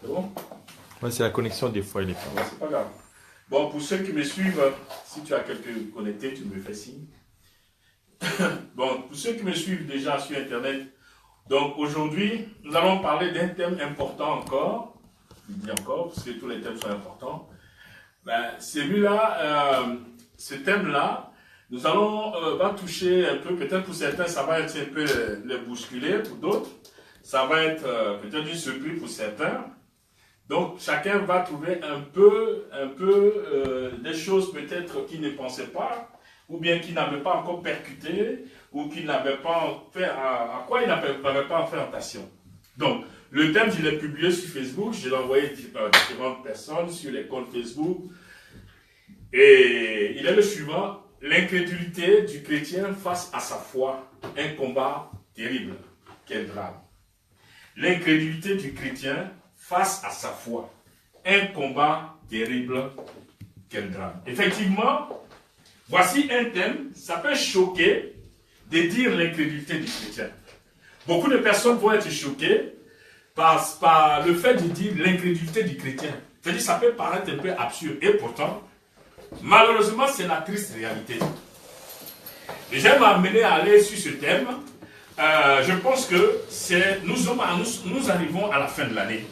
C'est bon? Ouais, c'est la connexion des fois, il est pas. Ouais, c'est pas grave. Bon, pour ceux qui me suivent, si tu as quelqu'un connecté, tu me fais signe. Bon, pour ceux qui me suivent déjà sur Internet, donc aujourd'hui, nous allons parler d'un thème important encore. Je dis encore, parce que tous les thèmes sont importants. Ben, celui-là, ce thème-là, nous allons va toucher un peu, peut-être pour certains, ça va être un peu les bousculer, pour d'autres, ça va être peut-être une surprise pour certains. Donc, chacun va trouver un peu des choses peut-être qu'il ne pensait pas, ou bien qu'il n'avait pas encore percuté, ou qu'il n'avait pas fait, à quoi il n'avait pas fait attention. Donc, le thème, je l'ai publié sur Facebook, je l'ai envoyé à différentes personnes sur les comptes Facebook, et il est le suivant: l'incrédulité du chrétien face à sa foi, un combat terrible. Quel drame. L'incrédulité du chrétien face à sa foi, un combat terrible. Quel drame. Effectivement, voici un thème, ça peut choquer de dire l'incrédulité du chrétien. Beaucoup de personnes vont être choquées par le fait de dire l'incrédulité du chrétien. C'est-à-dire, ça peut paraître un peu absurde, et pourtant, malheureusement, c'est la triste réalité. Et j'aime m'amener à aller sur ce thème. Je pense que nous arrivons à la fin de l'année.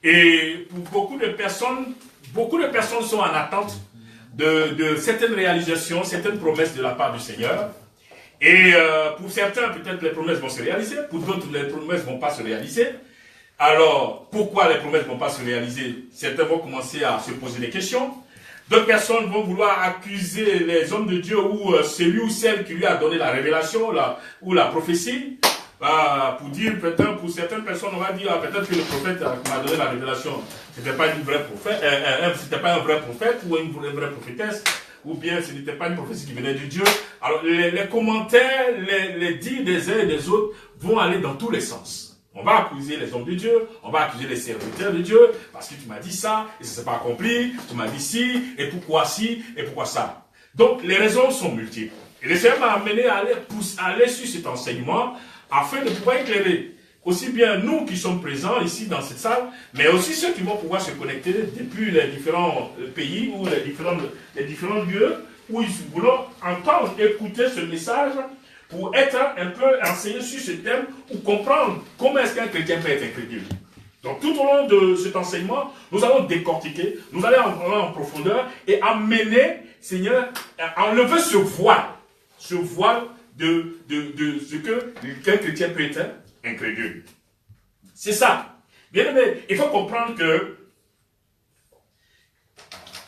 Et pour beaucoup de personnes sont en attente de certaines réalisations, certaines promesses de la part du Seigneur. Et pour certains, peut-être les promesses vont se réaliser, pour d'autres, les promesses ne vont pas se réaliser. Alors, pourquoi les promesses ne vont pas se réaliser? Certains vont commencer à se poser des questions. D'autres personnes vont vouloir accuser les hommes de Dieu ou celui ou celle qui lui a donné la révélation ou la prophétie. Pour dire, peut-être, pour certaines personnes, on va dire, peut-être que le prophète qui m'a donné la révélation, c'était pas une vraie prophète, c'était pas un vrai prophète ou une vraie prophétesse, ou bien ce n'était pas une prophétie qui venait de Dieu. Alors, les commentaires, les dires des uns et des autres vont aller dans tous les sens. On va accuser les hommes de Dieu, on va accuser les serviteurs de Dieu, parce que tu m'as dit ça, et ça ne s'est pas accompli, tu m'as dit ci, et pourquoi ça. Donc, les raisons sont multiples. Et le Seigneur m'a amené à aller sur cet enseignement, afin de pouvoir éclairer aussi bien nous qui sommes présents ici dans cette salle, mais aussi ceux qui vont pouvoir se connecter depuis les différents pays ou les différents lieux où ils voulons entendre, écouter ce message pour être un peu enseigné sur ce thème ou comprendre comment est-ce qu'un chrétien peut être incrédule. Donc tout au long de cet enseignement, nous allons décortiquer, nous allons en profondeur et amener, Seigneur, à enlever ce voile de ce qu'un chrétien peut être incrédule. C'est ça. Bien aimé, il faut comprendre que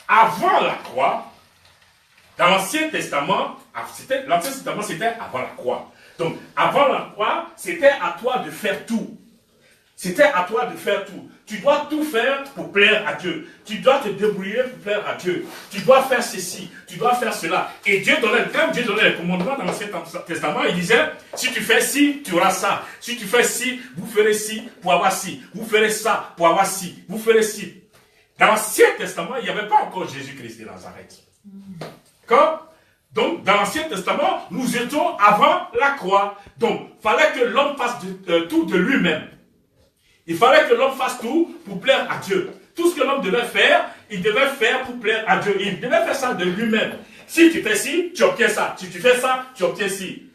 avant la croix, dans l'Ancien Testament, c'était avant la croix. Donc, avant la croix, c'était à toi de faire tout. C'était à toi de faire tout. Tu dois tout faire pour plaire à Dieu. Tu dois te débrouiller pour plaire à Dieu. Tu dois faire ceci, tu dois faire cela. Et quand Dieu donnait les commandements dans l'Ancien Testament, il disait, si tu fais ci, tu auras ça. Si tu fais ci, vous ferez ci pour avoir ci. Vous ferez ça pour avoir ci. Vous ferez ci. Dans l'Ancien Testament, il n'y avait pas encore Jésus-Christ de Nazareth. D'accord? Donc, dans l'Ancien Testament, nous étions avant la croix. Donc, il fallait que l'homme fasse tout de lui-même. Il fallait que l'homme fasse tout pour plaire à Dieu. Tout ce que l'homme devait faire, il devait faire pour plaire à Dieu. Il devait faire ça de lui-même. Si tu fais ci, tu obtiens ça. Si tu fais ça, tu obtiens ci.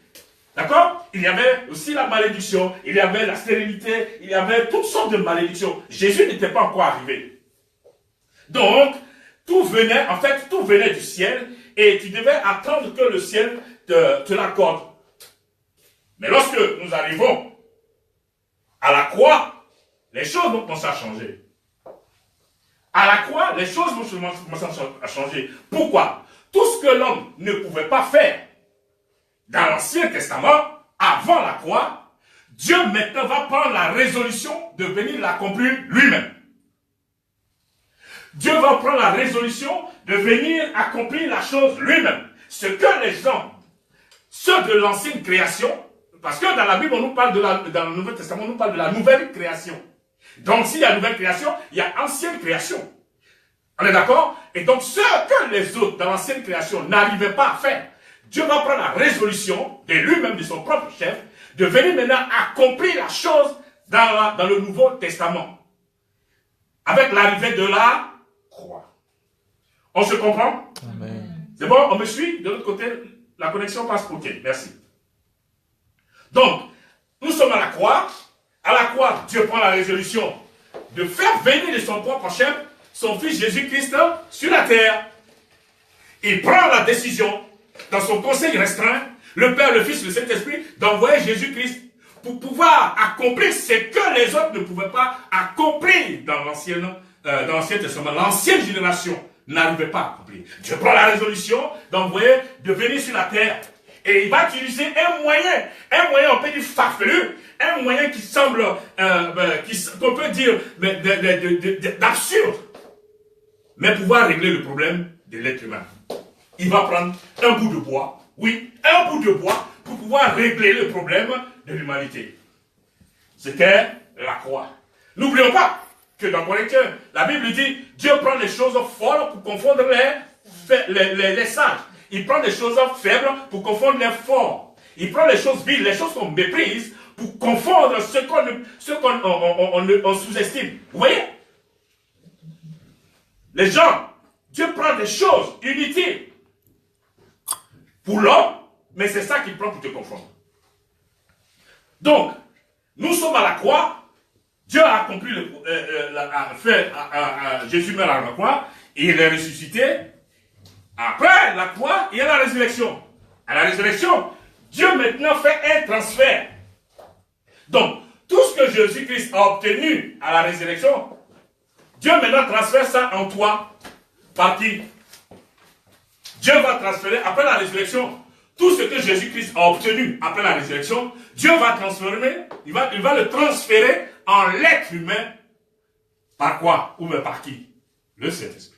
D'accord? Il y avait aussi la malédiction, il y avait la stérilité, il y avait toutes sortes de malédictions. Jésus n'était pas encore arrivé. Donc, tout venait du ciel et tu devais attendre que le ciel te l'accorde. Mais lorsque nous arrivons à la croix, les choses vont commencer à changer. À la croix, les choses vont commencer à changer. Pourquoi? Tout ce que l'homme ne pouvait pas faire dans l'Ancien Testament, avant la croix, Dieu maintenant va prendre la résolution de venir l'accomplir lui-même. Dieu va prendre la résolution de venir accomplir la chose lui-même. Ce que les gens, ceux de l'ancienne création, parce que dans la Bible, on nous parle dans le Nouveau Testament, on nous parle de la nouvelle création. Donc, s'il y a nouvelle création, il y a ancienne création. On est d'accord? Et donc, ce que les autres dans l'ancienne création n'arrivaient pas à faire, Dieu va prendre la résolution de lui-même, de son propre chef, de venir maintenant accomplir la chose dans le Nouveau Testament. avec l'arrivée de la croix. On se comprend? Amen. C'est bon, on me suit? De l'autre côté, la connexion passe. Ok, merci. Donc, nous sommes à la croix. À la croix, Dieu prend la résolution de faire venir de son propre chef, son fils Jésus-Christ, sur la terre. Il prend la décision, dans son conseil restreint, le Père, le Fils, le Saint-Esprit, d'envoyer Jésus-Christ pour pouvoir accomplir ce que les autres ne pouvaient pas accomplir dans l'Ancien Testament. L'ancienne génération n'arrivait pas à accomplir. Dieu prend la résolution d'envoyer, de venir sur la terre. Et il va utiliser un moyen, on peut dire farfelu, un moyen qui semble, qu'on peut dire d'absurde, mais pouvoir régler le problème de l'être humain. Il va prendre un bout de bois, oui, un bout de bois, pour pouvoir régler le problème de l'humanité. C'était la croix. N'oublions pas que dans Corinthiens, la Bible dit, Dieu prend les choses folles pour confondre les sages. Il prend les choses faibles pour confondre les forts. Il prend les choses viles, les choses qu'on méprise, pour confondre ce qu'on sous-estime. Vous voyez? Les gens, Dieu prend des choses inutiles pour l'homme, mais c'est ça qu'il prend pour te confondre. Donc, nous sommes à la croix. Dieu a accompli Jésus meurt à la croix, et il est ressuscité. Après la croix, il y a la résurrection. À la résurrection, Dieu maintenant fait un transfert. Donc, tout ce que Jésus-Christ a obtenu à la résurrection, Dieu maintenant transfère ça en toi. Par qui? Dieu va transférer, après la résurrection, tout ce que Jésus-Christ a obtenu après la résurrection, Dieu va transformer, il va le transférer en l'être humain. Par quoi? Ou bien par qui? Le Saint-Esprit.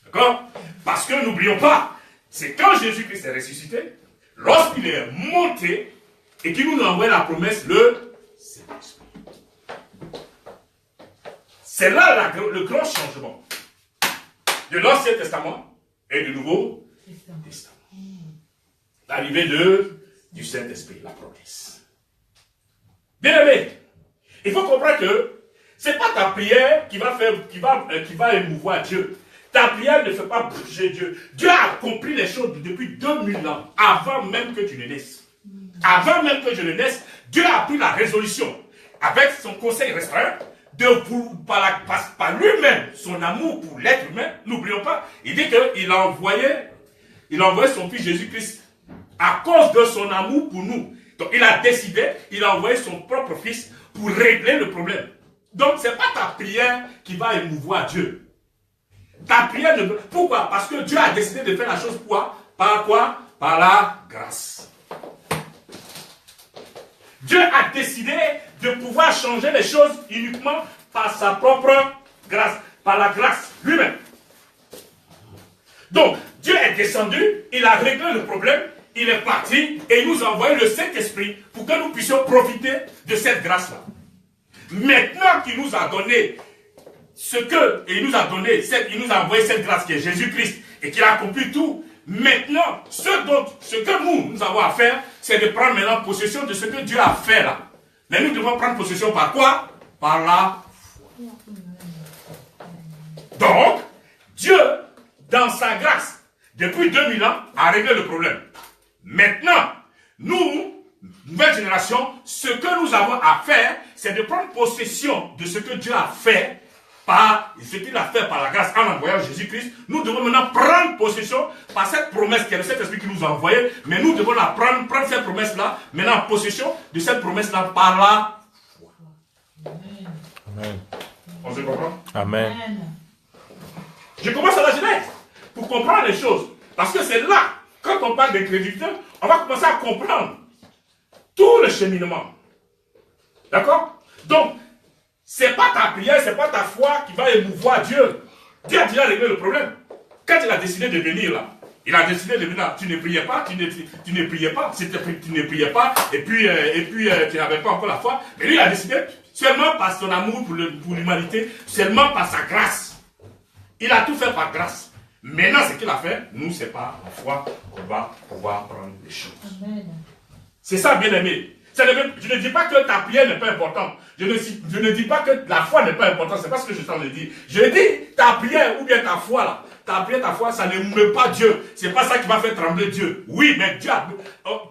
D'accord? Parce que n'oublions pas, c'est quand Jésus-Christ est ressuscité, lorsqu'il est monté, et qu'il nous envoie la promesse, le Saint-Esprit. C'est là le grand changement de l'Ancien Testament et du Nouveau Testament. L'arrivée du Saint-Esprit, la promesse. Bien aimé, il faut comprendre que ce n'est pas ta prière qui va émouvoir Dieu. Ta prière ne fait pas bouger Dieu. Dieu a accompli les choses depuis 2000 ans, avant même que tu ne naisses. Avant même que je ne naisse, Dieu a pris la résolution, avec son conseil restreint, par lui-même, son amour pour l'être humain. N'oublions pas, il dit qu'il a envoyé son fils Jésus-Christ à cause de son amour pour nous. Donc il a décidé, il a envoyé son propre fils pour régler le problème. Donc ce n'est pas ta prière qui va émouvoir Dieu. Ta prière ne... Pourquoi? Parce que Dieu a décidé de faire la chose par quoi? Par la grâce. Dieu a décidé de pouvoir changer les choses uniquement par sa propre grâce, par la grâce lui-même. Donc, Dieu est descendu, il a réglé le problème, il est parti et il nous a envoyé le Saint-Esprit pour que nous puissions profiter de cette grâce-là. Maintenant qu'il nous a donné il nous a envoyé cette grâce qui est Jésus-Christ et qu'il a accompli tout. Maintenant, ce que nous avons à faire, c'est de prendre maintenant possession de ce que Dieu a fait là. Mais nous devons prendre possession par quoi? Par la foi. Donc, Dieu, dans sa grâce, depuis 2000 ans, a réglé le problème. Maintenant, nous, nouvelle génération, ce que nous avons à faire, c'est de prendre possession de ce que Dieu a fait, ce qu'il a fait par la grâce en envoyant Jésus-Christ. Nous devons maintenant prendre possession par cette promesse qui est le Saint-Esprit qui nous a envoyé, mais nous devons prendre cette promesse-là, maintenant en possession de cette promesse-là par la foi. Amen. On se comprend? Amen. Je commence à la Genèse pour comprendre les choses. Parce que c'est là, quand on parle d'incrédulité, on va commencer à comprendre tout le cheminement. D'accord? Donc, ce n'est pas ta prière, ce n'est pas ta foi qui va émouvoir Dieu. Dieu a déjà réglé le problème. Quand il a décidé de venir là, il a décidé de venir là. Tu ne priais pas, tu ne priais pas, tu ne priais pas, et puis tu n'avais pas encore la foi. Mais lui, il a décidé, seulement par son amour pour l'humanité, seulement par sa grâce. Il a tout fait par grâce. Maintenant, ce qu'il a fait, nous, c'est par la foi qu'on va pouvoir prendre les choses. C'est ça, bien aimé. Je ne dis pas que ta prière n'est pas importante. Je ne dis pas que la foi n'est pas importante. C'est pas ce que je suis en train de dire. Je dis ta prière ou bien ta foi là. Ta prière, ta foi, ça ne meut pas Dieu. C'est pas ça qui va faire trembler Dieu. Oui, mais Dieu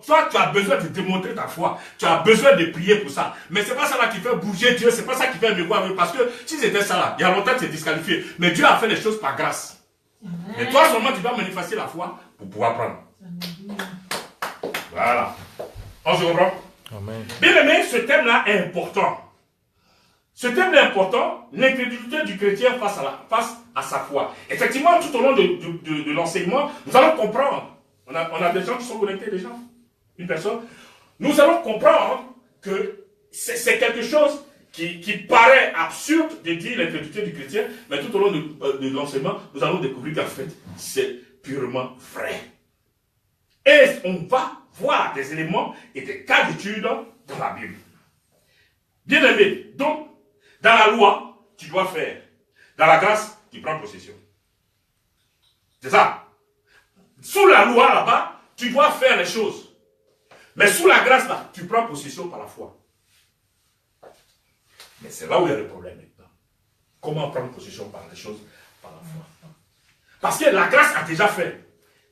toi, tu as besoin de démontrer ta foi. Tu as besoin de prier pour ça. Mais c'est pas ça là qui fait bouger Dieu. C'est pas ça qui fait me voir. Parce que si c'était ça là, il y a longtemps tu es disqualifié. Mais Dieu a fait les choses par grâce. Mais toi seulement, tu dois manifester la foi pour pouvoir prendre. Voilà. On se comprend? Amen. Bien aimé, ce thème-là est important. Ce thème est important, l'incrédulité du chrétien face à sa foi. Effectivement, tout au long de l'enseignement, nous allons comprendre. On a des gens qui sont connectés, des gens, une personne. Nous allons comprendre que c'est quelque chose qui paraît absurde de dire l'incrédulité du chrétien, mais tout au long de l'enseignement, nous allons découvrir qu'en fait, c'est purement vrai. Et on va voir des éléments et des cas d'étude dans la Bible. Bien aimé, donc, dans la loi, tu dois faire. Dans la grâce, tu prends possession. C'est ça. Sous la loi, là-bas, tu dois faire les choses. Mais sous la grâce, là, tu prends possession par la foi. Mais c'est là où il y a le problème maintenant. Comment prendre possession par les choses, par la foi? Parce que la grâce a déjà fait.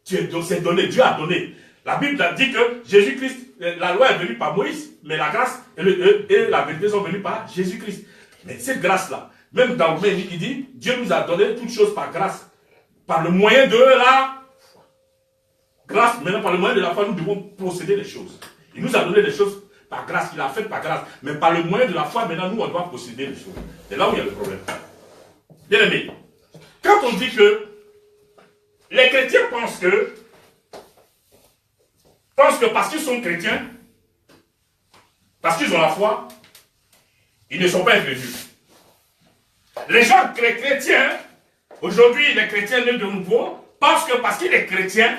C'est donné, Dieu a donné. La Bible dit que Jésus-Christ, la loi est venue par Moïse, mais la grâce et la vérité sont venues par Jésus-Christ. Mais cette grâce-là, même dans le Romains, il dit, Dieu nous a donné toutes choses par grâce, par le moyen de la foi. Grâce, maintenant par le moyen de la foi, nous devons posséder les choses. Il nous a donné les choses par grâce, il a fait par grâce. Mais par le moyen de la foi, maintenant nous, on doit posséder les choses. C'est là où il y a le problème. Bien aimé, quand on dit que les chrétiens pensent que parce qu'ils sont chrétiens, parce qu'ils ont la foi, ils ne sont pas incrédules. Les gens chrétiens, aujourd'hui les chrétiens nés de nouveau, parce qu'il est chrétien,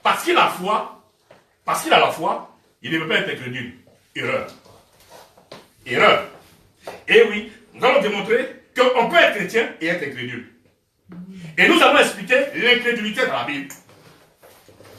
parce qu'il a la foi, il ne peut pas être incrédule. Erreur. Erreur. Et oui, nous allons démontrer qu'on peut être chrétien et être incrédule. Et nous allons expliquer l'incrédulité dans la Bible.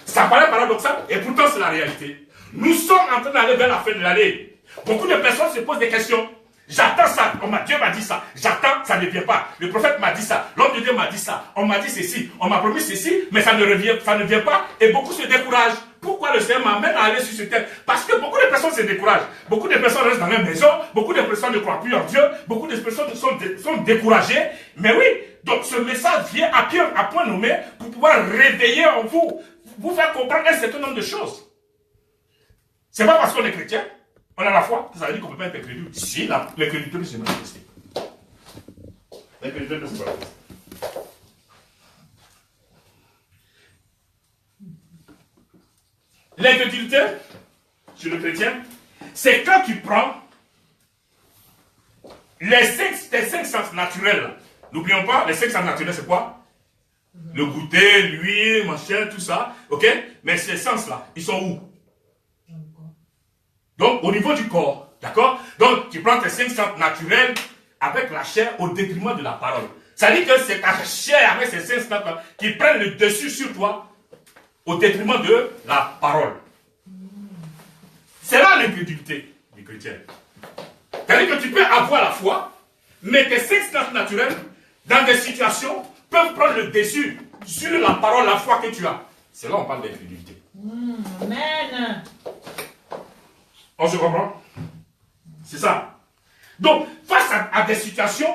Ça paraît paradoxal, et pourtant c'est la réalité. Nous sommes en train d'aller vers la fin de l'année. Beaucoup de personnes se posent des questions. J'attends ça, Dieu m'a dit ça. J'attends, ça ne vient pas. Le prophète m'a dit ça. L'homme de Dieu m'a dit ça. On m'a dit ceci. On m'a promis ceci, mais ça ne vient pas. Et beaucoup se découragent. Pourquoi le Seigneur m'amène à aller sur ce terre? Parce que beaucoup de personnes se découragent. Beaucoup de personnes restent dans leur maison. Beaucoup de personnes ne croient plus en Dieu. Beaucoup de personnes sont découragées. Mais oui, donc ce message vient à point nommé pour pouvoir réveiller en vous, vous faire comprendre un certain nombre de choses. C'est pas parce qu'on est chrétien, on a la foi, ça veut dire qu'on ne peut pas être incrédule. Si, l'incrédulité peut se manifester. L'incrédulité peut se manifester. L'incrédulité chez le chrétien, c'est quand tu prends tes 5 sens naturels. N'oublions pas, les 5 sens naturels, c'est quoi? Le goûter, l'huile, machin, tout ça. Ok? Mais ces sens-là, ils sont où? Donc, au niveau du corps. D'accord? Donc, tu prends tes 5 sens naturels avec la chair au détriment de la parole. Ça dit que c'est ta chair avec ces 5 sens qui prennent le dessus sur toi au détriment de la parole. C'est là l'incrédulité du chrétien. C'est-à-dire que tu peux avoir la foi, mais tes 5 sens naturels, dans des situations, peuvent prendre le dessus sur la parole, la foi que tu as. C'est là où on parle d'incrédulité. Amen. On se comprend? C'est ça. Donc, face à des situations,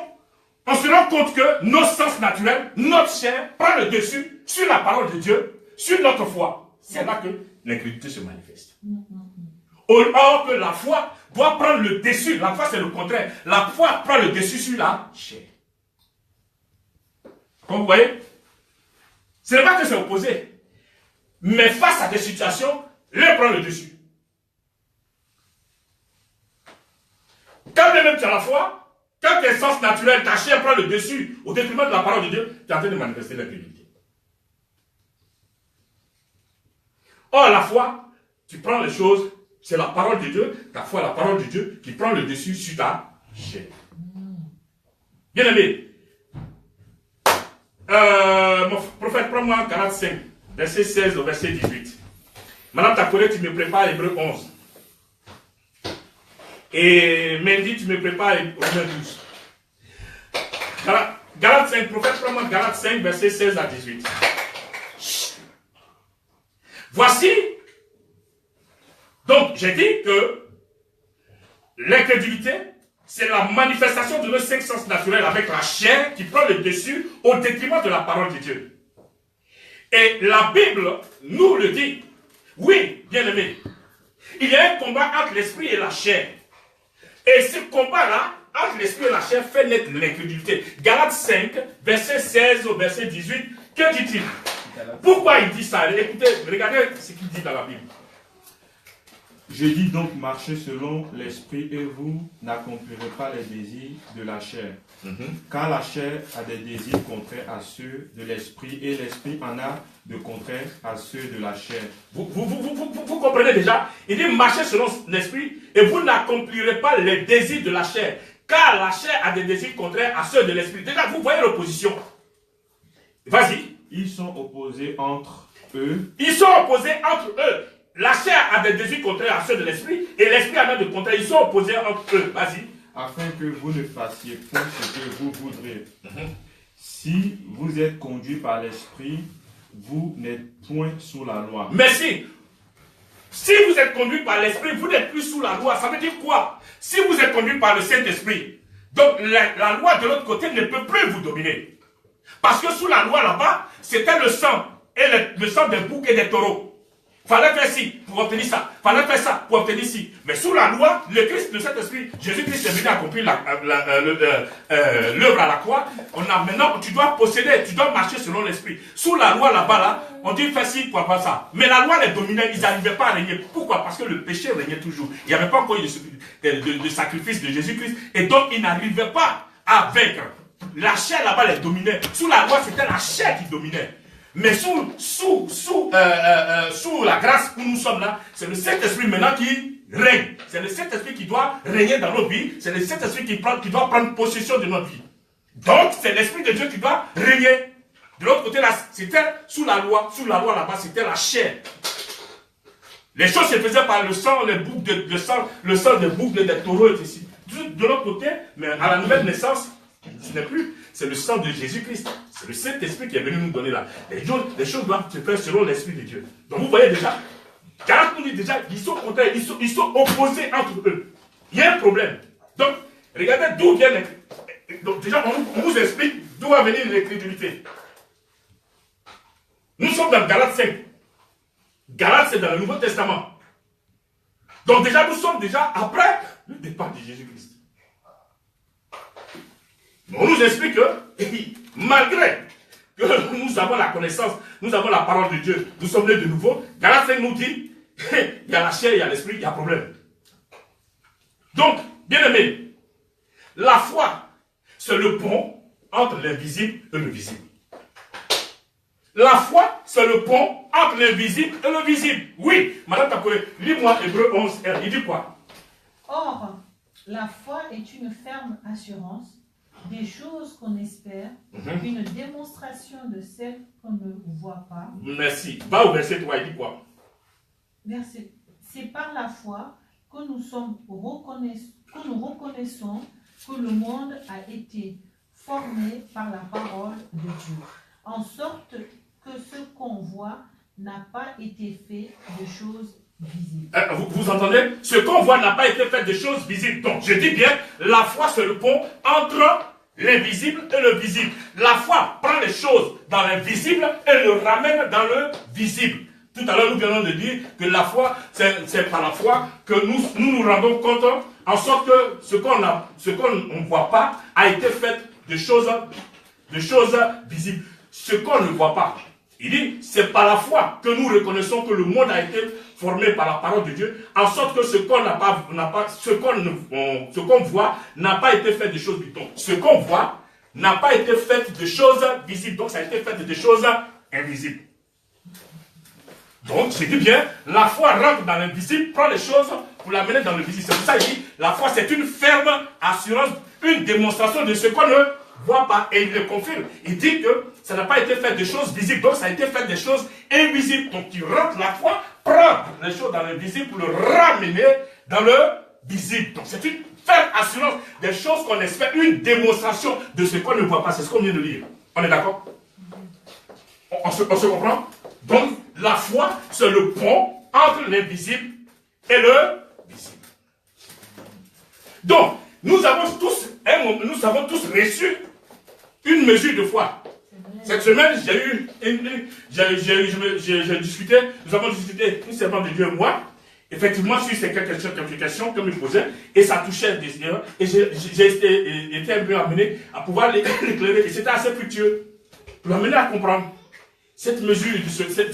on se rend compte que nos sens naturels, notre chair, prend le dessus sur la parole de Dieu, sur notre foi. C'est là que l'incrédulité se manifeste. Or que la foi doit prendre le dessus. La foi, c'est le contraire. La foi prend le dessus sur la chair. Comme vous voyez, ce n'est pas que c'est opposé. Mais face à des situations, l'un prend le dessus. Quand même tu as la foi, quand tes sens naturels, ta chair prend le dessus au détriment de la parole de Dieu, tu es en train de manifester l'incrédulité. Or, la foi, tu prends les choses, c'est la parole de Dieu, ta foi, la parole de Dieu, qui prend le dessus sur ta chair. Bien aimé, mon prophète, prends-moi 45, verset 16 au verset 18. Madame ta collègue, tu me prépares Hébreu 11. Et Mendy, tu me prépares Romains 12. Galates 5, prophète, prends-moi Galates 5, verset 16 à 18. Voici, donc j'ai dit que l'incrédulité, c'est la manifestation de nos 5 sens naturels avec la chair qui prend le dessus au détriment de la parole de Dieu. Et la Bible nous le dit. Oui, bien aimé, il y a un combat entre l'esprit et la chair. Et ce combat-là, entre l'esprit et la chair, fait naître l'incrédulité. Galates 5, verset 16 au verset 18, que dit-il? Pourquoi il dit ça? Écoutez, regardez ce qu'il dit dans la Bible. Je dis donc, marchez selon l'esprit et vous n'accomplirez pas les désirs de la chair. Car la chair a des désirs contraires à ceux de l'esprit et l'esprit en a de contraires à ceux de la chair. Vous comprenez déjà? Il dit marchez selon l'esprit et vous n'accomplirez pas les désirs de la chair. Car la chair a des désirs contraires à ceux de l'esprit. Déjà, vous voyez l'opposition. Vas-y. Ils sont opposés entre eux. Ils sont opposés entre eux. La chair a des désirs contraires à ceux de l'esprit et l'esprit en a de contraires. Ils sont opposés entre eux. Vas-y. Afin que vous ne fassiez point ce que vous voudrez. Si vous êtes conduit par l'esprit, vous n'êtes point sous la loi. Merci. Si vous êtes conduit par l'esprit, vous n'êtes plus sous la loi. Ça veut dire quoi? Si vous êtes conduit par le Saint-Esprit, donc la loi de l'autre côté ne peut plus vous dominer. Parce que sous la loi là-bas, c'était le sang. Et le sang des boucs et des taureaux. Fallait faire ci pour obtenir ça. Fallait faire ça pour obtenir ci. Mais sous la loi, le Christ, le Saint-Esprit, Jésus-Christ est venu accomplir l'œuvre à la croix. Maintenant, tu dois posséder, tu dois marcher selon l'Esprit. Sous la loi là-bas, là, on dit fais ci pour avoir ça. Mais la loi les dominait, ils n'arrivaient pas à régner. Pourquoi? Parce que le péché régnait toujours. Il n'y avait pas encore eu de sacrifice de Jésus-Christ. Et donc, ils n'arrivaient pas à vaincre. La chair là-bas les dominait. Sous la loi, c'était la chair qui dominait. Mais sous la grâce où nous sommes là, c'est le Saint-Esprit maintenant qui règne. C'est le Saint-Esprit qui doit régner dans nos vies. C'est le Saint-Esprit qui doit prendre possession de notre vie. Donc, c'est l'Esprit de Dieu qui doit régner. De l'autre côté là, c'était sous la loi là-bas, c'était la chair. Les choses se faisaient par le sang, le sang des boucs et des taureaux et ici. De l'autre côté, mais à la nouvelle naissance, ce n'est plus. C'est le sang de Jésus-Christ. C'est le Saint-Esprit qui est venu nous donner là. Les choses doivent se faire selon l'Esprit de Dieu. Donc vous voyez déjà, car nous dit déjà, ils sont contraires, ils sont opposés entre eux. Il y a un problème. Donc, regardez d'où vient donc déjà, on nous explique d'où va venir l'incrédulité. Nous sommes dans Galates 5. Galates, c'est dans le Nouveau Testament. Donc déjà, nous sommes déjà après le départ de Jésus-Christ. On nous explique que, malgré que nous avons la connaissance, nous avons la parole de Dieu, nous sommes nés de nouveau, Galates 5 nous dit, il y a la chair, il y a l'esprit, il y a problème. Donc, bien aimé, la foi, c'est le pont entre l'invisible et le visible. La foi, c'est le pont entre l'invisible et le visible. Oui, Madame Takoé, lis-moi Hébreux 11, il dit quoi? Or, la foi est une ferme assurance des choses qu'on espère, une démonstration de celles qu'on ne voit pas. Merci. Va au verset 3, il dit quoi? C'est par la foi que nous reconnaissons que le monde a été formé par la parole de Dieu, en sorte que ce qu'on voit n'a pas été fait de choses visibles. Vous entendez? Ce qu'on voit n'a pas été fait de choses visibles. Donc, je dis bien, la foi, c'est le pont entre l'invisible et le visible. La foi prend les choses dans l'invisible et le ramène dans le visible. Tout à l'heure, nous venons de dire que la foi, c'est par la foi que nous rendons compte, en sorte que ce qu'on ne voit pas a été fait de choses visibles. Ce qu'on ne voit pas. Il dit, c'est par la foi que nous reconnaissons que le monde a été formé par la parole de Dieu, en sorte que ce qu'on voit n'a pas été fait de choses visibles. Donc, ce qu'on voit n'a pas été fait de choses visibles. Donc, ça a été fait de choses invisibles. Donc, je dis bien, la foi rentre dans l'invisible, prend les choses pour l'amener dans le visible. C'est pour ça qu'il dit, la foi, c'est une ferme assurance, une démonstration de ce qu'on ne voit pas. Et il le confirme. Il dit que ça n'a pas été fait de choses visibles, donc ça a été fait des choses invisibles. Donc, tu rentres la foi, prends les choses dans l'invisible pour le ramener dans le visible. Donc c'est une ferme assurance des choses qu'on espère, une démonstration de ce qu'on ne voit pas. C'est ce qu'on vient de lire. On est d'accord? On se comprend? Donc la foi, c'est le pont entre l'invisible et le visible. Donc, nous avons tous reçu une mesure de foi. Cette semaine, j'ai discuté, nous avons discuté, une servante de Dieu et moi, effectivement, sur ces quelques questions que me posait, et ça touchait des erreurs, et j'ai été un peu amené à pouvoir l'éclairer, et c'était assez fructueux, pour l'amener à comprendre cette mesure, certains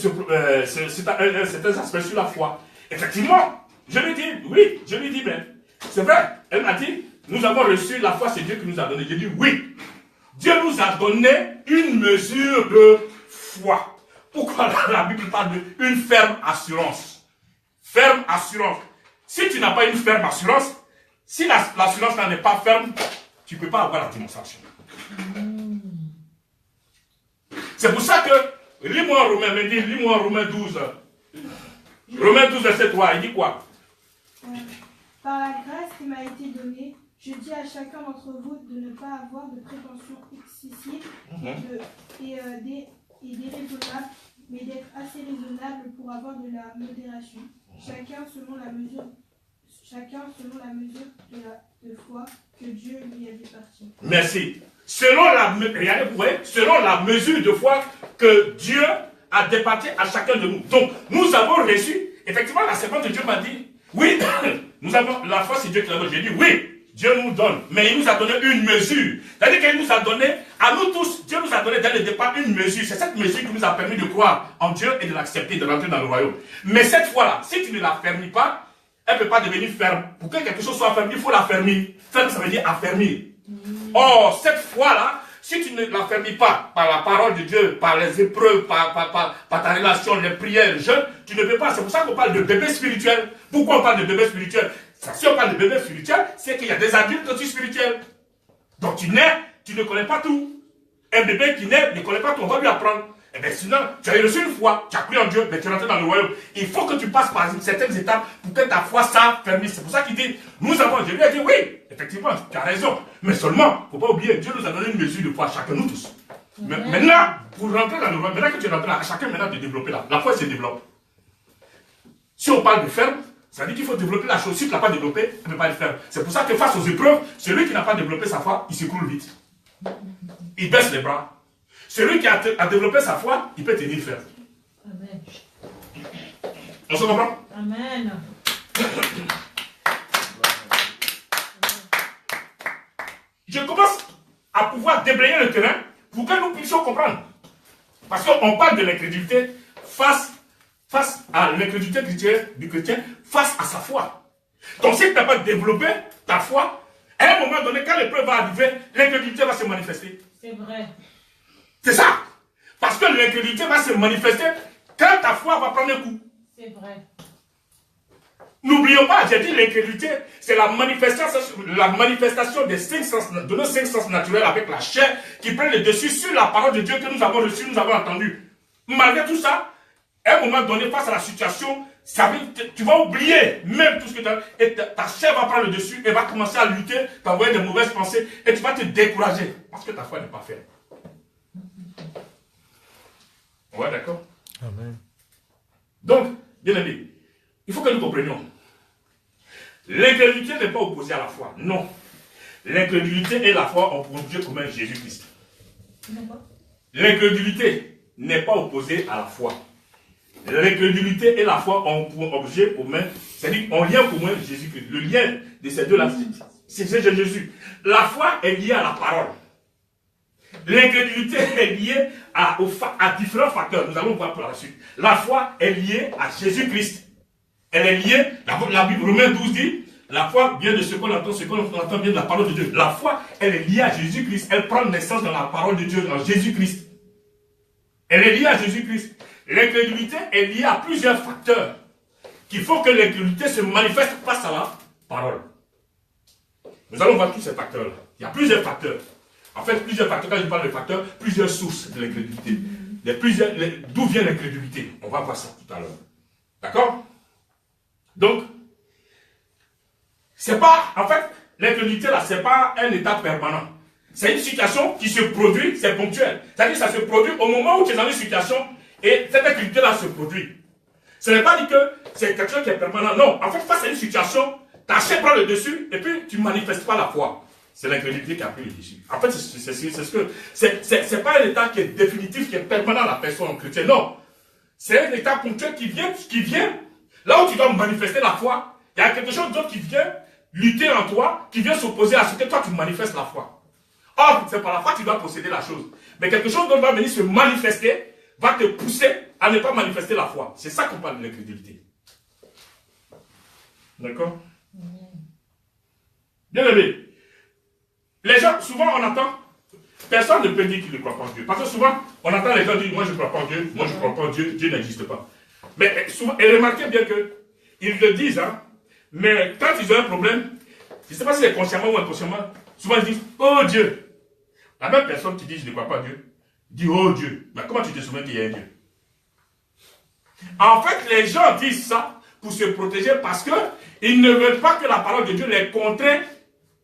aspects sur la foi. Effectivement, je lui dis, oui, je lui dis, mais c'est vrai, elle m'a dit, nous avons reçu la foi, c'est Dieu qui nous a donné. J'ai dit, oui, Dieu nous a donné une mesure de foi. Pourquoi la Bible parle d'une ferme assurance? Ferme assurance. Si tu n'as pas une ferme assurance, si l'assurance n'est pas ferme, tu ne peux pas avoir la démonstration. C'est pour ça que, lis-moi en Romains 12. Romains 12, verset 3, il dit quoi? Par la grâce qui m'a été donnée, je dis à chacun d'entre vous de ne pas avoir de prétentions excessives et déraisonnables, mais d'être assez raisonnable pour avoir de la modération. Chacun selon la mesure de foi que Dieu lui a départie. Merci. Selon la mesure de foi que Dieu a départi à chacun de nous. Donc, nous avons reçu, effectivement, la servante de Dieu m'a dit, oui, nous avons la foi, c'est Dieu qui l'a donné. J'ai dit, oui, Dieu nous donne, mais il nous a donné une mesure. C'est-à-dire qu'il nous a donné, à nous tous, Dieu nous a donné dès le départ une mesure. C'est cette mesure qui nous a permis de croire en Dieu et de l'accepter, de rentrer dans le royaume. Mais cette foi-là, si tu ne la fermes pas, elle ne peut pas devenir ferme. Pour que quelque chose soit ferme, il faut la fermer. Ferme, ça veut dire affermir. Or, cette foi-là, si tu ne la fermes pas par la parole de Dieu, par les épreuves, par ta relation, les prières, les jeûnes, tu ne peux pas. C'est pour ça qu'on parle de bébé spirituel. Pourquoi on parle de bébé spirituel? Si on parle de bébé spirituel, c'est qu'il y a des adultes aussi spirituels. Donc tu nais, tu ne connais pas tout. Un bébé qui naît ne connaît pas tout, on va lui apprendre. Et bien sinon, tu as reçu une foi, tu as cru en Dieu, mais tu es rentré dans le royaume. Il faut que tu passes par certaines étapes pour que ta foi s'affermisse. C'est pour ça qu'il dit, nous avons, je lui ai dit, oui, effectivement, tu as raison. Mais seulement, il ne faut pas oublier, Dieu nous a donné une mesure de foi, chacun nous tous. Mais maintenant, pour rentrer dans le royaume, maintenant que tu es rentré là, à chacun maintenant de développer là. La foi se développe. Si on parle de ferme, ça veut dire qu'il faut développer la chose. Si tu ne l'as pas développée, tu ne peux pas le faire. C'est pour ça que face aux épreuves, celui qui n'a pas développé sa foi, il s'écroule vite. Il baisse les bras. Celui qui a développé sa foi, il peut tenir ferme. Amen. On se comprend? Amen. Je commence à pouvoir déblayer le terrain pour que nous puissions comprendre. Parce qu'on parle de l'incrédulité face à l'incrédulité du chrétien, face à sa foi. Donc si tu n'as pas développé ta foi, à un moment donné, quand l'épreuve va arriver, l'incrédulité va se manifester. C'est vrai. C'est ça. Parce que l'incrédulité va se manifester quand ta foi va prendre un coup. C'est vrai. N'oublions pas, j'ai dit l'incrédulité, c'est la manifestation des de nos 5 sens naturels avec la chair qui prennent le dessus sur la parole de Dieu que nous avons reçue, nous avons entendue. Malgré tout ça, à un moment donné, face à la situation, tu vas oublier même tout ce que tu as. Et ta chair va prendre le dessus et va commencer à lutter, t'envoyer des mauvaises pensées et tu vas te décourager parce que ta foi n'est pas ferme. Ouais, d'accord? Amen. Donc, bien aimé, il faut que nous comprenions. L'incrédulité n'est pas opposée à la foi. Non. L'incrédulité et la foi ont pour Dieu commun Jésus-Christ. L'incrédulité n'est pas opposée à la foi. L'incrédulité et la foi ont pour objet commun, c'est-à-dire en lien commun Jésus-Christ. Le lien de ces deux-là, c'est Jésus. La foi est liée à la parole. L'incrédulité est liée à différents facteurs. Nous allons voir pour la suite. La foi est liée à Jésus-Christ. Elle est liée, la Bible Romains 12 dit, la foi vient de ce qu'on entend vient de la parole de Dieu. La foi, elle est liée à Jésus-Christ. Elle prend naissance dans la parole de Dieu, dans Jésus-Christ. Elle est liée à Jésus-Christ. L'incrédulité est liée à plusieurs facteurs qu'il faut que l'incrédulité se manifeste face à la parole. Nous allons voir tous ces facteurs-là. Il y a plusieurs facteurs. En fait, plusieurs facteurs, quand je parle de facteurs, plusieurs sources de l'incrédulité. D'où vient l'incrédulité? On va voir ça tout à l'heure. D'accord? Donc, C'est pas, en fait, l'incrédulité là, c'est pas un état permanent. C'est une situation qui se produit, c'est ponctuel. C'est-à-dire que ça se produit au moment où tu es dans une situation et cette incrédulité là se produit. Ce n'est pas dit que c'est quelque chose qui est permanent. Non, en fait, face à une situation, ta chair prend le dessus et puis tu ne manifestes pas la foi. C'est l'incrédulité qui a pris le dessus. En fait, c'est pas un état qui est définitif, qui est permanent à la personne chrétienne. Non. C'est un état ponctuel qui vient. Là où tu dois manifester la foi, il y a quelque chose d'autre qui vient lutter en toi, qui vient s'opposer à ce que toi tu manifestes la foi. Or, c'est par la foi que tu dois posséder la chose. Mais quelque chose d'autre va venir se manifester, va te pousser à ne pas manifester la foi. C'est ça qu'on parle de l'incrédulité. D'accord? Bien aimé. Les gens, souvent on entend, personne ne peut dire qu'il ne croit pas en Dieu. Parce que souvent, on entend les gens dire, moi je ne crois pas en Dieu, moi je ne crois pas en Dieu, Dieu n'existe pas. Mais souvent, et remarquez bien que, ils le disent, hein, mais quand ils ont un problème, je ne sais pas si c'est consciemment ou inconsciemment, souvent ils disent, oh Dieu. La même personne qui dit, je ne crois pas en Dieu, dit, oh Dieu. Mais comment tu te souviens qu'il y a un Dieu? En fait, les gens disent ça pour se protéger parce qu'ils ne veulent pas que la parole de Dieu les contraigne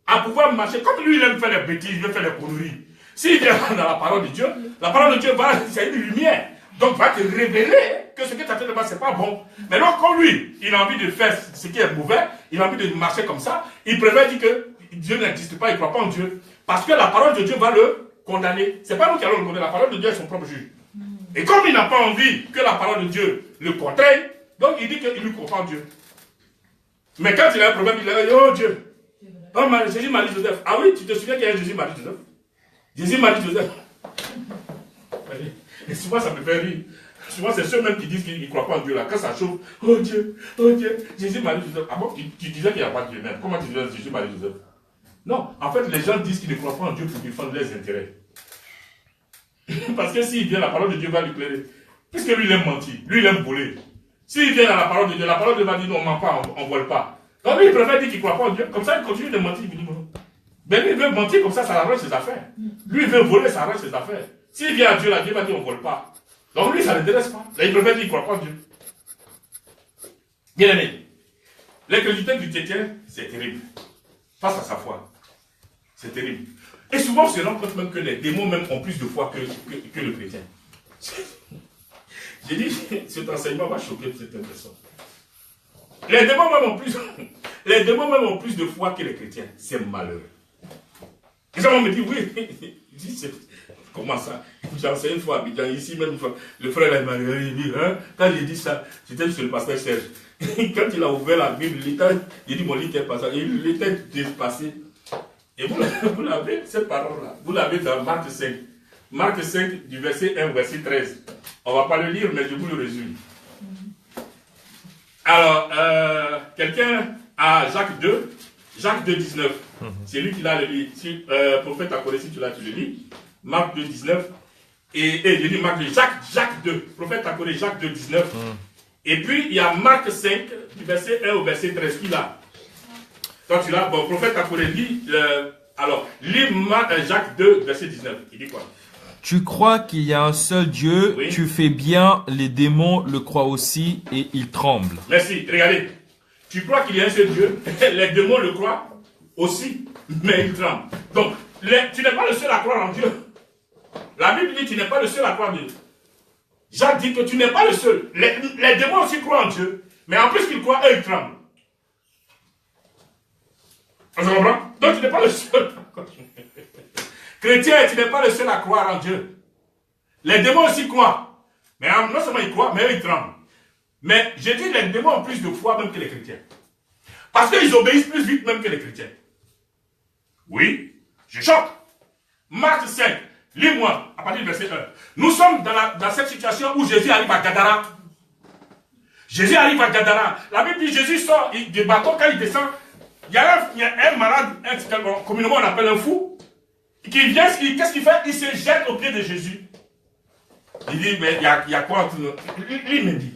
à pouvoir marcher. Comme lui, il aime faire des bêtises, il veut faire des conneries. S'il vient dans la parole de Dieu c'est une lumière. Donc, va te révéler que ce que tu as fait de bas, ce n'est pas bon. Mais donc, comme lui, il a envie de faire ce qui est mauvais, il a envie de marcher comme ça, il préfère dire que Dieu n'existe pas, il ne croit pas en Dieu. Parce que la parole de Dieu va le condamner. Ce n'est pas nous qui allons le condamner, la parole de Dieu est son propre juge. Et comme il n'a pas envie que la parole de Dieu le contraigne, donc il dit qu'il ne croit pas en Dieu. Mais quand il a un problème, il dit, oh Dieu. Oh, Jésus, Marie, Joseph. Ah oui, tu te souviens qu'il y a un Jésus, Marie, Joseph? Jésus, Marie, Joseph. Et souvent, ça me fait rire. Souvent, c'est ceux-mêmes qui disent qu'ils ne croient pas en Dieu là. Quand ça chauffe, oh Dieu, Jésus, Marie, Joseph. Ah bon, tu disais qu'il n'y a pas de Dieu même. Comment tu disais Jésus, Marie, Joseph? Non, en fait, les gens disent qu'ils ne croient pas en Dieu pour défendre leurs intérêts. Parce que s'il vient, la parole de Dieu va lui clairer. Puisque lui, il aime mentir, lui, il aime voler. S'il vient à la parole de Dieu va dire non, on ne ment pas, on ne vole pas. Donc lui, il préfère dire qu'il ne croit pas en Dieu. Comme ça, il continue de mentir. Il dit non. Mais lui, il veut mentir comme ça arrange ses affaires. Lui, il veut voler, ça arrange ses affaires. S'il vient à Dieu, là, Dieu va dire on ne vole pas. Donc lui, ça ne l'intéresse pas. Là, il préfère dire qu'il ne croit pas en Dieu. Bien aimé, l'incrédulité du chrétien, c'est terrible. Face à sa foi. C'est terrible. Et souvent, on se rend compte même que les démons même ont plus de foi que le chrétien. J'ai dit, cet enseignement va choquer certaines personnes. Les démons même ont plus de foi que les chrétiens. C'est malheureux. Les gens vont me dire, oui. Je dis, comment ça? J'ai enseigné une fois à Abidjan, ici même une fois. Le frère m'a dit, hein? Quand j'ai dit ça, j'étais sur le pasteur Serge. Quand il a ouvert la Bible, il dit, mon lit est passé. Il était dépassé. Et vous l'avez, cette parole-là, vous l'avez dans Marc 5. Marc 5, du verset 1 au verset 13. On ne va pas le lire, mais je vous le résume. Alors, quelqu'un a Jacques 2, 19. C'est lui qui l'a le lit. Si, prophète Akore, si tu l'as, tu le lis. Marc 2, 19. Et je dis Jacques 2. Prophète Akore, Jacques 2, 19. Et puis, il y a Marc 5, du verset 1 au verset 13. Qui l'a? Quand tu l'as, bon, prophète Akore dit, alors, lis Jacques 2, verset 19. Il dit quoi? Tu crois qu'il y a un seul Dieu, oui. Tu fais bien, les démons le croient aussi et ils tremblent. Merci, regardez. Tu crois qu'il y a un seul Dieu, les démons le croient aussi, mais ils tremblent. Donc, tu n'es pas le seul à croire en Dieu. La Bible dit que tu n'es pas le seul à croire en Dieu. Jacques dit que tu n'es pas le seul. Les démons aussi croient en Dieu, mais en plus qu'ils croient, eux, ils tremblent. On se comprend? Donc, tu n'es pas le seul. Chrétien, tu n'es pas le seul à croire en Dieu. Les démons aussi croient. Mais non seulement ils croient, mais eux, ils tremblent. Mais je dis les démons ont plus de foi même que les chrétiens. Parce qu'ils obéissent plus vite même que les chrétiens. Oui, je choque. Marc 5, lis-moi à partir du verset 1. Nous sommes dans cette situation où Jésus arrive à Gadara. Jésus arrive à Gadara. La Bible dit Jésus sort du bateau, quand il descend, il y a un malade, communément on appelle un fou, qui vient, qu'est-ce qu'il fait? Il se jette aux pieds de Jésus. Il dit, mais il y a quoi entre nous? Il me dit.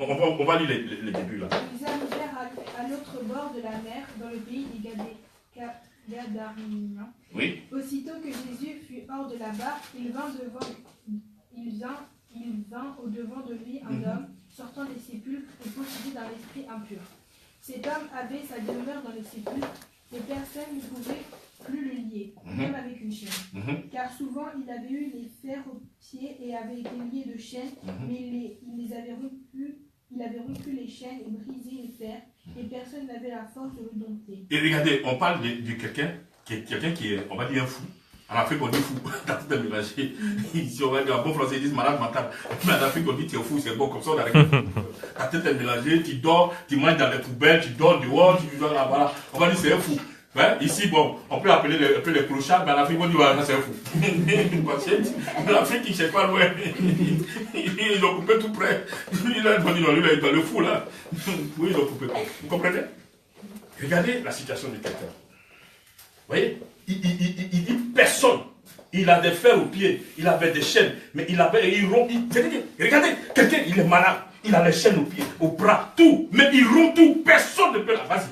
On va lire les débuts là. Ils arrivèrent à l'autre bord de la mer, dans le pays des Gadaréniens. Oui. Aussitôt que Jésus fut hors de la barque, il vint au-devant de lui un homme, sortant des sépulcres et possédé d'un esprit impur. Cet homme avait sa demeure dans les sépulcres et personne ne pouvait plus le lier, même avec une chaîne. Car souvent il avait eu les fers aux pieds et avait été lié de chaînes, mais il avait rompu les chaînes et brisé les fers, et personne n'avait la force de le dompter. Et regardez, on parle de quelqu'un qui est, on va dire, un fou. En Afrique, on dit fou, dans tout mélangé. Ici, on va dire, en bon français, ils disent malade mental. Mais en Afrique, on dit tu es fou, c'est bon, comme ça, on arrête. Ta tête est mélangée, tu dors, tu manges dans les poubelles, tu dors dehors, tu dors là, voilà. On va dire c'est un fou. Ouais, ici, bon, on peut appeler les clochards, mais en Afrique, on dit, voilà, c'est un fou. En Afrique, ils ne cherchent pas loin. Ils ont coupé tout près. Ils ont dit, non, lui, il est dans le fou, là. Oui, ils ont coupé. Vous comprenez? Regardez la situation de quelqu'un. Vous voyez, il dit personne. Il a des fers aux pieds, il avait des chaînes, mais il rompt. Regardez, quelqu'un, il est malade. Il a les chaînes aux pieds, aux bras, tout. Mais il rompt tout. Personne ne peut. Vas-y.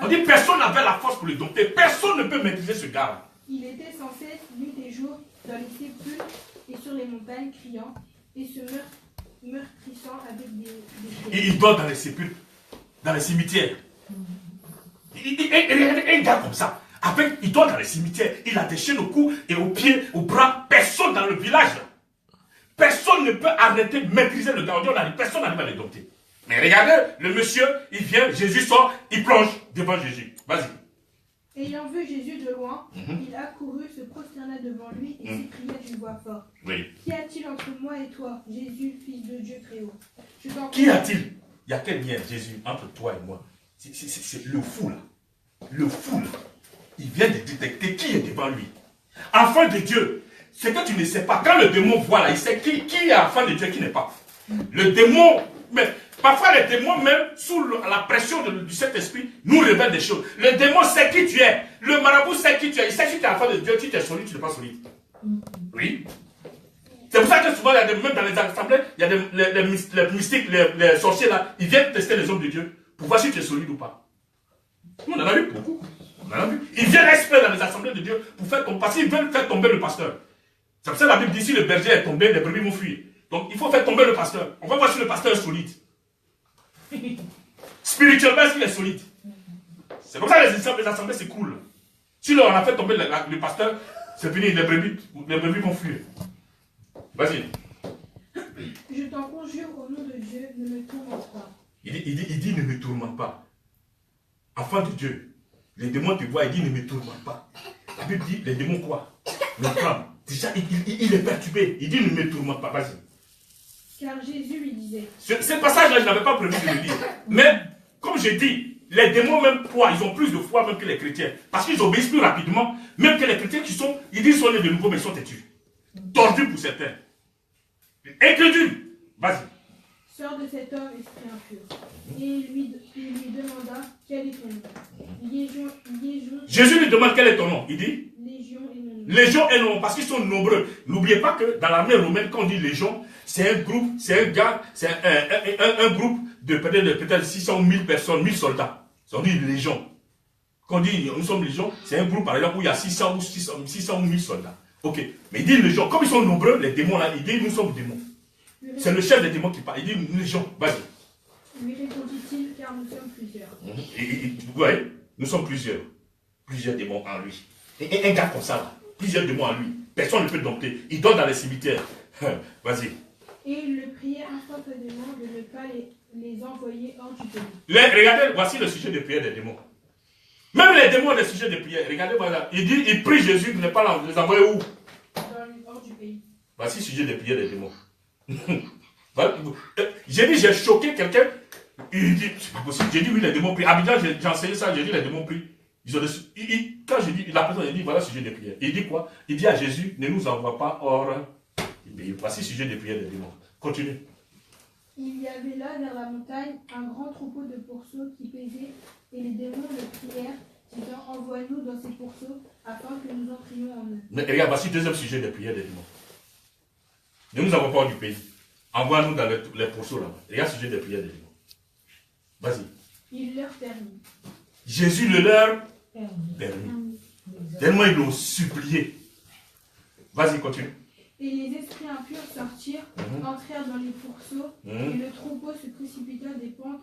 On dit personne n'avait la force pour le dompter. Personne ne peut maîtriser ce gars. Il était sans cesse, nuit et jour, dans les sépulcres et sur les montagnes, criant et se meurtrissant avec des et il dort dans les sépulcres, dans les cimetières. Un gars comme ça, il dort dans les cimetières. Il a des chaînes au cou et aux pieds, aux bras. Personne dans le village. Personne ne peut arrêter de maîtriser le gars. Personne n'arrive à le dompter. Mais regardez, le monsieur, il vient, Jésus sort, il plonge devant Jésus. Vas-y. Ayant vu Jésus de loin, il accourut, se prosterna devant lui et s'écria d'une voix forte. Oui. Qu'y a-t-il entre moi et toi, Jésus, fils de Dieu très haut? Qu'y a-t-il? Il y a quel lien, Jésus, entre toi et moi? C'est le fou là. Le fou là. Il vient de détecter qui est devant lui. Enfant de Dieu. Ce que tu ne sais pas, quand le démon voit là, il sait qui est enfant de Dieu et qui n'est pas. Le démon, mais parfois les démons, même sous la pression du Saint-Esprit, nous révèlent des choses. Le démon sait qui tu es. Le marabout sait qui tu es. Il sait si tu es enfant de Dieu, si tu es solide, tu n'es pas solide. Oui. C'est pour ça que souvent, même dans les assemblées, il y a les mystiques, les sorciers là, ils viennent tester les hommes de Dieu pour voir si tu es solide ou pas. On en a vu beaucoup. On en a vu. Ils viennent exprès dans les assemblées de Dieu pour faire tomber, parce qu'ils veulent faire tomber le pasteur. C'est pour ça que la Bible dit si le berger est tombé, les brebis vont fuir. Donc il faut faire tomber le pasteur. On va voir si le pasteur est solide. Spirituellement, est-ce qu'il est solide? C'est comme ça que les assemblées s'écroulent. Si on a fait tomber le pasteur, c'est fini, les brebis vont fuir. Vas-y. Je t'en conjure au nom de Dieu, ne me tourmente pas. Il dit ne me tourmente pas. Enfant de Dieu, les démons te voient, il dit ne me tourmente pas. La Bible dit les démons quoi? Le crâne. Déjà, il est perturbé. Il dit ne me tourmente pas. Vas-y. Car Jésus lui disait. Ce passage-là, je n'avais pas prévu de le dire. Mais, comme j'ai dit, les démons même croient, ils ont plus de foi même que les chrétiens. Parce qu'ils obéissent plus rapidement, même que les chrétiens qui sont, ils disent qu'ils sont nés de nouveau, mais ils sont têtus. Tordus pour certains. Incrédules. Vas-y. Sors de cet homme, esprit impur. Et il lui demanda quel est ton nom. Jésus lui demande quel est ton nom. Il dit Légion et non. Légion et non, parce qu'ils sont nombreux. N'oubliez pas que dans l'armée romaine, quand on dit légion, c'est un groupe, c'est un gars, c'est un groupe de peut-être 600 ou 1000 personnes, 1000 soldats. On dit légion. Quand on dit nous sommes légion, c'est un groupe par exemple où il y a 600 ou 1000 soldats. Ok. Mais il dit légion, comme ils sont nombreux, les démons là, il dit nous sommes démons. C'est le chef des démons qui parle. Il dit légion, vas-y. Lui répondit-il, car nous sommes plusieurs. Vous voyez, nous sommes plusieurs. Plusieurs démons en lui. Et un gars comme ça, là, plusieurs démons en lui. Personne ne peut dompter. Il dort dans les cimetières. Vas-y. Et il le priait instantanément de ne pas les envoyer hors du pays. Regardez, voici le sujet de prière des démons. Même les démons ont des sujets de prière. Regardez, voilà. Il prie Jésus de ne pas les envoyer où? Hors du pays. Voici le sujet de prière des démons. J'ai choqué quelqu'un. Il dit, c'est pas possible. J'ai dit, oui, les démons prient. Abidjan, j'ai enseigné ça, j'ai dit, les démons prient. Quand j'ai dit, la personne a dit, voilà le sujet de prière. Il dit quoi? Il dit à Jésus, ne nous envoie pas hors du pays. Voici le sujet de prière des démons. Continue. Il y avait là, vers la montagne, un grand troupeau de pourceaux qui paisait, et les démons le prièrent, disant, envoie-nous dans ces pourceaux, afin que nous entrions en eux. Mais regarde, voici le deuxième sujet de prière des démons. Ne nous envoie pas hors du pays. Envoie-nous dans les pourceaux là-bas. Regarde le sujet de prière des démons. Vas-y. Il leur permit. Jésus le leur permit. Tellement ils l'ont supplié. Vas-y, continue. Et les esprits impurs sortirent, entrèrent dans les fourceaux, et le troupeau se précipita des pentes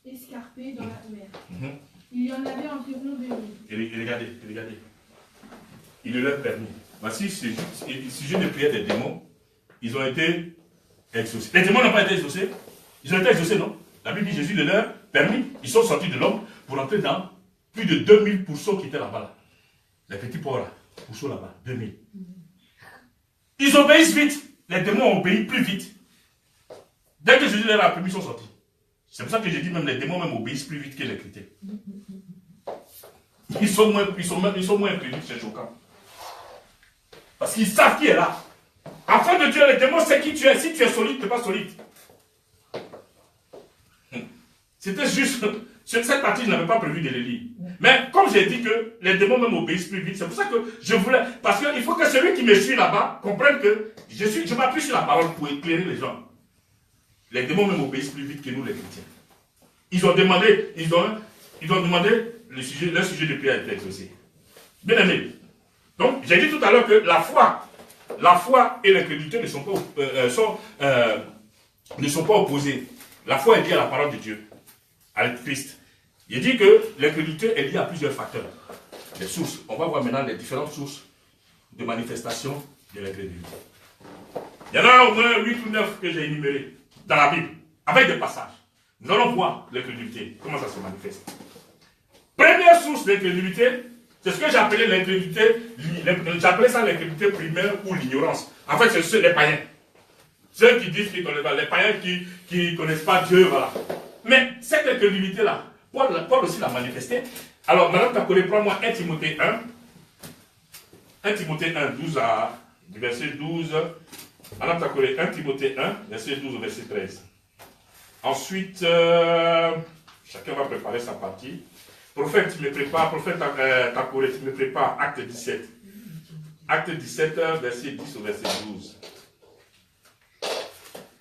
escarpées dans la mer. Il y en avait environ 2000. Et regardez. Il leur a permis. Voici, si je ne priais des démons, ils ont été exaucés. Les démons n'ont pas été exaucés. Ils ont été exaucés, non? La Bible dit Jésus leur a permis. Ils sont sortis de l'homme pour entrer dans plus de 2000 pourceaux qui étaient là-bas. Là. Les petits porcs là, pourceaux là-bas, 2000. Ils obéissent vite. Les démons ont obéi plus vite. Dès que Jésus leur a permis, ils sont sortis. C'est pour ça que j'ai dit même les démons même obéissent plus vite que les chrétiens. Ils sont moins incrédules, c'est choquant. Parce qu'ils savent qui est là. Afin de Dieu, les démons, c'est qui tu es. Si tu es solide, tu n'es pas solide. C'était juste, cette partie, je n'avais pas prévu de les lire. Mais comme j'ai dit que les démons même obéissent plus vite, c'est pour ça que je voulais, parce qu'il faut que celui qui me suit là-bas comprenne que je m'appuie sur la parole pour éclairer les gens. Les démons même obéissent plus vite que nous les chrétiens. Ils ont demandé, leur sujet de prière a été exaucé. Bien aimé. Donc, j'ai dit tout à l'heure que la foi et l'incrédulité ne sont pas opposées. La foi est liée à la parole de Dieu, à Christ. Il dit que l'incrédulité est liée à plusieurs facteurs. Les sources. On va voir maintenant les différentes sources de manifestation de l'incrédulité. Il y en a au moins 8 ou 9 que j'ai énumérés dans la Bible, avec des passages. Nous allons voir l'incrédulité, comment ça se manifeste. Première source d'incrédulité, c'est ce que j'appelais l'incrédulité, j'appelais ça l'incrédulité primaire ou l'ignorance. En fait, c'est ceux les païens. Ceux qui disent qu'ils ne connaissent pas, les païens qui ne connaissent pas Dieu, voilà. Mais cette incrédulité-là, Paul aussi l'a manifestée. Alors, Madame Takoré, prends-moi 1 Timothée 1. 1 Timothée 1, 12 à verset 12. Madame Takoré, 1 Timothée 1, verset 12 au verset 13. Ensuite, chacun va préparer sa partie. Prophète, tu me prépares, prophète Takoré, tu me prépares, acte 17. Acte 17, verset 10 au verset 12.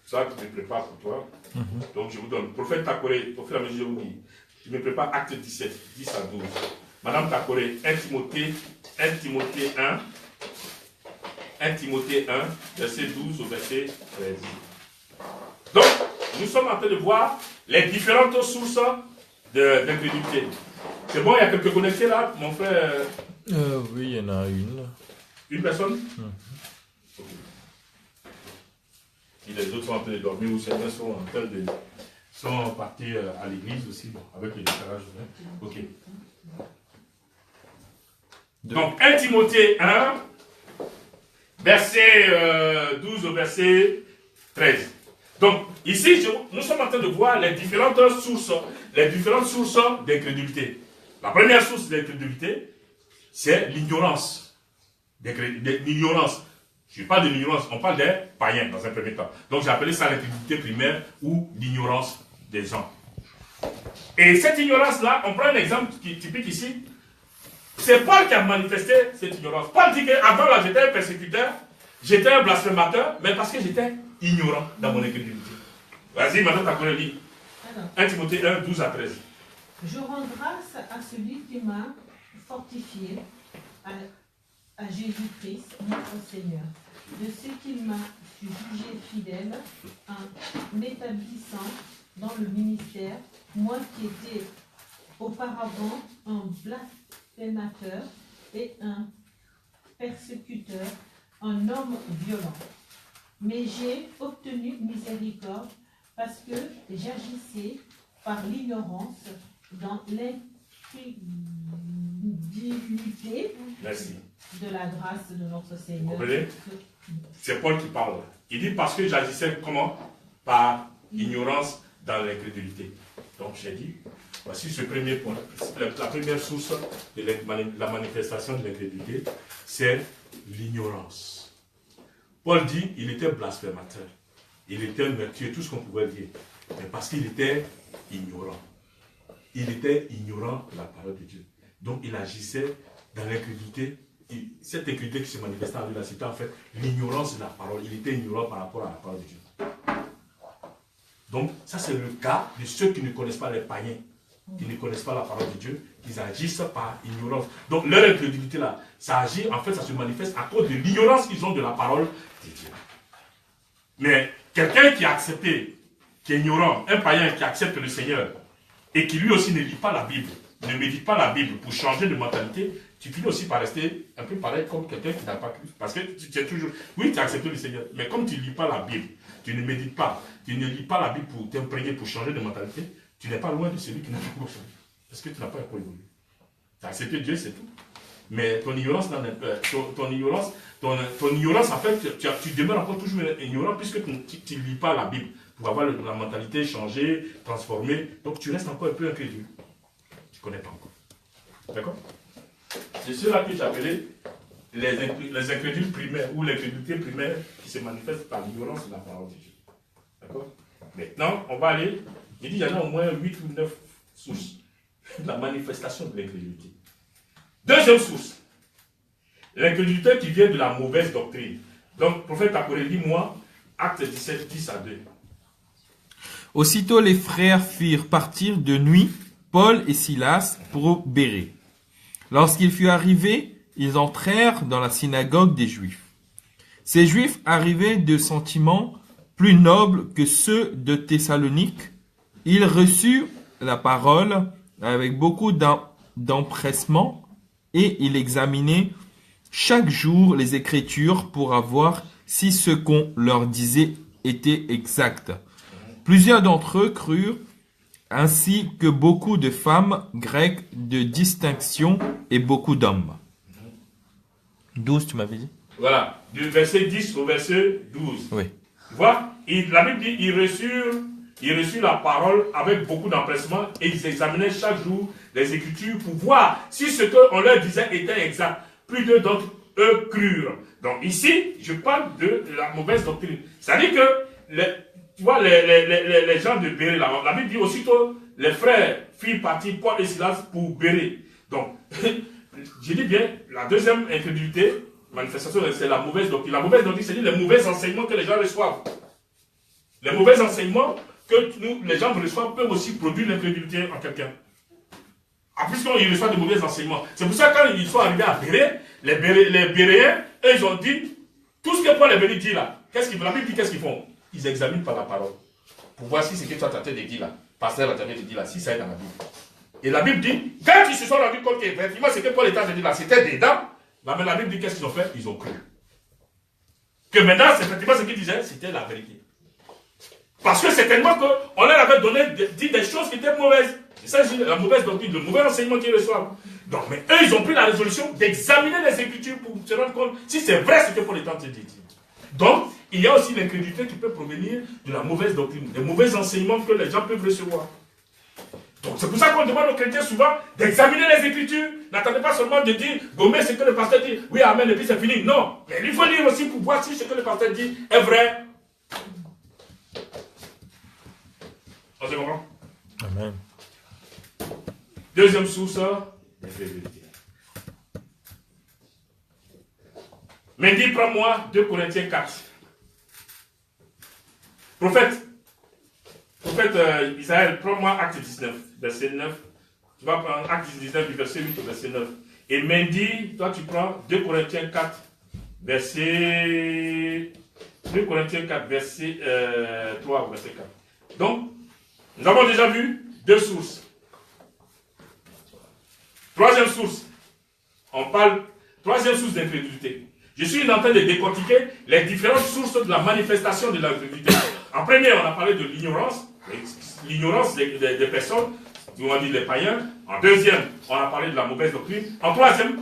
Ça, tu me prépares pour toi. Donc, je vous donne. Prophète Takoré, au fur et à mesure, je vous dis. Tu me prépares, acte 17, 10 à 12. Madame Takoré, 1 Timothée 1. 1 Timothée 1, verset 12 au verset 13. Donc, nous sommes en train de voir les différentes sources d'incrédulité. C'est bon, il y a quelques connectés là, mon frère? Oui, il y en a une. Une personne? Okay. Si les autres sont en train de dormir ou certains sont partis à l'église aussi, bon, avec le décalage. Ok. Donc, 1 Timothée 1, verset 12 au verset 13. Donc, ici, nous sommes en train de voir les différentes sources d'incrédulité. La première source d'incrédulité, c'est l'ignorance. L'ignorance. Je ne parle de l'ignorance, on parle des païens dans un premier temps. Donc, j'ai appelé ça l'incrédulité primaire ou l'ignorance des gens. Et cette ignorance-là, on prend un exemple typique ici. C'est Paul qui a manifesté cette ignorance. Paul dit qu'avant là, j'étais un persécuteur, j'étais un blasphémateur, mais parce que j'étais ignorant dans mon incrédulité. Vas-y, maintenant, tu as connu le livre. 1 Timothée 1, 12 à 13. Je rends grâce à celui qui m'a fortifié, à Jésus-Christ, notre Seigneur, de ce qu'il m'a jugé fidèle en m'établissant dans le ministère, moi qui étais auparavant un blasphémateur et un persécuteur, un homme violent. Mais j'ai obtenu miséricorde parce que j'agissais par l'ignorance dans l'incrédulité de la grâce de notre Seigneur. Vous comprenez? C'est Paul qui parle. Il dit parce que j'agissais comment? Par ignorance dans l'incrédulité. Donc j'ai dit, voici ce premier point. La première source de la manifestation de l'incrédulité, c'est l'ignorance. Paul dit, il était blasphémateur. Il était un meurtrier, tout ce qu'on pouvait dire. Mais parce qu'il était ignorant. Il était ignorant de la parole de Dieu. Donc il agissait dans l'incrédulité. Cette incrédulité qui se manifestait en lui, c'était en fait l'ignorance de la parole. Il était ignorant par rapport à la parole de Dieu. Donc ça c'est le cas de ceux qui ne connaissent pas les païens. qui ne connaissent pas la parole de Dieu, qu'ils agissent par ignorance. Donc leur incrédulité là, ça agit, en fait, ça se manifeste à cause de l'ignorance qu'ils ont de la parole de Dieu. Mais quelqu'un qui a accepté, qui est ignorant, un païen qui accepte le Seigneur, et qui lui aussi ne lit pas la Bible, ne médite pas la Bible pour changer de mentalité, tu finis aussi par rester un peu pareil comme quelqu'un qui n'a pas cru. Parce que tu es toujours, oui, tu as accepté le Seigneur, mais comme tu ne lis pas la Bible, tu ne médites pas, tu ne lis pas la Bible pour t'imprégner, pour changer de mentalité, tu n'es pas loin de celui qui n'a pas encore changé. Parce que tu n'as pas encore évolué. Tu as accepté Dieu, c'est tout. Mais ton ignorance, ton ignorance, en fait, tu demeures encore toujours ignorant puisque tu ne lis pas la Bible pour avoir la mentalité changée, transformée. Donc tu restes encore un peu incrédule. Tu ne connais pas encore. D'accord? C'est cela que j'appelais les incrédules primaires ou l'incrédulité primaire qui se manifeste par l'ignorance de la parole de Dieu. D'accord? Maintenant, on va aller. Il dit qu'il y en a au moins 8 ou 9 sources de la manifestation de l'incrédulité. Deuxième source, l'incrédulité qui vient de la mauvaise doctrine. Donc, prophète Akoré, lis-moi, Acte 17, 10 à 2. Aussitôt les frères firent partir de nuit Paul et Silas pour Bérée. Lorsqu'il fut arrivé, ils entrèrent dans la synagogue des Juifs. Ces Juifs arrivaient de sentiments plus nobles que ceux de Thessalonique. Ils reçurent la parole avec beaucoup d'empressement et ils examinaient chaque jour les Écritures pour voir si ce qu'on leur disait était exact. Plusieurs d'entre eux crurent, ainsi que beaucoup de femmes grecques de distinction et beaucoup d'hommes. 12, tu m'avais dit? Voilà, du verset 10 au verset 12. Oui. Tu vois, la Bible dit, ils reçurent la parole avec beaucoup d'empressement et ils examinaient chaque jour les Écritures pour voir si ce qu'on leur disait était exact. Plus d'entre eux crurent. Donc ici, je parle de la mauvaise doctrine. C'est-à-dire que, tu vois, les gens de Bérée, la Bible dit aussitôt, les frères firent partir Paul et Silas pour Bérée. Donc, je dis bien, la deuxième incrédulité, manifestation, c'est la mauvaise doctrine. La mauvaise doctrine, c'est-à-dire les mauvais enseignements que les gens reçoivent. Les mauvais enseignements que nous, les gens reçoivent peuvent aussi produire l'incrédulité en quelqu'un. En plus, quand ils reçoivent de mauvais enseignements. C'est pour ça que quand ils sont arrivés à Bérée, les Béréens, eux, ils ont dit, tout ce que Paul et Béni dit là, la Bible dit qu'est-ce qu'ils font? Ils examinent par la parole. Pour voir si ce que toi tu as de dire là, pasteur va te dire là, si ça est dans la Bible. Et la Bible dit, quand ils se sont rendus compte qu'effectivement ce que Paul était en train de dire là, c'était dedans, mais la Bible dit qu'est-ce qu'ils ont fait? Ils ont cru. Que maintenant, effectivement ce qu'ils disaient, c'était la vérité. Parce que certainement qu'on leur avait dit des choses qui étaient mauvaises. C'est ça, la mauvaise doctrine, le mauvais enseignement qu'ils reçoivent. Donc, mais eux, ils ont pris la résolution d'examiner les Écritures pour se rendre compte si c'est vrai ce que Paul est en train de dire. Donc, il y a aussi l'incrédulité qui peut provenir de la mauvaise doctrine, des mauvais enseignements que les gens peuvent recevoir. Donc, c'est pour ça qu'on demande aux chrétiens souvent d'examiner les Écritures. N'attendez pas seulement de dire, gommer ce que le pasteur dit, oui, amen, et puis c'est fini. Non, mais il faut lire aussi pour voir si ce que le pasteur dit est vrai. On se comprend? Amen. Deuxième source, l'incrédulité. Mais dis, prends-moi 2 Corinthiens 4. Prophète Isaïe, prends-moi Acte 19, verset 9. Tu vas prendre Acte 19 du verset 8 au verset 9. Et Mendy, toi tu prends 2 Corinthiens 4, verset 3 au verset 4. Donc, nous avons déjà vu 2 sources. Troisième source. Troisième source d'incrédulité. Je suis en train de décortiquer les différentes sources de la manifestation de l'incrédulité. En premier, on a parlé de l'ignorance des personnes, on va dire les païens. En deuxième, on a parlé de la mauvaise doctrine. En troisième,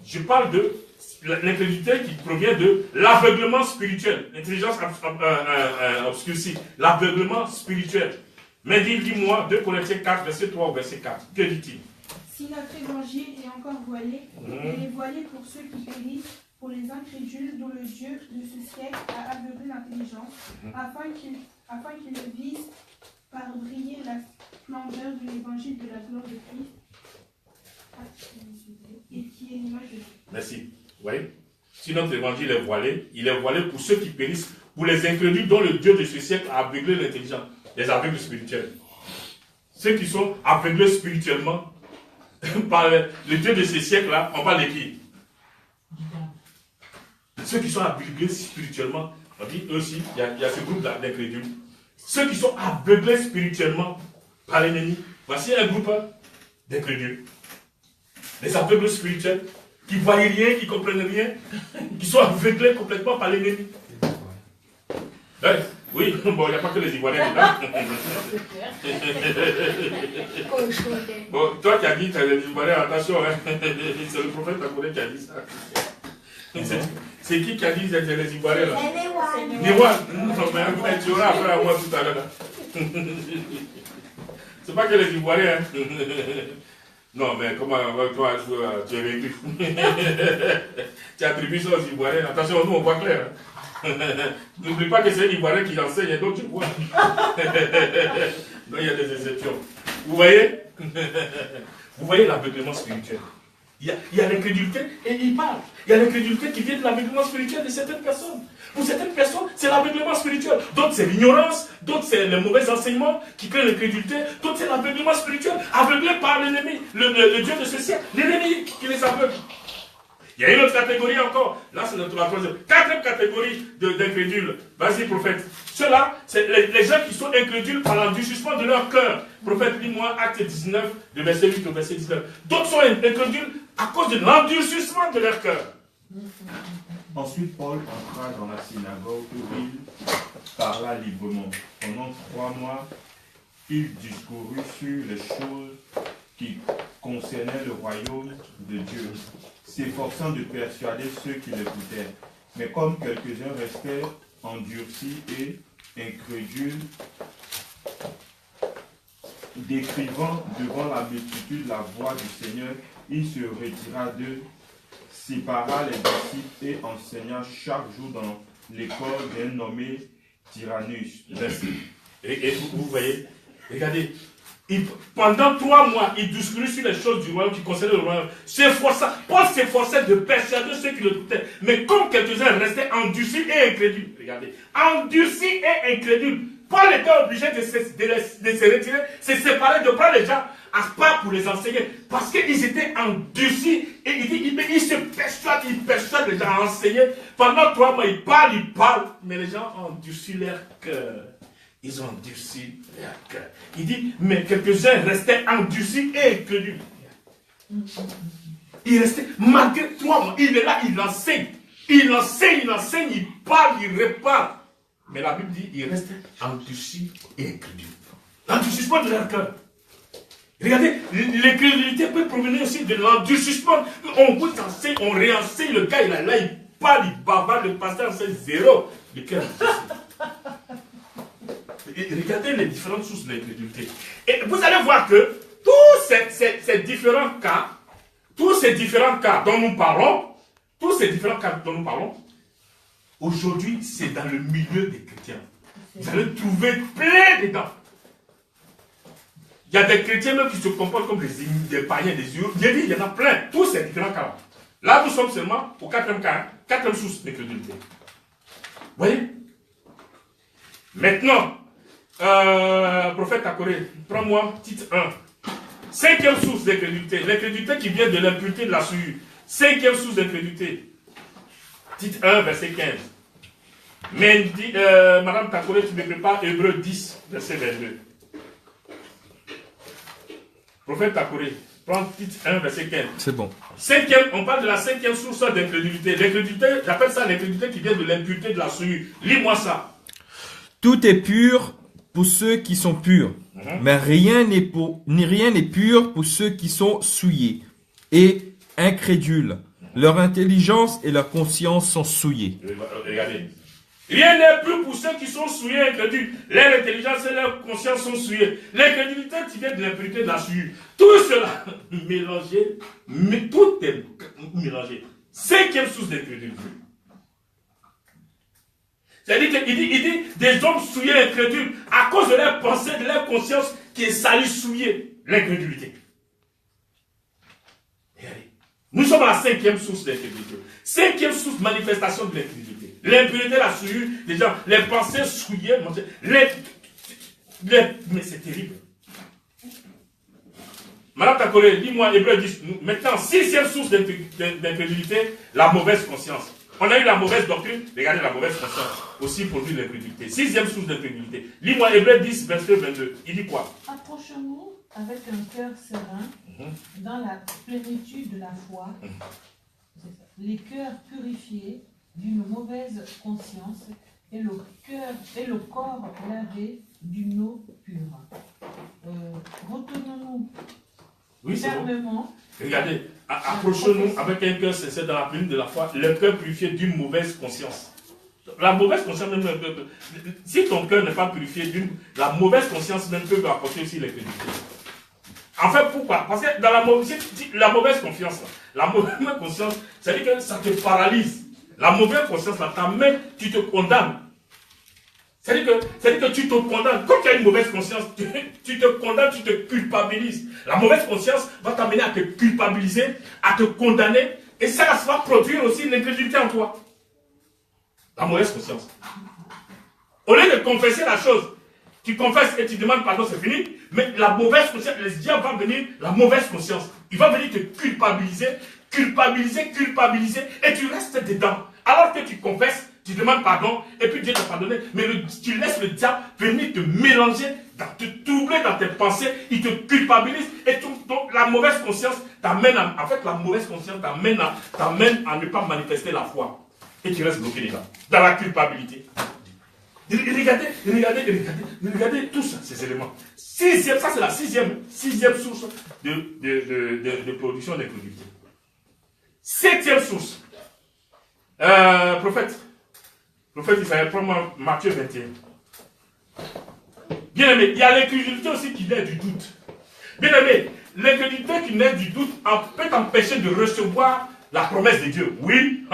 je parle de l'incrédulité qui provient de l'aveuglement spirituel. L'intelligence obscurcie. L'aveuglement spirituel. Mais dis-moi 2 Corinthiens 4, verset 3 au verset 4. Que dit-il? Si notre évangile est encore voilé, il est voilé pour ceux qui périssent, pour les incrédules dont le Dieu de ce siècle a aveuglé l'intelligence, afin qu'ils ne visent par briller la splendeur de l'évangile de la gloire de Christ, et qui est l'image de Dieu. Merci. Vous voyez? Si notre évangile est voilé, il est voilé pour ceux qui périssent, pour les incrédules dont le Dieu de ce siècle a aveuglé l'intelligence, les aveugles spirituels. ceux qui sont aveuglés spirituellement par le Dieu de ces siècles-là, on parle de qui? Ceux qui sont aveuglés spirituellement, on dit eux aussi, il y a ce groupe d'incrédules. Ceux qui sont aveuglés spirituellement par l'ennemi, voici un groupe d'incrédules. Les aveugles spirituels, qui ne voient rien, qui ne comprennent rien, qui sont aveuglés complètement par l'ennemi. Oui, bon, il n'y a pas que les Ivoiriens dedans. Bon, toi qui as dit, les Ivoiriens, attention, hein. C'est le prophète Takouré qui a dit ça. C'est qui a dit les Ivoiriens là? Niwa. Non, mais tu auras après à moi tout à l'heure. C'est pas que les Ivoiriens. Hein. Non, mais comment toi, tu es réduit. Tu attribues ça aux Ivoiriens. Attention, nous on voit clair. Hein. N'oublie pas que c'est les Ivoiriens qui enseignent et d'autres tu vois. Non, il y a des exceptions. Vous voyez? Vous voyez l'aveuglement spirituel. Il y a l'incrédulité et il parle. Il y a l'incrédulité qui vient de l'aveuglement spirituel de certaines personnes. Pour certaines personnes, c'est l'aveuglement spirituel. D'autres, c'est l'ignorance. D'autres, c'est les mauvais enseignements qui créent l'incrédulité. D'autres, c'est l'aveuglement spirituel. Aveuglé par l'ennemi, le Dieu de ce siècle. L'ennemi qui les aveugle. Il y a une autre catégorie encore. Là, c'est notre troisième. Quatrième catégorie d'incrédules. Vas-y, prophète. Ceux-là, c'est les gens qui sont incrédules par l'endurcissement de leur cœur. Prophète, lis-moi Acte 19, de verset 8 au verset 19. D'autres sont incrédules à cause de l'endurcissement de leur cœur. Ensuite, Paul entra dans la synagogue où il parla librement. Pendant 3 mois, il discourut sur les choses qui concernaient le royaume de Dieu, s'efforçant de persuader ceux qui l'écoutaient. Mais comme quelques-uns restaient endurcis et incrédules, décrivant devant la multitude la voix du Seigneur, il se retira d'eux, sépara les disciples et enseigna chaque jour dans l'école d'un nommé Tyrannus. Et vous voyez, regardez, pendant 3 mois, il discutait sur les choses du royaume qui concernaient le royaume. Paul s'efforçait de persuader ceux qui le doutaient. Mais comme quelques-uns restaient endurcis et incrédules, regardez, endurcis et incrédules, Paul était obligé de se retirer, se séparer, de prendre les gens à part pour les enseigner. Parce qu'ils étaient endurcis et il se persuade les gens à enseigner. Pendant 3 mois, il parle, mais les gens ont endurci leur cœur. Ils ont endurci leur cœur. Il dit, mais quelques-uns restaient endurcis et incrédules. Il restait, malgré 3 mois, il est là, il enseigne. Il parle, il répare. Mais la Bible dit, il restait endurci et incrédule. L'endurcissement de leur cœur. Regardez, l'incrédulité peut provenir aussi de l'endurcissement. On vous enseigne, on réenseigne, le gars, il est là, il parle, il bavarde, le pasteur enseigne zéro. Le cœur regardez les différentes sources de l'incrédulité. Et vous allez voir que tous ces différents cas dont nous parlons, aujourd'hui, c'est dans le milieu des chrétiens. Vous allez trouver plein dedans. Il y a des chrétiens même qui se comportent comme des païens, des yeux. Il y en a plein. Tous ces différents cas. Là, nous sommes seulement au 4e cas, 4e source d'incrédulité. Vous voyez? Maintenant, prophète Takoré, prends-moi titre 1. 5e source d'incrédulité. L'incrédulité qui vient de l'impureté de la souillure. 5e source d'incrédulité. Titre 1, verset 15. Mais Madame Takoré, tu me prépares Hébreux 10, verset 22. Prophète Takoré, prends titre 1, verset 15. C'est bon. 5e, on parle de la 5e source d'incrédulité. L'incrédulité, j'appelle ça l'incrédulité qui vient de l'impureté de la souillure. Lis-moi ça. Tout est pur pour ceux qui sont purs, mais rien n'est pur pour ceux qui sont souillés et incrédules. Leur intelligence et leur conscience sont souillées. Regardez. Rien n'est plus pour ceux qui sont souillés et incrédules. Leur intelligence et leur conscience sont souillées. L'incrédulité qui vient de l'impureté de la souillure. Tout cela mélangé, mais tout est mélangé. 5e source d'incrédulité. C'est-à-dire qu'il dit des hommes souillés et incrédules à cause de leur pensée, de leur conscience qui est salie, souillée. L'incrédulité. Nous sommes à la 5e source d'incrédulité. 5e source manifestation de l'incrédulité. L'impureté, la souillure, les gens, les pensées souillées, mais c'est terrible. Madame Takole, lis-moi Hébreux 10. Maintenant, sixième source d'incrédulité, la mauvaise conscience. On a eu la mauvaise doctrine, regardez la mauvaise conscience, aussi produit l'incrédulité. Sixième source d'incrédulité. Lis-moi Hébreux 10, verset 22. Il dit quoi? Approchons-nous avec un cœur serein dans la plénitude de la foi, les cœurs purifiés d'une mauvaise conscience et le corps lavé d'une eau pure. Retenons-nous Oui, c'est bon. fermement. Regardez, approchons-nous avec un cœur sincère dans la plénitude de la foi, le cœur purifié d'une mauvaise conscience. La mauvaise conscience même, si ton cœur n'est pas purifié, la mauvaise conscience même peut apporter aussi l'incrédulité. En fait, pourquoi? Parce que dans la mauvaise confiance, la mauvaise conscience, ça veut dire que ça te paralyse. La mauvaise conscience, là, même, tu te condamnes. C'est-à-dire que tu te condamnes. Quand tu as une mauvaise conscience, tu te condamnes, tu te culpabilises. La mauvaise conscience va t'amener à te culpabiliser, à te condamner, et ça va produire aussi l'incrédulité en toi. La mauvaise conscience. Au lieu de confesser la chose, tu confesses et tu demandes pardon, c'est fini, mais la mauvaise conscience, le diable va venir, la mauvaise conscience, il va venir te culpabiliser, et tu restes dedans. Alors que tu confesses, tu demandes pardon, et puis Dieu t'a pardonné, mais tu laisses le diable venir te mélanger, te troubler dans tes pensées, il te culpabilise, et donc la mauvaise conscience t'amène à ne pas manifester la foi. Et tu restes bloqué dedans, dans la culpabilité. Regardez tout ça, ces éléments. Ça c'est la sixième source de production d'incrédulité. Septième source. Prophète Isaïe, prends-moi Matthieu 21. Bien aimé, il y a l'incrédulité aussi qui naît du doute. Bien aimé, l'incrédulité qui naît du doute peut t'empêcher de recevoir la promesse de Dieu. Oui.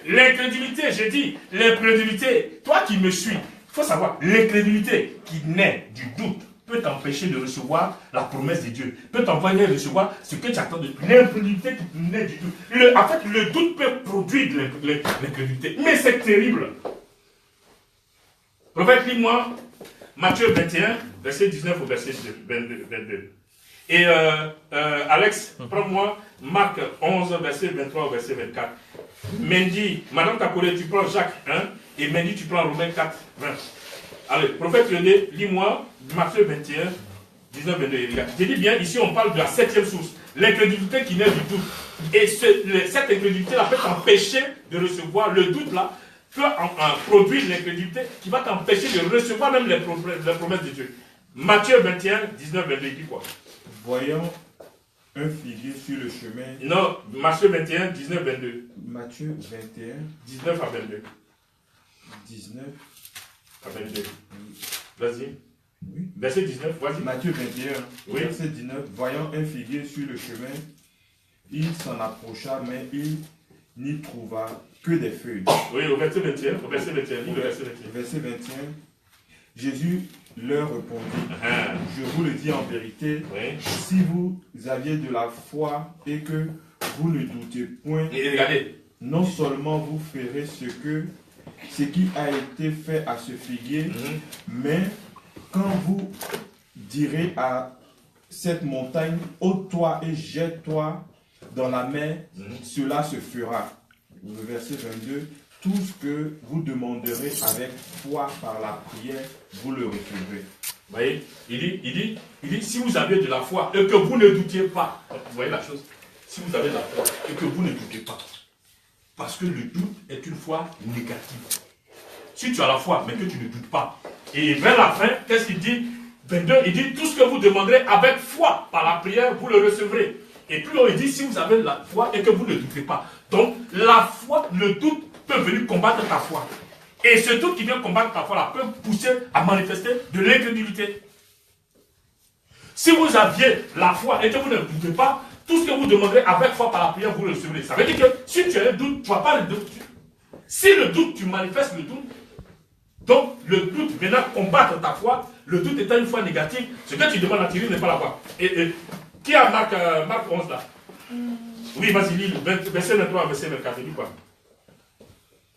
L'incrédulité, j'ai dit, l'incrédulité, toi qui me suis, il faut savoir, l'incrédulité qui naît du doute peut t'empêcher de recevoir la promesse de Dieu, peut t'envoyer recevoir ce que tu attends de l'incrédulité qui naît du doute. En fait, le doute peut produire de l'incrédulité, mais c'est terrible. Prophète, lis-moi Matthieu 21, verset 19 au verset 22. Et Alex, prends-moi Marc 11, verset 23 au verset 24. Mendy, Madame Takole, tu prends Jacques 1, et Mendy, tu prends Romains 4, 20. Allez, prophète René, lis-moi Matthieu 21, 19, 22. Je dis bien, ici on parle de la septième source, l'incrédulité qui naît du doute. Et cette incrédulité-là peut t'empêcher de recevoir, le doute-là peut produire l'incrédulité qui va t'empêcher de recevoir même les promesses de Dieu. Matthieu 21, 19, 22, il dit quoi? Voyons un figuier sur le chemin. Non, Matthieu 21, 19, 22. Matthieu 21, 19 à 22. 19 à 22. Vas-y. Oui. Verset 19, vas-y. Matthieu 21, oui. Verset 19. Voyant un figuier sur le chemin, il s'en approcha, mais il n'y trouva que des feuilles. Oui, au verset 21. Au verset 21. Le verset 21. Verset 21. Jésus leur répondit, je vous le dis en vérité, si vous aviez de la foi et que vous ne doutez point, et regardez, non seulement vous ferez ce qui a été fait à ce figuier, mais quand vous direz à cette montagne, ôte-toi et jette-toi dans la mer, cela se fera. Le verset 22. Tout ce que vous demanderez avec foi par la prière, vous le recevrez. Vous voyez, il dit, si vous avez de la foi et que vous ne doutiez pas, vous voyez la chose, si vous avez de la foi et que vous ne doutez pas, parce que le doute est une foi négative. Si tu as la foi, mais que tu ne doutes pas, et vers la fin, qu'est-ce qu'il dit? 22, il dit, tout ce que vous demanderez avec foi par la prière, vous le recevrez. Et puis il dit, si vous avez de la foi et que vous ne doutez pas. Donc, la foi, le doute, peut venir combattre ta foi. Et ce doute qui vient combattre ta foi là peut pousser à manifester de l'incrédulité. Si vous aviez la foi et que vous ne doutez pas, tout ce que vous demanderez avec foi par la prière, vous le recevrez. Ça veut dire que si tu as un doute, tu ne vas pas le doute. Si le doute, tu manifestes le doute, donc le doute venant combattre ta foi, le doute étant une foi négative, ce que tu demandes à tirer n'est pas la foi. Et qui a Marc 11 là? Oui, vas-y, lis, verset 23, verset 24, il dit quoi?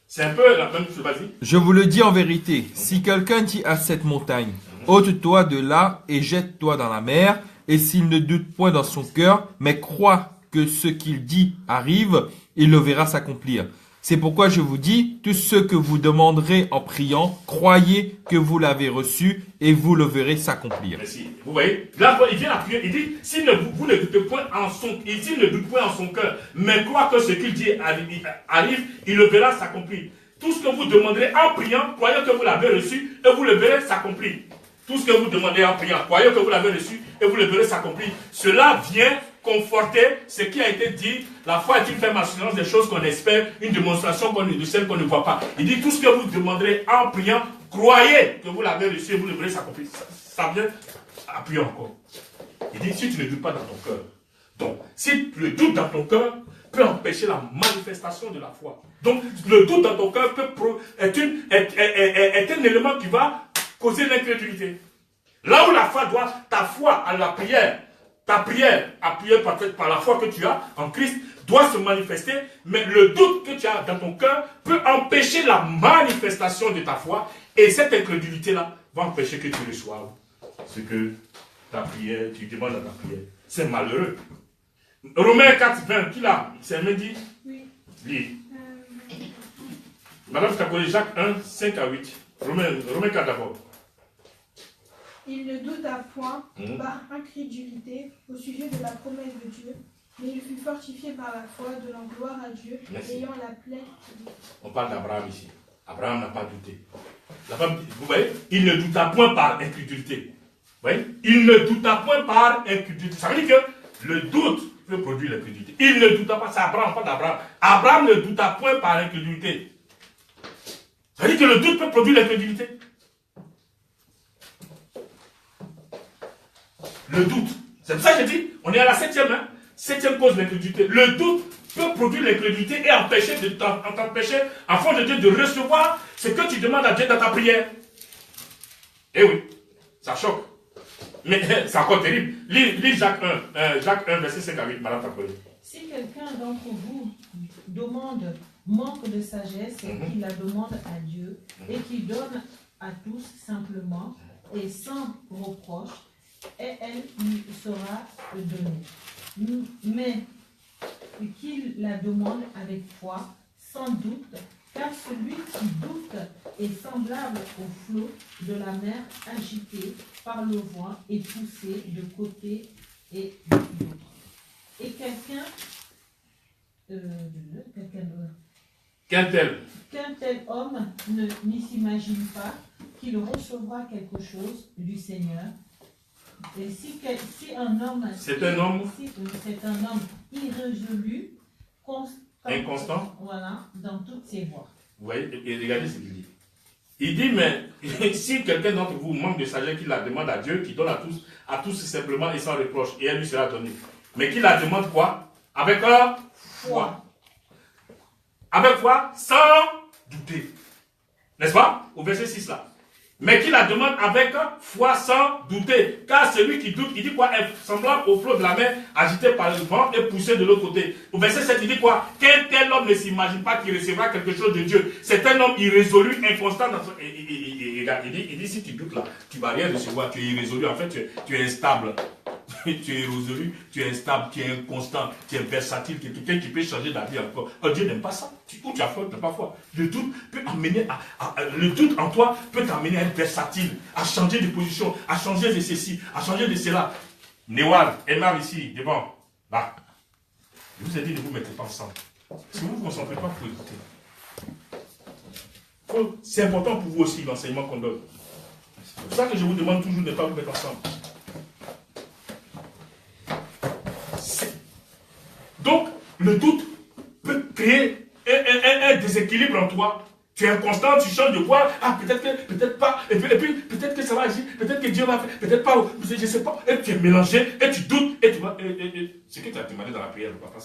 C'est un peu la même chose, vas-y. Je vous le dis en vérité, si quelqu'un dit à cette montagne, ôte-toi de là et jette-toi dans la mer, et s'il ne doute point dans son cœur, mais croit que ce qu'il dit arrive, il le verra s'accomplir. C'est pourquoi je vous dis, tout ce que vous demanderez en priant, croyez que vous l'avez reçu et vous le verrez s'accomplir. Merci. Vous voyez, là, il vient appuyer, il dit, vous ne doutez point en son, s'il ne doute point en son cœur, mais croit que ce qu'il dit arrive, il le verra s'accomplir. Tout ce que vous demanderez en priant, croyez que vous l'avez reçu et vous le verrez s'accomplir. Tout ce que vous demandez en priant, croyez que vous l'avez reçu et vous le verrez s'accomplir. Cela vient conforter ce qui a été dit. La foi est une ferme assurance des choses qu'on espère, une démonstration de celles qu'on ne voit pas. Il dit tout ce que vous demanderez en priant, croyez que vous l'avez reçu et vous le verrez s'accomplir. Ça vient appuyer encore. Il dit si tu ne doutes pas dans ton cœur. Donc, si le doute dans ton cœur peut empêcher la manifestation de la foi. Donc, le doute dans ton cœur est un élément qui va causer l'incrédulité. Là où la foi doit, ta foi à la prière, ta prière appuyée par la foi que tu as en Christ doit se manifester, mais le doute que tu as dans ton cœur peut empêcher la manifestation de ta foi, et cette incrédulité-là va empêcher que tu reçoives ce que ta prière, tu demandes à ta prière. C'est malheureux. Romains 4, 20, qui l'a? C'est même dit? Oui. Lis. Madame Takoli, Jacques 1, 5 à 8. Romains 4 d'abord. Il ne douta point par incrédulité au sujet de la promesse de Dieu, mais il fut fortifié par la foi, donnant gloire à Dieu, ayant la pleine. On parle d'Abraham ici. Abraham n'a pas douté. Vous voyez, il ne douta point par incrédulité. Vous voyez, il ne douta point par incrédulité. Ça veut dire que le doute peut produire l'incrédulité. Il ne douta pas, c'est Abraham, pas d'Abraham. Abraham ne douta point par incrédulité. Ça veut dire que le doute peut produire l'incrédulité. Le doute. C'est pour ça que je dis, on est à la septième cause de l'incrédulité. Le doute peut produire l'incrédulité et t'empêcher, en fond de Dieu, de recevoir ce que tu demandes à Dieu dans ta prière. Eh oui, ça choque. Mais c'est encore terrible. Lis Jacques 1, verset 5 à 8, Madame Takoli. Si quelqu'un d'entre vous manque de sagesse, qu'il la demande à Dieu et qu'il donne à tous simplement et sans reproche, et elle lui sera donnée. Mais qu'il la demande avec foi, sans doute, car celui qui doute est semblable au flot de la mer agité par le vent et poussé de côté et d'autre. Et qu'un tel homme n'y s'imagine pas qu'il recevra quelque chose du Seigneur. Et si un homme... C'est un homme irrésolu, inconstant. Voilà, dans toutes ses voies. Vous voyez, et regardez ce qu'il dit. Il dit, mais si quelqu'un d'entre vous manque de sagesse, qu'il la demande à Dieu, qui donne à tous simplement et sans reproche, et elle lui sera donnée. Mais qu'il la demande quoi? Avec foi. Avec foi, sans douter. N'est-ce pas? Au verset 6 là. Mais qu'il la demande avec foi sans douter. Car celui qui doute, il dit quoi? Est semblable au flot de la mer, agité par le vent et poussé de l'autre côté. Au verset 7, il dit quoi? Qu'un tel homme ne s'imagine pas qu'il recevra quelque chose de Dieu. C'est un homme irrésolu, inconstant dans son... Il dit, si tu doutes là, tu ne vas rien recevoir, tu es irrésolu. En fait, tu es instable. Tu es irrésolu, tu es instable, tu es inconstant, tu es versatile, tu es quelqu'un qui peut changer d'avis encore. Oh, Dieu n'aime pas ça. Ou tu as foi, tu n'as pas foi. Le doute peut amener le doute en toi peut t'amener à être versatile, à changer de position, à changer de ceci, à changer de cela. Newal, Emar ici, devant, là. Je vous ai dit, ne vous mettez pas ensemble. Si vous ne vous concentrez pas, pour écouter. C'est important pour vous aussi l'enseignement qu'on donne. C'est pour ça que je vous demande toujours de ne pas vous mettre ensemble. Donc, le doute peut créer un déséquilibre en toi. Tu es inconstant, tu changes de voix. Ah, peut-être que, peut-être pas. Et puis peut-être que ça va agir. Peut-être que Dieu va faire. Peut-être pas. Je ne sais pas. Et tu es mélangé. Et tu doutes. Et tu vas. Ce que tu as demandé dans la prière, papa.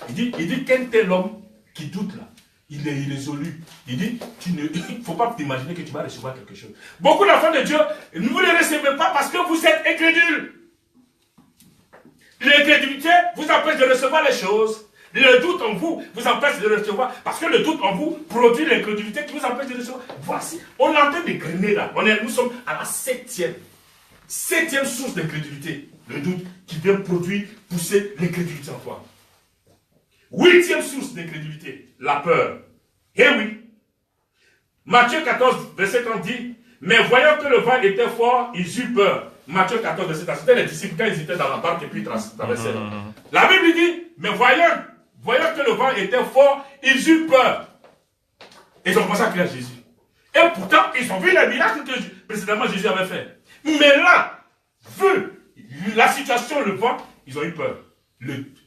Il dit qu'un tel homme qui doute là, il est irrésolu. Il dit, il ne faut pas t'imaginer que tu vas recevoir quelque chose. Beaucoup d'enfants de Dieu, ne vous les recevez pas parce que vous êtes incrédules. L'incrédulité vous empêche de recevoir les choses. Le doute en vous vous empêche de recevoir. Parce que le doute en vous produit l'incrédulité qui vous empêche de recevoir. Voici, on est en train de grainer là. Nous sommes à la septième source d'incrédulité. le doute qui vient produire, pousser l'incrédulité en toi. 8e source d'incrédulité, la peur. Eh oui. Matthieu 14, verset 30 dit, mais voyant que le vent était fort, ils eurent peur. Matthieu 14, verset 30, c'était les disciples quand ils étaient dans la barque et puis ils traversaient. La Bible dit, mais voyant que le vent était fort, ils eurent peur. Ils ont commencé à crier à Jésus. Et pourtant, ils ont vu les miracles que précédemment Jésus avait fait. Mais là, vu la situation, le vent, ils ont eu peur.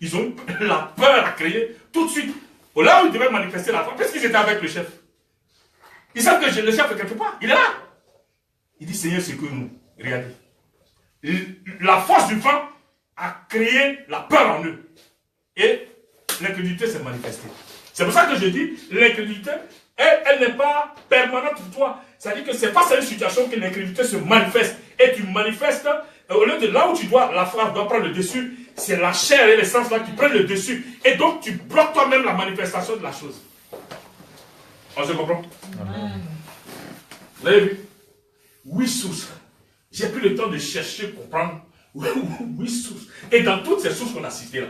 Ils ont la peur à créer tout de suite. Au là où ils devaient manifester la foi, parce qu'ils étaient avec le chef. Ils savent que le chef est quelque part. Il est là. Il dit, Seigneur, secours-nous. Regardez. La force du vent a créé la peur en eux. Et l'incrédulité s'est manifestée. C'est pour ça que je dis, l'incrédulité, elle n'est pas permanente pour toi. C'est-à-dire que c'est face à une situation que l'incrédulité se manifeste. Et tu manifestes, au lieu de là où tu dois, la foi doit prendre le dessus, c'est la chair et les sens là qui prennent le dessus. Et donc tu bloques toi-même la manifestation de la chose. On se comprend? Vous avez vu? 8 sources. J'ai pris le temps de chercher pour prendre 8 sources. Et dans toutes ces sources qu'on a citées là,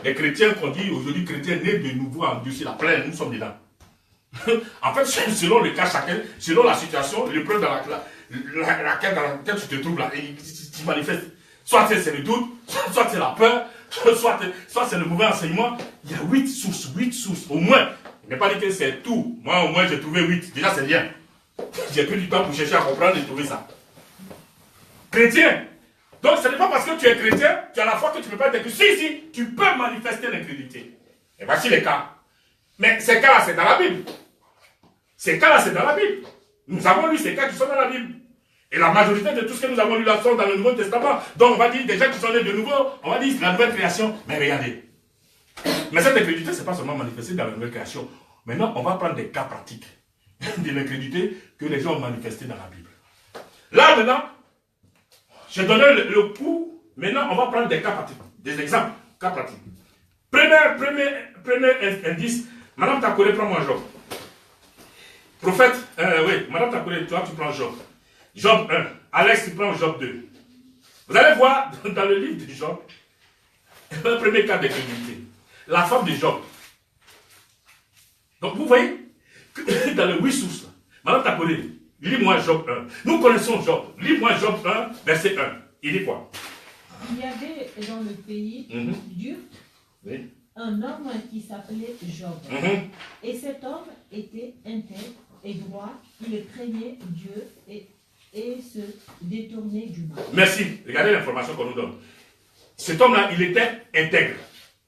les chrétiens qu'on dit aujourd'hui, chrétiens nés de nouveau en Dieu, c'est la pleine, nous sommes dedans. En fait, selon le cas chacun, selon la situation, l'épreuve dans laquelle tu te trouves là, tu manifestes. Soit c'est le doute, soit c'est la peur, soit c'est le mauvais enseignement. Il y a 8 sources, au moins. Il n'est pas dit que c'est tout. Moi, au moins, j'ai trouvé 8. Déjà, c'est bien. J'ai pris du temps pour chercher à comprendre et trouver ça. Chrétien. Donc, ce n'est pas parce que tu es chrétien, tu as la foi que tu ne peux pas être chrétien. Si, tu peux manifester l'incrédulité. Et voici les cas. Mais ces cas-là, c'est dans la Bible. Ces cas-là, c'est dans la Bible. Nous avons lu ces cas qui sont dans la Bible. Et la majorité de tout ce que nous avons lu là sont dans le Nouveau Testament. Donc, on va dire, des gens qui sont nés de nouveau, on va dire, la nouvelle création. Mais regardez. Mais cette incrédulité, ce n'est pas seulement manifestée dans la nouvelle création. Maintenant, on va prendre des cas pratiques de l'incrédulité que les gens ont manifesté dans la Bible. Là, maintenant, je donnais le coup. Maintenant, on va prendre des cas pratiques. Des exemples, cas pratiques. Premier indice. Madame Takoré, prends-moi Job. Prophète, oui, Madame Takoré, toi, tu prends Job. Job 1. Alex, tu prends Job 2. Vous allez voir dans le livre de Job, le premier cas d'incrédulité. La femme de Job. Donc, vous voyez, dans le 8 sources, Madame Takoré, lis-moi Job 1. Nous connaissons Job. Lis-moi Job 1, verset 1. Il dit quoi? Il y avait dans le pays d'Ur un homme qui s'appelait Job. Et cet homme était intègre et droit. Il craignait Dieu et se détournait du mal. Merci. Regardez l'information qu'on nous donne. Cet homme-là, il était intègre.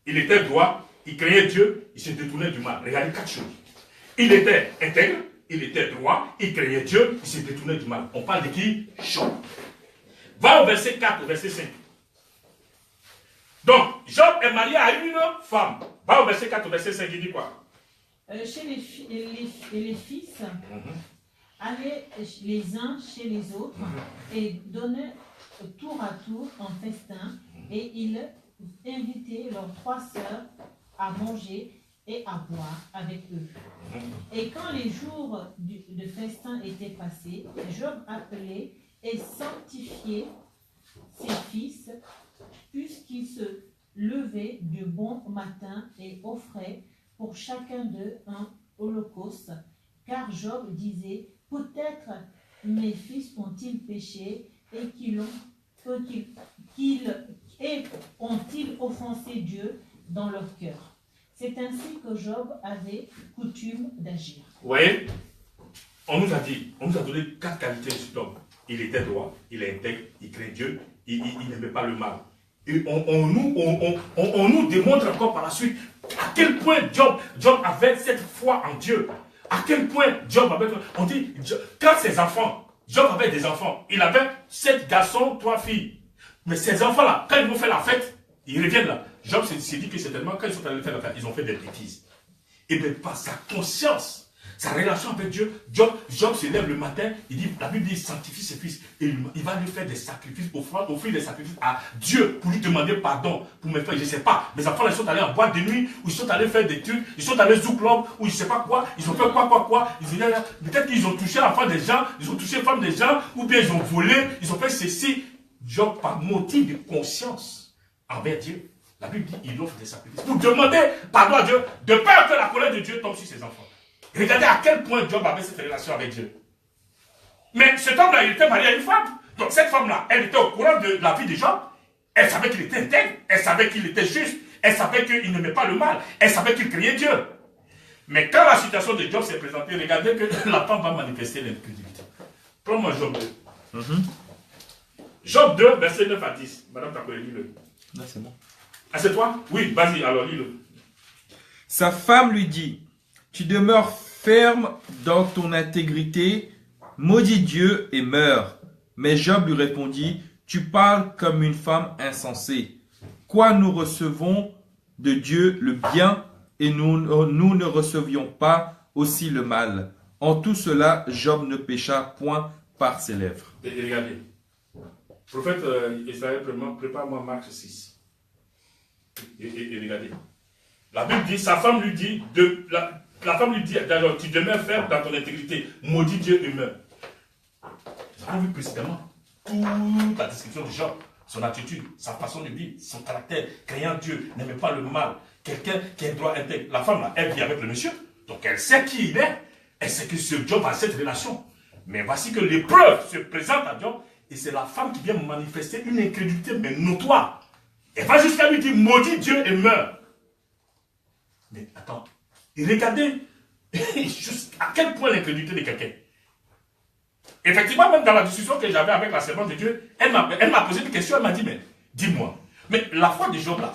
Il était droit. Il craignait Dieu. Il se détournait du mal. Regardez 4 choses. Il était intègre. Il était droit. Il craignait Dieu. Il se détournait du mal. On parle de qui? Job. Va au verset 4, au verset 5. Donc, Job est marié à une femme. Va au verset 4, au verset 5, il dit quoi? Chez les fils allaient les uns chez les autres et donnaient tour à tour un festin, et ils invitaient leurs 3 sœurs à manger et à boire avec eux. Et quand les jours de festin étaient passés, Job appelait et sanctifiait ses fils, puisqu'ils se levaient de bon matin et offraient pour chacun d'eux un holocauste. Car Job disait, peut-être mes fils ont-ils péché et ont-ils offensé Dieu dans leur cœur. C'est ainsi que Job avait coutume d'agir. Vous voyez, on nous a donné 4 qualités de cet homme. Il était droit, il est intègre, il craint Dieu, il n'aimait pas le mal. Et on nous démontre encore par la suite à quel point Job avait cette foi en Dieu. À quel point Job avait... On dit, quand ses enfants, Job avait des enfants, il avait 7 garçons, 3 filles. Mais ces enfants-là, quand ils vont faire la fête, ils reviennent là. Job s'est dit que certainement, quand ils sont allés faire la fête, ils ont fait des bêtises. Et bien, par sa conscience, sa relation avec Dieu, Job se lève le matin, il dit, la Bible dit, il sanctifie ses fils. Et il va lui faire des sacrifices, offrir des sacrifices à Dieu pour lui demander pardon pour mes frères. Je ne sais pas. Mes enfants, ils sont allés en boîte de nuit, ou ils sont allés faire des trucs, ils sont allés zouk club, ou je ne sais pas quoi, ils ont fait quoi. Peut-être qu'ils ont touché la femme des gens, ils ont touché la femme des gens, ou bien ils ont volé, ils ont fait ceci. Job, par motif de conscience envers Dieu, la Bible dit il offre des sacrifices pour demander pardon à Dieu, de peur que la colère de Dieu tombe sur ses enfants. Regardez à quel point Job avait cette relation avec Dieu. Mais cet homme-là, il était marié à une femme. Donc cette femme-là, elle était au courant de la vie de Job. Elle savait qu'il était intègre, elle savait qu'il était juste, elle savait qu'il n'aimait pas le mal, elle savait qu'il craignait Dieu. Mais quand la situation de Job s'est présentée, regardez que la femme va manifester l'incrédulité. Prends-moi Job 2. Job 2, verset 9 à 10. Madame Takoye, lis-le. Là, c'est bon. Ah, c'est toi? Oui, vas-y, alors lis-le. Sa femme lui dit, tu demeures ferme dans ton intégrité, maudis Dieu et meurs. Mais Job lui répondit, tu parles comme une femme insensée. Quoi, nous recevons de Dieu le bien et nous ne recevions pas aussi le mal. En tout cela, Job ne pécha point par ses lèvres. Et regardez. Prophète Israël, prépare-moi Marc 6. Et regardez. La Bible dit, sa femme lui dit, la femme lui dit, alors tu demeures ferme dans ton intégrité, maudit Dieu et meurs. Nous avons vu précédemment toute la description de Job, son attitude, sa façon de vivre, son caractère, craignant Dieu, n'aimait pas le mal, quelqu'un qui a un droit intègre. La femme là, elle vit avec le monsieur, donc elle sait qui il est, elle sait que ce Job a cette relation. Mais voici que l'épreuve se présente à Job, et c'est la femme qui vient manifester une incrédulité, mais notoire. Elle va jusqu'à lui dire, maudit Dieu et meurt. Mais attends, et regardez à quel point l'incrédulité de quelqu'un. Effectivement, même dans la discussion que j'avais avec la servante de Dieu, elle m'a posé une question, elle m'a dit, mais dis-moi, mais la foi de Job là,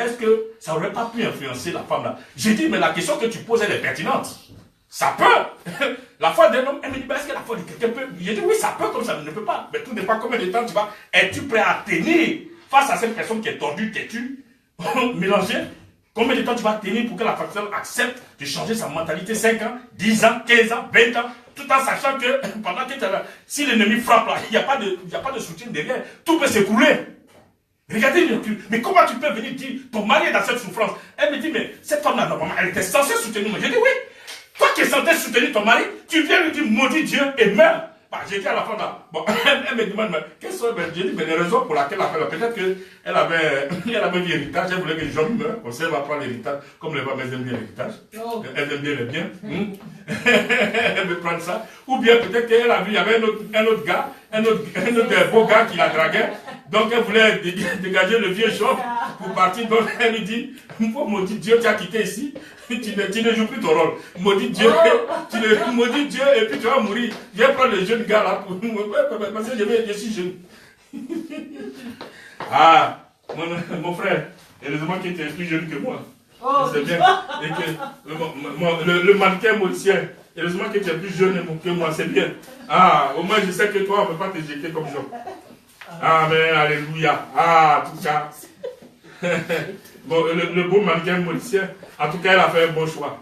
est-ce que ça n'aurait pas pu influencer la femme là? J'ai dit, mais la question que tu poses, elle est pertinente. Ça peut. La foi d'un homme, elle me dit, est-ce que la foi de quelqu'un peut? J'ai dit, oui, ça peut, comme ça ne peut pas. Mais tout dépend combien de temps tu vas. Es-tu prêt à tenir face à cette personne qui est tordue, têtue, mélangée? Combien de temps tu vas tenir pour que la personne accepte de changer sa mentalité? 5 ans, 10 ans, 15 ans, 20 ans, tout en sachant que pendant que tu es là, si l'ennemi frappe là, il n'y a pas de soutien derrière, tout peut s'écrouler. Regardez, mais comment tu peux venir dire, ton mari est dans cette souffrance? Elle me dit, mais cette femme-là, normalement, elle était censée soutenir moi. J'ai dit, oui. Toi qui es censé soutenir ton mari, tu viens lui dire, maudit Dieu et meurs. Bah, j'ai dit à la femme là, bon, elle me demande, mais quelles sont les raisons pour lesquelles elle a fait? Peut-être qu'elle avait vu l'héritage, elle voulait que Job meure, comme ça elle va prendre l'héritage, comme les femmes aiment bien l'héritage, elles aiment bien les biens, elle veut prendre ça, ou bien peut-être qu'elle a vu, il y avait un autre gars, un autre beau gars qui la draguait, donc elle voulait dégager le vieux Job pour partir, donc elle lui dit, maudit Dieu, tu as quitté ici, tu ne joues plus ton rôle. Maudit Dieu, maudit Dieu et puis tu vas mourir. Je vais prendre le jeune gars là pour parce que je suis jeune. Ah, mon frère, heureusement que tu es plus jeune que moi. Oh. C'est bien. Et que, le mannequin maudicien, heureusement que tu es plus jeune que moi, c'est bien. Ah, au moins je sais que toi, on ne peut pas te jeter comme Job. Amen, alléluia. Ah, en tout cas. Bon, le beau mannequin maudicien, en tout cas, elle a fait un bon choix.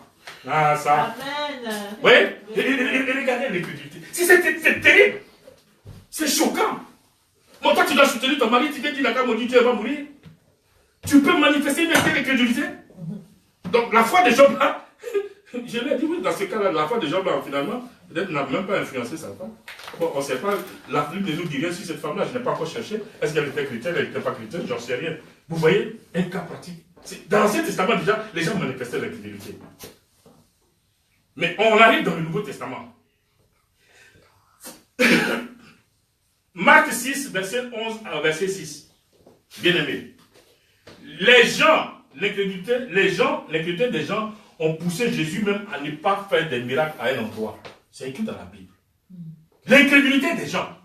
Ah, ça. Amen. Oui, et regardez l'incrédulité. Si c'est terrible, c'est choquant. Bon, toi, tu dois soutenir ton mari, tu te dis, la dame maudit, tu vas mourir. Tu peux manifester une telle incrédulité. Donc, la foi de Job, là, je l'ai dit, oui, dans ce cas-là, la foi de Job, là, finalement, peut-être n'a même pas influencé sa femme. Bon, on ne sait pas, la Bible ne nous dit rien sur cette femme-là, je n'ai pas encore cherché. Est-ce qu'elle était chrétienne, elle n'était pas chrétienne, j'en sais rien. Vous voyez, un cas pratique. Dans l'Ancien Testament, déjà, les gens manifestaient l'incrédulité. Mais on arrive dans le Nouveau Testament. Marc 6, verset 11 à verset 6. Bien aimé. L'incrédulité des gens ont poussé Jésus même à ne pas faire des miracles à un endroit. C'est écrit dans la Bible. L'incrédulité des gens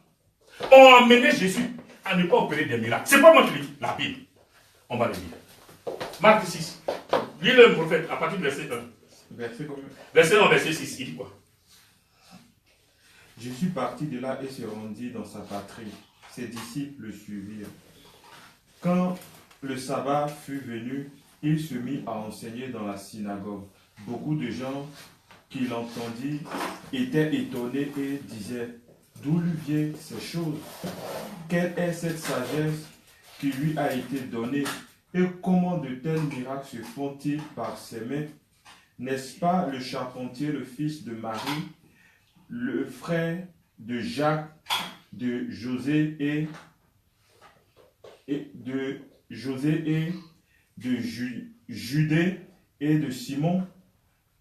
ont amené Jésus à ne pas opérer des miracles. C'est pas moi qui le dis, la Bible. On va le lire. Marc 6. Lis le prophète à partir du verset 1. Verset 1, verset 6. Il dit quoi? Jésus partit de là et se rendit dans sa patrie. Ses disciples le suivirent. Quand le sabbat fut venu, il se mit à enseigner dans la synagogue. Beaucoup de gens qui l'entendirent étaient étonnés et disaient, d'où lui viennent ces choses? Quelle est cette sagesse qui lui a été donnée? Et comment de tels miracles se font-ils par ses mains? N'est-ce pas le charpentier, le fils de Marie, le frère de Jacques, de José et et de José et de Judée et de Simon,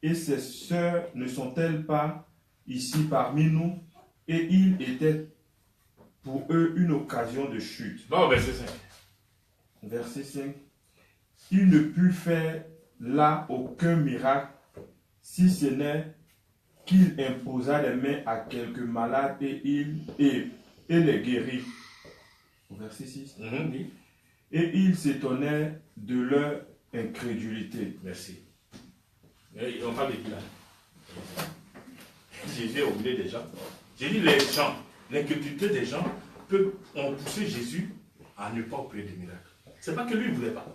et ses sœurs ne sont-elles pas ici parmi nous? Et il était pour eux une occasion de chute. Non, verset 5. Verset 5. Il ne put faire là aucun miracle, si ce n'est qu'il imposa les mains à quelques malades et les guérit. Verset 6. Et il s'étonnait de leur incrédulité. Merci. Et on parle de qui là? Jésus au milieu des gens. J'ai dit les gens, l'incrédulité des gens ont poussé Jésus à ne pas opérer des miracles. C'est pas que lui ne voulait pas.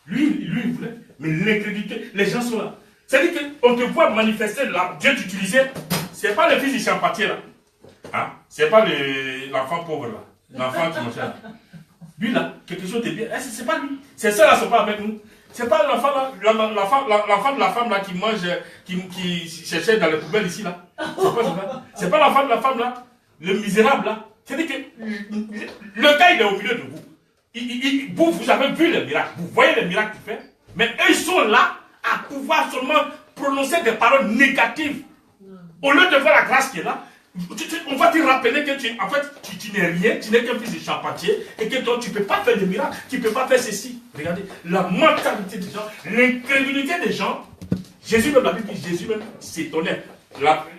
Lui il voulait, mais l'incrédulité, les gens sont là. C'est-à-dire qu'on te voit manifester là, Dieu t'utilisait, c'est pas le fils du champatier là. Hein? C'est pas l'enfant pauvre là. L'enfant qui mangeait là. Lui là, quelque chose de bien. C'est pas lui. C'est ça là, sont pas avec nous. C'est pas l'enfant là, l'enfant de la femme là qui mange, qui cherchait dans les poubelles ici là. C'est pas l'enfant de la femme là, le misérable là. C'est-à-dire que le gars il est au milieu de vous. Vous avez vu les miracles, vous voyez les miracles qu'il fait, mais eux ils sont là à pouvoir seulement prononcer des paroles négatives. Au lieu de voir la grâce qui est là, on va te rappeler que tu n'es rien, tu n'es qu'un fils de charpentier et que toi tu ne peux pas faire de miracles, tu ne peux pas faire ceci. Regardez, la mentalité des gens, l'incrédulité des gens. Jésus même, la Bible dit, Jésus même s'étonnait.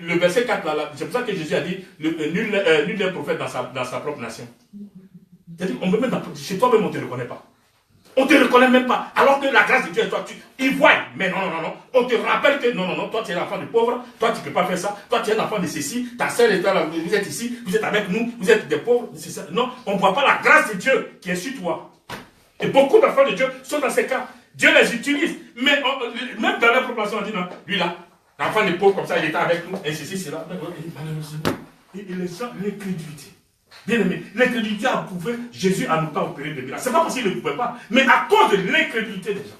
Le verset 4, c'est pour ça que Jésus a dit, nul n'est prophète dans sa propre nation. C'est-à-dire, chez toi-même on ne te reconnaît pas. On ne te reconnaît même pas. Alors que la grâce de Dieu est toi, ils voient. Mais non. On te rappelle que non, toi tu es l'enfant du pauvre, toi tu ne peux pas faire ça, toi tu es l'enfant de ceci, ta soeur est là, vous êtes ici, vous êtes avec nous, vous êtes des pauvres, c'est ça. Non, on ne voit pas la grâce de Dieu qui est sur toi. Et beaucoup d'enfants de Dieu sont dans ces cas. Dieu les utilise. Mais même dans leur population, on dit non, lui là, l'enfant des pauvres comme ça, il était avec nous, et ceci, c'est là. Malheureusement, et les gens, l'incrédulité. Bien aimé, l'incrédulité a prouvé Jésus à ne pas opérer de miracles. Ce n'est pas parce qu'il ne pouvait pas, mais à cause de l'incrédulité des gens.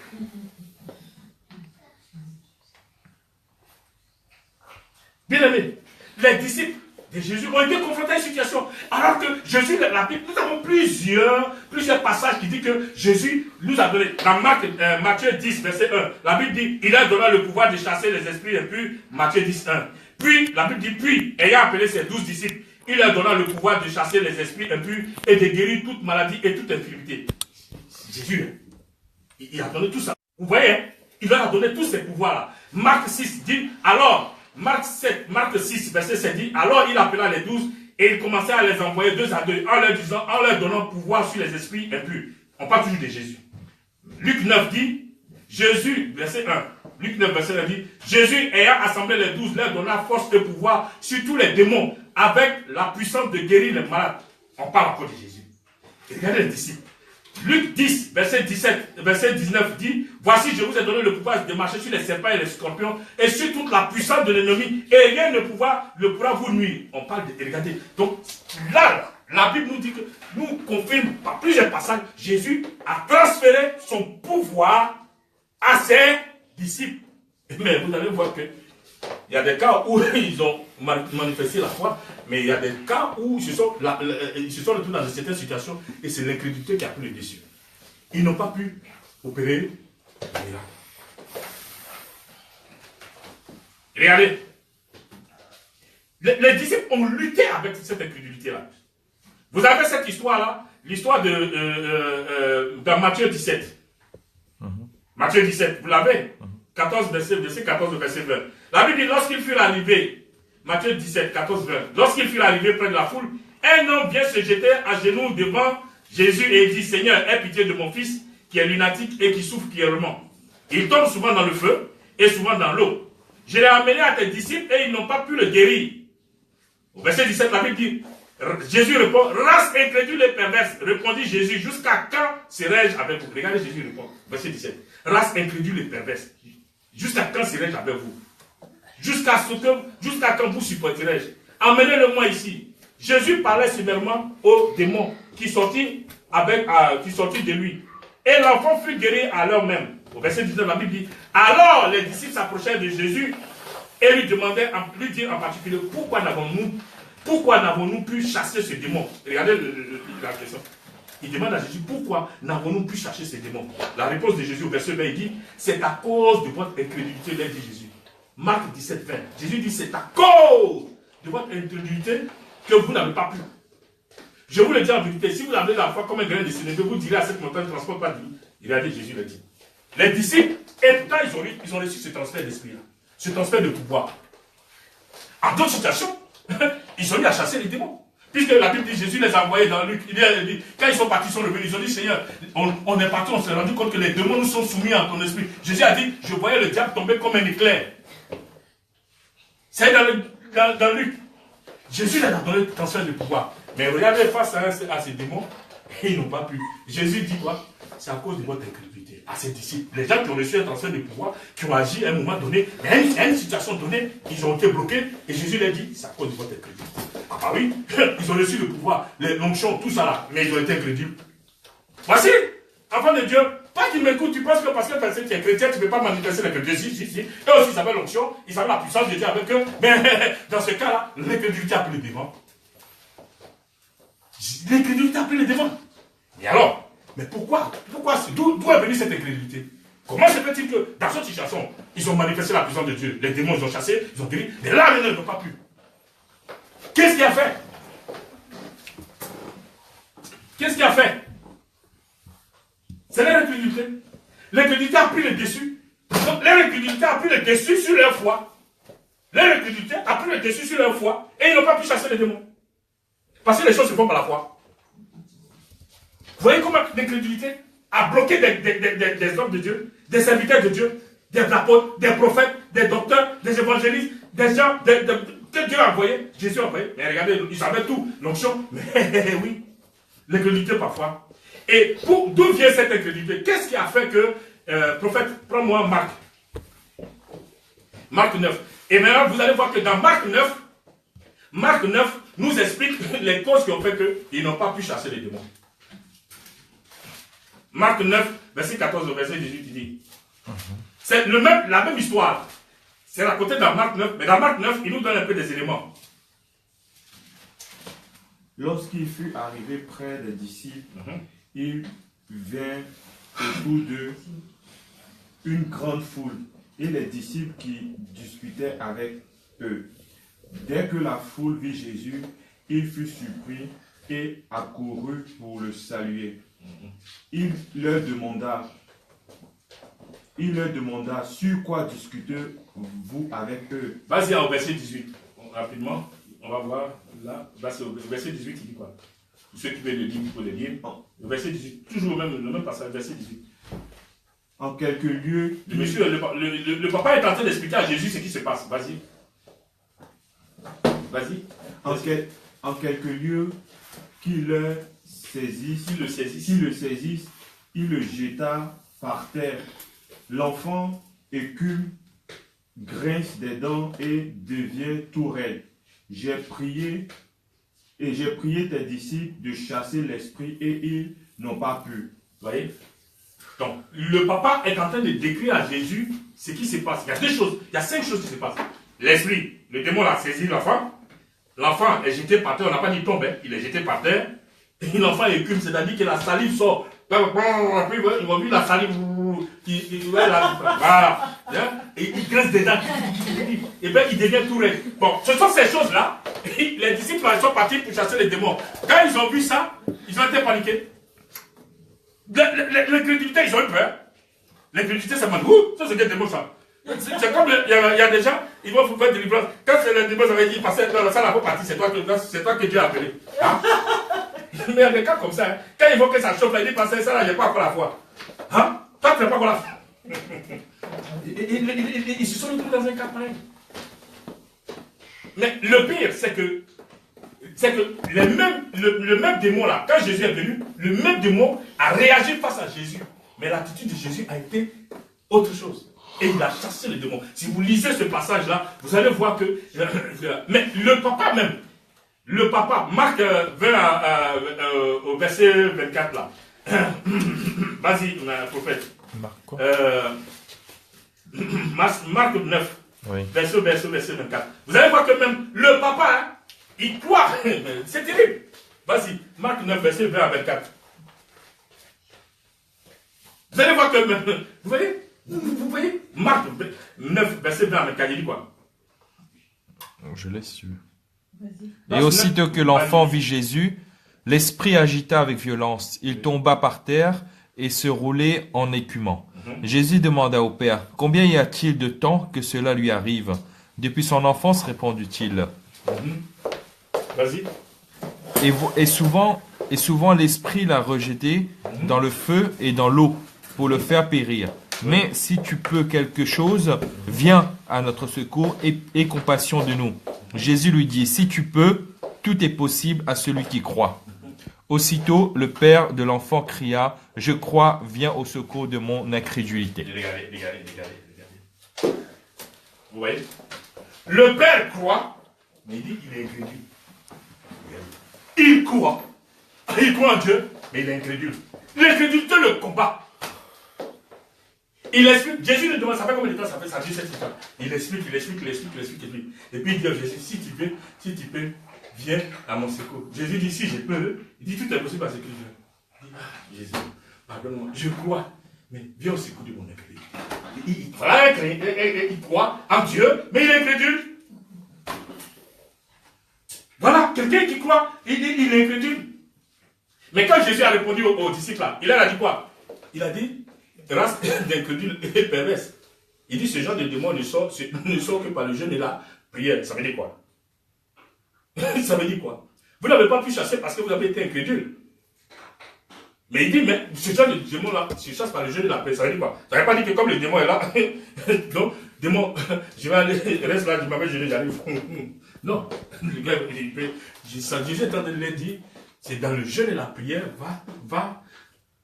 Bien aimé, les disciples de Jésus ont été confrontés à une situation. Alors que Jésus, la Bible, nous avons plusieurs passages qui disent que Jésus nous a donné. Dans Matthieu 10, verset 1, la Bible dit, il a donné le pouvoir de chasser les esprits impurs. Matthieu 10, 1. Puis, la Bible dit, puis, ayant appelé ses 12 disciples, il leur donna le pouvoir de chasser les esprits impurs et de guérir toute maladie et toute infirmité. Jésus, il a donné tout ça. Vous voyez, il leur a donné tous ces pouvoirs-là. Marc 6 dit, alors, Marc 6, verset 7 dit, alors il appela les 12 et il commençait à les envoyer 2 à 2 en leur donnant pouvoir sur les esprits impurs. On parle toujours de Jésus. Luc 9 dit, Jésus, verset 1, Luc 9, verset 1 dit, Jésus ayant assemblé les 12, leur donna force et pouvoir sur tous les démons, avec la puissance de guérir les malades. On parle encore de Jésus. Et regardez les disciples. Luc 10, verset 19 dit, voici, je vous ai donné le pouvoir de marcher sur les serpents et les scorpions et sur toute la puissance de l'ennemi, et rien ne pourra vous nuire. On parle de, regardez. Donc là, la Bible nous dit que, nous confirme par plusieurs passages, Jésus a transféré son pouvoir à ses disciples. Mais vous allez voir que il y a des cas où ils ont manifesté la foi, mais il y a des cas où ils se sont retrouvés dans certaines situations et c'est l'incrédulité qui a pris le dessus. Ils n'ont pas pu opérer un miracle. Regardez, les disciples ont lutté avec cette incrédulité-là. Vous avez cette histoire-là, l'histoire dans Matthieu 17. Matthieu 17, vous l'avez 14, verset 14 au verset 20. La Bible dit, lorsqu'ils furent arrivés, Matthieu 17, 14, 20, lorsqu'ils furent arrivés près de la foule, un homme vient se jeter à genoux devant Jésus et il dit, Seigneur, aie pitié de mon fils qui est lunatique et qui souffre cruellement. Il tombe souvent dans le feu et souvent dans l'eau. Je l'ai amené à tes disciples et ils n'ont pas pu le guérir. Au verset 17, la Bible dit, Jésus répond, race incrédule et perverse, répondit Jésus, jusqu'à quand serai-je avec vous? Regardez, Jésus répond, verset 17, race incrédule et perverse, jusqu'à quand serai-je avec vous? Jusqu'à quand vous supporterai-je? Emmenez-le-moi ici. Jésus parlait sévèrement aux démons qui sortit de lui. Et l'enfant fut guéri à l'heure même. Au verset 19, la Bible dit, alors les disciples s'approchèrent de Jésus et lui demandaient, lui dire en particulier, pourquoi n'avons-nous pu chasser ce démon? Regardez la question. Il demande à Jésus, pourquoi n'avons-nous pu chercher ces démons? La réponse de Jésus au verset 20, il dit, c'est à cause de votre incrédulité, là, dit Jésus. Marc 17, 20. Jésus dit, c'est à cause de votre incrédulité que vous n'avez pas pu. Je vous le dis en vérité, si vous avez la foi comme un grain de sénévé, vous direz à cette montagne, ne transporte pas de vie. Il a dit, Jésus l'a dit. Les disciples, et pourtant ils ont reçu ce transfert d'esprit-là, ce transfert de pouvoir. En d'autres situations, ils ont eu à chasser les démons. Puisque la Bible dit, Jésus les a envoyés dans Luc. Quand ils sont partis, ils sont revenus, ils ont dit, Seigneur, on est parti, on s'est rendu compte que les démons nous sont soumis à ton esprit. Jésus a dit, je voyais le diable tomber comme un éclair. C'est dans Luc. Jésus leur a donné le transfert de pouvoir. Mais regardez, face à ces démons, ils n'ont pas pu. Jésus dit quoi? C'est à cause de votre incrédulité. À ses disciples, les gens qui ont reçu un transfert de pouvoir, qui ont agi à un moment donné, mais à une situation donnée, ils ont été bloqués. Et Jésus leur dit, c'est à cause de votre incrédulité. Ah bah oui, ils ont reçu le pouvoir, l'onction, tout ça là, mais ils ont été incrédules. Voici, enfant de Dieu, pas qu'ils m'écoutent, tu penses que parce que tu es chrétien, tu ne peux pas manifester l'incrédulité. Si. Eux aussi, ils avaient l'onction, ils avaient la puissance de Dieu avec eux, mais dans ce cas-là, l'incrédulité a pris le devant. L'incrédulité a pris le devant. Et alors, mais pourquoi d'où est venue cette incrédulité? Comment se fait-il que, dans cette situation, ils ont manifesté la puissance de Dieu, les démons, ils ont chassé, ils ont guéri, mais là, maintenant, ils n'ont pas pu. Qu'est-ce qu'il a fait? Qu'est-ce qu'il a fait? C'est l'incrédulité. L'incrédulité a pris le dessus. Donc, l'incrédulité a pris le dessus sur leur foi. L'incrédulité a pris le dessus sur leur foi et ils n'ont pas pu chasser les démons. Parce que les choses se font par la foi. Vous voyez comment l'incrédulité a bloqué des hommes de Dieu, des serviteurs de Dieu, des apôtres, des prophètes, des docteurs, des évangélistes, des gens que Dieu a envoyé, Jésus a envoyé. Mais regardez, ils savaient tout, l'onction. Mais oui, l'incrédulité parfois. Et d'où vient cette incrédulité? Qu'est-ce qui a fait que, prophète, prends-moi Marc. Marc 9. Et maintenant, vous allez voir que dans Marc 9 nous explique les causes qui ont fait qu'ils n'ont pas pu chasser les démons. Marc 9, verset 14 au verset 18, il dit. C'est la même histoire. C'est raconté dans Marc 9, mais dans Marc 9, il nous donne un peu des éléments. Lorsqu'il fut arrivé près des disciples, il vint autour d'eux une grande foule et les disciples qui discutaient avec eux. Dès que la foule vit Jésus, il fut surpris et accourut pour le saluer. Il leur demanda, sur quoi discutez-vous avec eux? Vas-y au verset 18, rapidement, on va voir là, verset 18, il dit quoi? Ceux qui veulent le lire, il faut le lire. Le verset 18, toujours le même passage, verset 18. En quelques lieux... Monsieur, le papa est en train d'expliquer à Jésus ce qui se passe, vas-y. Vas-y. En quelques lieux, qu'il le saisisse, il le jeta par terre. L'enfant écume, grince des dents et devient tout raide. J'ai prié tes disciples de chasser l'esprit et ils n'ont pas pu. Vous voyez? Donc, le papa est en train de décrire à Jésus ce qui se passe. Il y a 2 choses, il y a 5 choses qui se passent. L'esprit, le démon a saisi l'enfant. L'enfant est jeté par terre, on n'a pas dit tombe, il est jeté par terre. Et l'enfant écume, c'est-à-dire que la salive sort. Puis ils vont vu la salive. Voilà. Et il grince des dents. Et bien il devient tout raide. Bon, ce sont ces choses-là. Les disciples sont partis pour chasser les démons. Quand ils ont vu ça, ils ont été paniqués. L'incrédulité, ils ont eu peur. L'incrédulité, ça m'a dit, ça c'est des démons ça. C'est comme il y a des gens, ils vont vous faire des délivrance. Quand c'est les démons, ça va dire, passez dans la salle à vos parties, c'est toi que Dieu a appelé. Hein? Mais il y a des cas comme ça. Hein. Quand ils voient que ça chauffe, ils disent, passez ça là, j'ai pas encore la foi. Hein? Toi, tu n'as pas encore la foi. Ils se sont retrouvés dans un cas pareil. Mais le pire, c'est que le même démon là, quand Jésus est venu, le même démon a réagi face à Jésus. Mais l'attitude de Jésus a été autre chose. Et il a chassé le démon. Si vous lisez ce passage-là, vous allez voir que... mais le papa, Marc 20 au verset 24 là. Vas-y, prophète. Marc 9, oui. verset 24. Vous allez voir que même le papa, hein, il croit. C'est terrible. Vas-y, Marc 9, verset 20 à 24. Vous allez voir que, vous voyez, Marc 9, verset 20, mais il dit quoi? Je laisse suivre. Vas-y. Et aussitôt que l'enfant vit Jésus, l'esprit agita avec violence. Il tomba par terre et se roulait en écumant. Jésus demanda au Père, « Combien y a-t-il de temps que cela lui arrive ?» Depuis son enfance, répondit-il. Vas-y. Et souvent l'esprit l'a rejeté dans le feu et dans l'eau pour le faire périr. Mais si tu peux quelque chose, viens à notre secours et aie compassion de nous. Jésus lui dit, si tu peux, tout est possible à celui qui croit. Aussitôt, le père de l'enfant cria, je crois, viens au secours de mon incrédulité. Regardez. Vous voyez? Le père croit, mais il dit qu'il est incrédule. Il croit en Dieu, mais il est incrédule. L'incrédulité le combat. Il explique, Jésus lui demande, ça fait combien de temps ça fait, ça dit cette histoire. Il explique. Et puis il dit à Jésus, si tu peux, viens à mon secours. Jésus dit, si je peux, il dit, tout est possible à ce que je veux. Il dit, Jésus, pardonne-moi, je crois, mais viens au secours de mon incrédulité. Il croit en Dieu, mais il est incrédule. Voilà, quelqu'un qui croit, il est incrédule. Mais quand Jésus a répondu aux disciples, là, il leur a dit quoi? Il a dit, race d'incrédules et perverse. Il dit, ce genre de démons ne sort que par le jeûne et la prière. Ça veut dire quoi? Ça veut dire quoi? Vous n'avez pas pu chasser parce que vous avez été incrédule. Mais il dit, mais ce genre de démon-là, se chasse par le jeûne et la prière. Ça veut dire quoi? Ça ne veut pas dire que comme le démon est là, donc, démon, je vais aller, reste là, je m'appelle jeûner, j'arrive. Non, le gars, Jésus est en train de le dire, c'est dans le jeûne et la prière, va.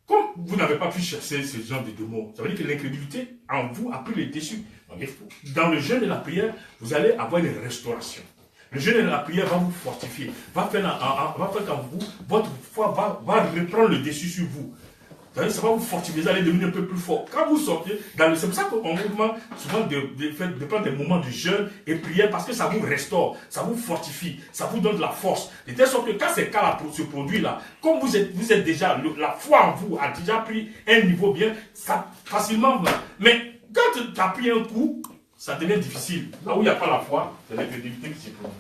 Comme vous n'avez pas pu chasser ce genre de démons, ça veut dire que l'incrédulité en vous a pris le dessus. Dans le jeûne et la prière, vous allez avoir une restauration. Le jeûne et la prière va vous fortifier, va faire qu'en vous, votre foi va reprendre le dessus sur vous. Ça va vous fortifier, vous allez devenir un peu plus fort. Quand vous sortez, c'est pour ça qu'on vous demande souvent de prendre des moments de jeûne et prière parce que ça vous restaure, ça vous fortifie, ça vous donne de la force. De telle sorte que quand ces cas-là se produisent là, comme vous êtes déjà, la foi en vous a déjà pris un niveau bien, ça facilement. Mais quand tu as pris un coup, ça devient difficile. Là où il n'y a pas la foi, c'est l'incrédulité qui se produit.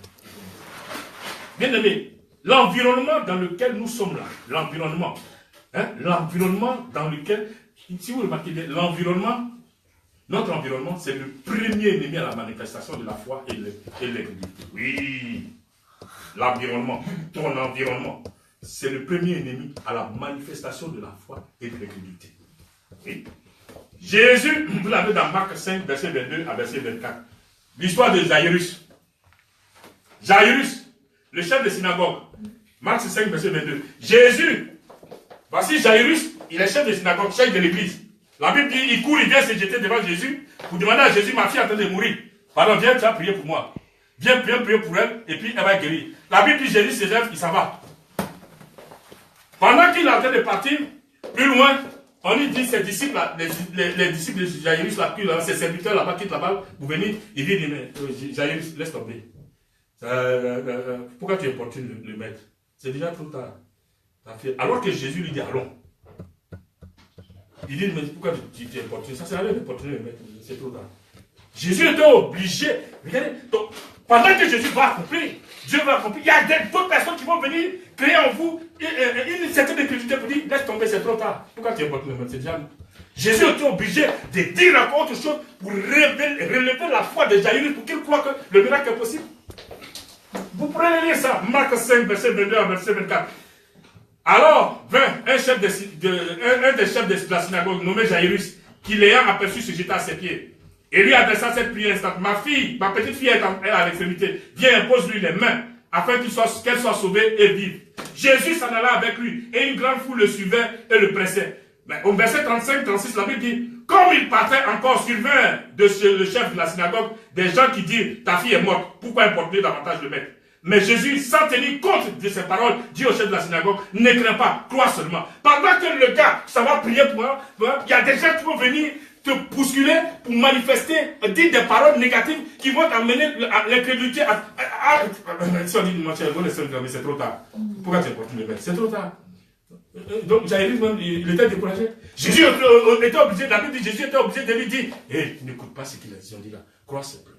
Bien aimé, l'environnement dans lequel nous sommes là, l'environnement dans lequel, si vous remarquez bien, notre environnement, c'est le premier ennemi à la manifestation de la foi et l'incrédulité. Oui, l'environnement, ton environnement, c'est le premier ennemi à la manifestation de la foi et de l'incrédulité. Oui. Jésus, vous l'avez dans Marc 5, verset 22 à verset 24. L'histoire de Jairus. Jairus, le chef de synagogue. Marc 5, verset 22. Jésus, voici Jairus, il est chef de synagogue, chef de l'église. La Bible dit, il court, il vient se jeter devant Jésus pour demander à Jésus, ma fille est en train de mourir. Pardon, viens, tu vas prier pour moi. Viens prier pour elle, et puis elle va guérir. La Bible dit, Jésus se lève, il s'en va. Pendant qu'il est en train de partir, plus loin, on lui dit, ses disciples, les disciples de Jairus, ses serviteurs là-bas, quittent là-bas, pour venir, il dit, mais Jairus, laisse tomber. Pourquoi tu importunes le maître? C'est déjà trop tard. Alors que Jésus lui dit, allons. Il dit, mais pourquoi tu importunes? Ça sert à rien d'importuner le maître, c'est trop tard. Jésus était obligé. Regardez, donc, pendant que Jésus va accomplir, Dieu va accomplir, il y a d'autres personnes qui vont venir créer en vous une certaine incrédulité pour dire, laisse tomber, c'est trop tard. Pourquoi tu importunes le maître? C'est déjà. Jésus était obligé de dire encore autre chose pour relever la foi de Jairus pour qu'il croie que le miracle est possible. Vous pourrez lire ça, Marc 5, verset 22 à verset 24. Alors, vint un des chefs de la synagogue, nommé Jairus, qui l'ayant aperçu se jeta à ses pieds. Et lui adressa cette prière instante. Ma petite fille est à l'extrémité. Viens, impose-lui les mains, afin qu'elle soit sauvée et vive. Jésus s'en alla avec lui, et une grande foule le suivait et le pressait. Mais au verset 35-36, la Bible dit, comme il partait encore, survint le chef de la synagogue des gens qui disent, ta fille est morte, pourquoi importuner davantage le maître? Mais Jésus, sans tenir compte de ses paroles, dit au chef de la synagogue, ne crains pas, crois seulement. Pendant que le gars, ça va prier pour moi, il y a des gens qui vont venir te bousculer pour manifester, dire des paroles négatives qui vont t'amener l'incrédulité si on dit, c'est trop tard. Pourquoi tu importunes le maître? C'est trop tard. Donc Jairus même, il était découragé. Jésus était obligé, la Bible dit, Jésus était obligé de lui dire, hé, n'écoute pas ce qu'il a dit, on dit là, crois simplement.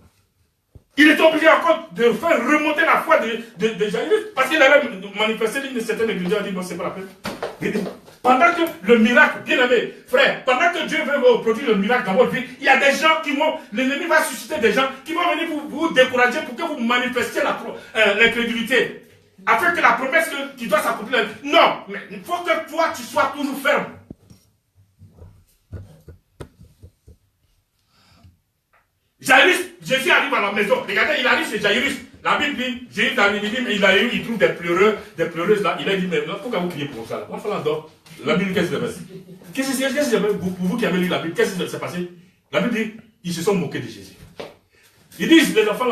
Il était obligé encore de faire remonter la foi de Jairus, parce qu'il avait manifesté une certaine négligence, il a dit, non, c'est pas la peine. Pendant que le miracle, bien aimé, frère, pendant que Dieu veut produire le miracle dans votre vie, il y a des gens qui vont, l'ennemi va susciter des gens qui vont venir vous décourager pour que vous manifestiez l'incrédulité. Afin que la promesse qui doit s'accomplir. Non, mais il faut que toi, tu sois toujours ferme. Jairus, Jésus arrive à la maison. Regardez, il arrive chez Jairus. La Bible dit, Jésus arrive, il trouve des pleureuses là. Il a dit, mais pourquoi vous criez pour ça? La Bible, qu'est-ce que c'est? Qu'est-ce que c'est pour vous qui avez lu la Bible? Qu'est-ce qui s'est passé? La Bible dit, ils se sont moqués de Jésus. Ils disent, les enfants,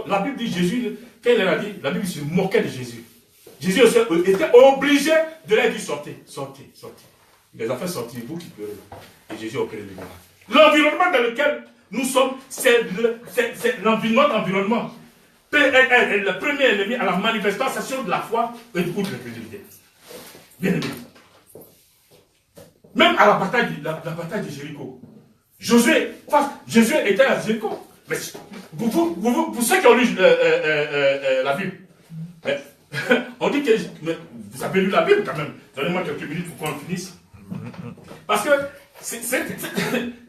la Bible dit, Jésus, quand il a dit, la Bible se moquait de Jésus. Jésus était obligé de leur dire, sortez. Les enfants sortis, vous qui pleurez. Et Jésus a opéré le miracle. L'environnement dans lequel nous sommes, c'est notre environnement. Le premier ennemi à la manifestation de la foi et de l'incrédulité. Bien aimé. Même à la bataille de Jéricho. Josué était à Jéricho. Mais pour ceux qui ont lu la Bible, on dit que vous avez lu la Bible quand même. Donnez-moi quelques minutes pour qu'on finisse. Parce que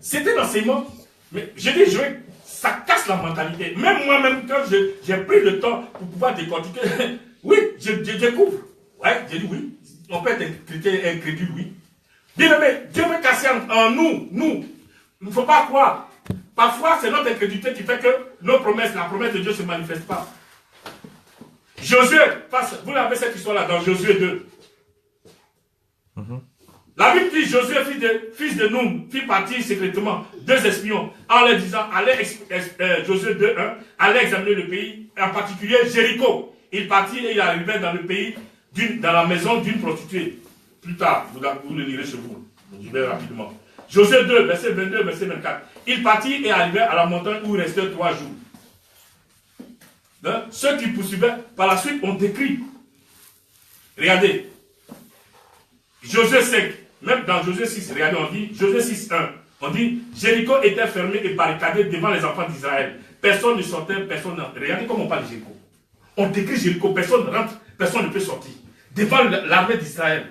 c'était l'enseignement. Mais je dis, ça casse la mentalité. Même moi-même, quand j'ai pris le temps pour pouvoir décortiquer, oui, je découvre. Ouais, j'ai dit oui. On peut être chrétien incrédule, oui. Bien aimé, Dieu veut casser en nous. Il ne faut pas croire. Parfois, c'est notre incrédulité qui fait que la promesse de Dieu ne se manifeste pas. Josué, vous avez cette histoire-là dans Josué 2. La Bible dit Josué, fils de Noun, fit partir secrètement 2 espions en leur disant, Josué 2:1, allez examiner le pays, en particulier Jéricho. Il partit et il arrivait dans le pays, dans la maison d'une prostituée. Plus tard, vous le lirez chez vous. Je vais rapidement. Josué 2, verset 22, verset 24. Il partit et arrivait à la montagne où il restait 3 jours. Hein? Ceux qui poursuivaient, par la suite, ont décrit. Regardez. Josué 5, même dans Josué 6, regardez, on dit, Josué 6:1, on dit, Jéricho était fermé et barricadé devant les enfants d'Israël. Personne ne sortait, personne ne... Regardez comment on parle de Jéricho. On décrit Jéricho, personne ne rentre, personne ne peut sortir. Devant l'armée d'Israël.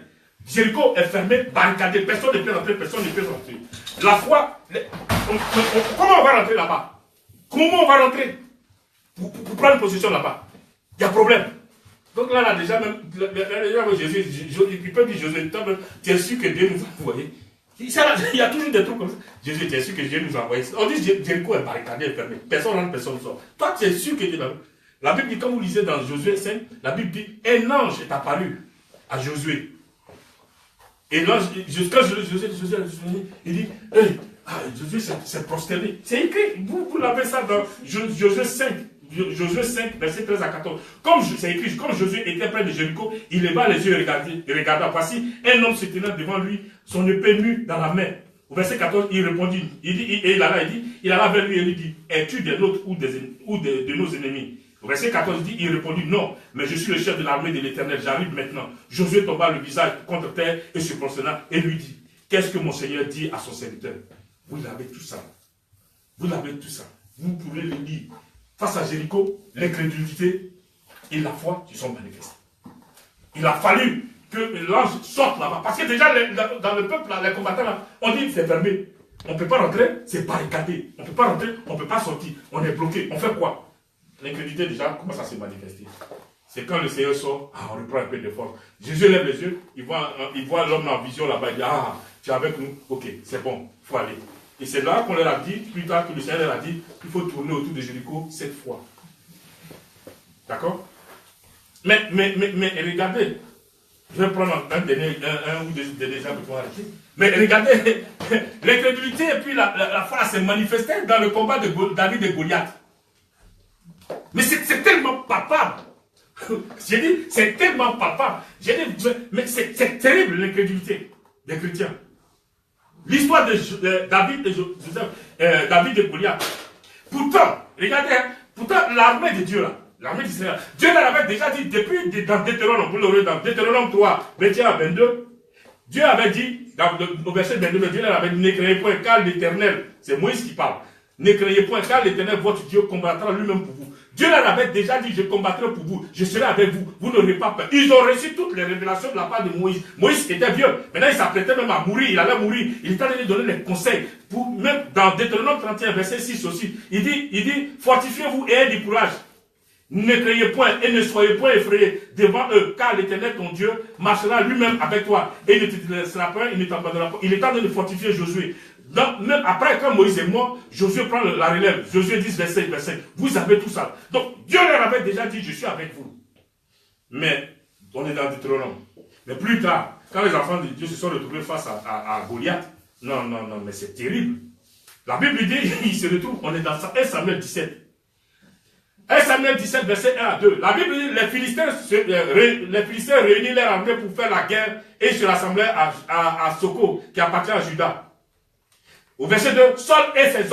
Jéricho est fermé, barricadé, personne ne peut rentrer, personne ne peut sortir. La foi, comment on va rentrer là-bas? Comment on va rentrer pour prendre possession là-bas? Il y a problème. Donc là, déjà, même, Jésus, il peut dire, Jésus, tu es sûr que Dieu nous a envoyé. Il y a toujours des trucs comme ça. Jésus, tu es sûr que Dieu nous a envoyé. On dit Jéricho est barricadé, fermé. Personne rentre, personne ne sort. Toi, tu es sûr que Dieu l'a. La Bible dit, comme vous lisez dans Josué 5, la Bible dit, un ange est apparu à Josué. Et l'ange, quand Josué, il dit, hey, Josué s'est prosterné. C'est écrit, vous l'avez ça dans Josué 5. Josué 5, verset 13 à 14. C'est écrit, comme Josué était près de Jéricho, il leva les yeux et regarda. Voici, un homme se tenait devant lui, son épée nue dans la main. Au verset 14, il répondit, il alla vers lui et lui dit, es-tu des nôtres ou de nos ennemis? Au verset 14, il répondit, non, mais je suis le chef de l'armée de l'Éternel, j'arrive maintenant. Josué tomba le visage contre terre et se prosterna et lui dit, qu'est-ce que mon Seigneur dit à son serviteur? Vous l'avez tout ça. Vous l'avez tout ça. Vous pouvez le lire. Face à Jéricho, l'incrédulité et la foi qui sont manifestés. Il a fallu que l'ange sorte là-bas. Parce que déjà, dans le peuple, les combattants, là, on dit que c'est fermé. On ne peut pas rentrer, c'est barricadé. On ne peut pas rentrer, on ne peut pas sortir. On est bloqué. On fait quoi? L'incrédulité, déjà, commence à se manifester. C'est quand le Seigneur sort, on reprend un peu de force. Jésus lève les yeux, il voit l'homme en vision là-bas, il dit, tu es avec nous, ok, c'est bon, il faut aller. Et c'est là qu'on leur a dit, plus tard que le Seigneur leur a dit, qu'il faut tourner autour de Jéricho 7 fois. D'accord? Mais regardez, je vais prendre un ou deux derniers exemples pour arrêter. Mais regardez, l'incrédulité et puis la foi s'est manifestée dans le combat de David et Goliath. Mais c'est tellement palpable. J'ai dit, c'est tellement palpable. J'ai dit, mais c'est terrible l'incrédulité des chrétiens. L'histoire de David et Goliath. Pourtant, regardez, l'armée de Dieu là, l'armée d'Israël, Dieu leur avait déjà dit depuis dans Deutéronome, vous l'aurez dans Deutéronome 3, 21 à 22, Dieu avait dit, au verset 22, Dieu avait dit, ne craignez point, car l'Éternel, c'est Moïse qui parle, ne craignez point, car l'Éternel, votre Dieu, combattra lui-même pour vous. Dieu leur avait déjà dit, je combattrai pour vous, je serai avec vous, vous n'aurez pas peur. Ils ont reçu toutes les révélations de la part de Moïse. Moïse était vieux, maintenant il s'apprêtait même à mourir, il allait mourir. Il était en train de donner des conseils, pour, même dans Deutéronome 31, verset 6 aussi. Il dit, fortifiez-vous et ayez du courage. Ne craignez point et ne soyez point effrayés devant eux, car l'Éternel ton Dieu marchera lui-même avec toi et ne te laissera pas, il ne t'abandonnera pas. Il est en train de fortifier Josué. Donc, même après, quand Moïse est mort, Josué prend la relève. Josué 10, verset 5. Vous avez tout ça. Donc, Dieu leur avait déjà dit, je suis avec vous. Mais, on est dans Deutéronome. Mais plus tard, quand les enfants de Dieu se sont retrouvés face à Goliath, non, mais c'est terrible. La Bible dit, il se retrouve, on est dans 1 Samuel 17. 1 Samuel 17, verset 1 à 2. La Bible dit, les Philistins réunissent leur armée pour faire la guerre et se rassemblaient à Soko, qui appartient à Juda. Au verset 2, Saul et les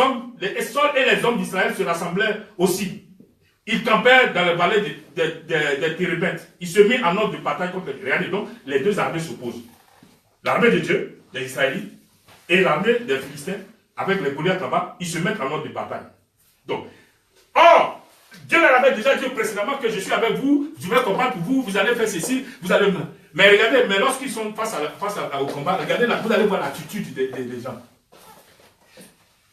hommes d'Israël se rassemblaient aussi. Ils campèrent dans les vallées des Térébintes. Ils se mirent en ordre de bataille contre les Regardez donc, les deux armées s'opposent. L'armée de Dieu, des Israélites, et l'armée des Philistins, avec les Goliaths là-bas, ils se mettent en ordre de bataille. Donc, or, Dieu leur avait déjà dit précédemment que je suis avec vous, je vais combattre pour vous, vous allez faire ceci, vous allez... Mais regardez, lorsqu'ils sont face au combat, regardez là, vous allez voir l'attitude des gens.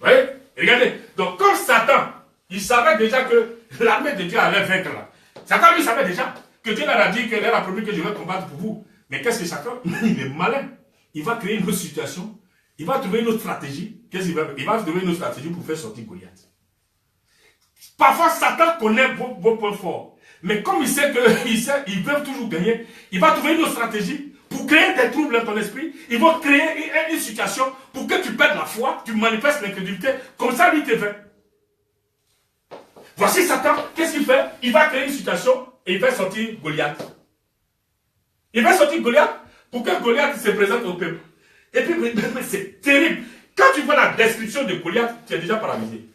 Vous voyez? Regardez. Donc, comme Satan, il savait déjà que l'armée de Dieu allait vaincre là. Satan, lui, savait déjà que Dieu leur a dit qu'elle a promis que je vais combattre pour vous. Mais qu'est-ce que Satan? Il est malin. Il va créer une autre situation. Il va trouver une autre stratégie. Qu'est-ce qu'il va faire? Il va trouver une autre stratégie pour faire sortir Goliath. Parfois, Satan connaît vos points forts. Mais comme il sait qu'ils peuvent toujours gagner, il va trouver une autre stratégie pour créer des troubles dans ton esprit. Il va créer une situation pour que tu perdes la foi, tu manifestes l'incrédulité. Comme ça, lui te fait. Voici Satan, qu'est-ce qu'il fait? Il va créer une situation et il va sortir Goliath. Il va sortir Goliath pour que Goliath se présente au peuple. Et puis, mais c'est terrible. Quand tu vois la description de Goliath, tu es déjà paralysé.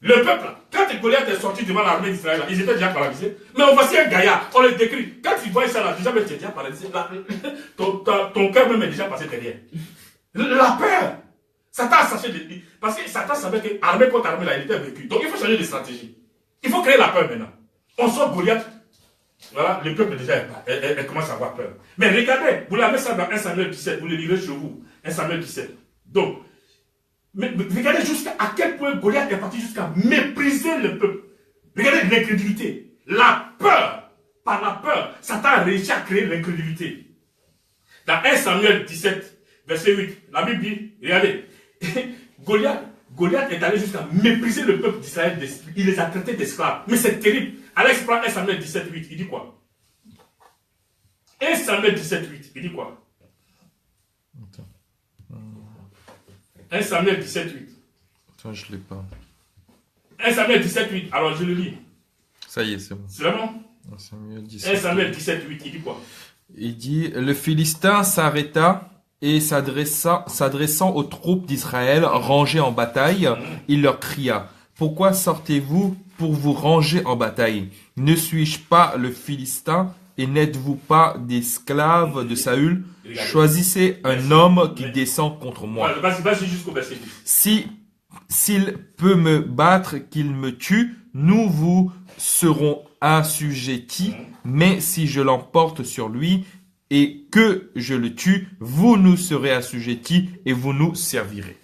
Le peuple, quand Goliath est sorti devant l'armée d'Israël, ils étaient déjà paralysés. Mais on voici un gaillard, on le décrit. Quand tu vois ça là, déjà, tu es déjà paralysé. Ton cœur même est déjà passé derrière. La peur. Satan a sachet de lui. Parce que Satan savait que armée contre armée là, il était vaincu. Donc il faut changer de stratégie. Il faut créer la peur maintenant. On sort Goliath. Voilà, le peuple déjà elle commence à avoir peur. Mais regardez, vous l'avez ça dans 1 Samuel 17, vous le lirez chez vous. 1 Samuel 17. Donc, mais regardez jusqu'à quel point Goliath est parti jusqu'à mépriser le peuple. Regardez l'incrédulité. La peur. Par la peur, Satan a réussi à créer l'incrédulité. Dans 1 Samuel 17, verset 8, la Bible dit, regardez, Goliath est allé jusqu'à mépriser le peuple d'Israël. Il les a traités d'esclaves. Mais c'est terrible. Alex prend 1 Samuel 17, 8. Il dit quoi? 1 Samuel 17, 8. Il dit quoi? 1 Samuel 17, 8. Attends, je ne l'ai pas. 1 Samuel 17, 8. Alors, je le lis. Ça y est, c'est bon. C'est vraiment? 1 Samuel 17, 1 Samuel 17, 8. Il dit quoi? Il dit, le Philistin s'arrêta et s'adressant aux troupes d'Israël rangées en bataille, il leur cria, pourquoi sortez-vous pour vous ranger en bataille? Ne suis-je pas le Philistin et n'êtes-vous pas d'esclaves de Saül? Choisissez un homme qui descend contre moi. Vas-y jusqu'au verset 10. S'il peut me battre, qu'il me tue, nous vous serons assujettis, mais si je l'emporte sur lui et que je le tue, vous nous serez assujettis et vous nous servirez.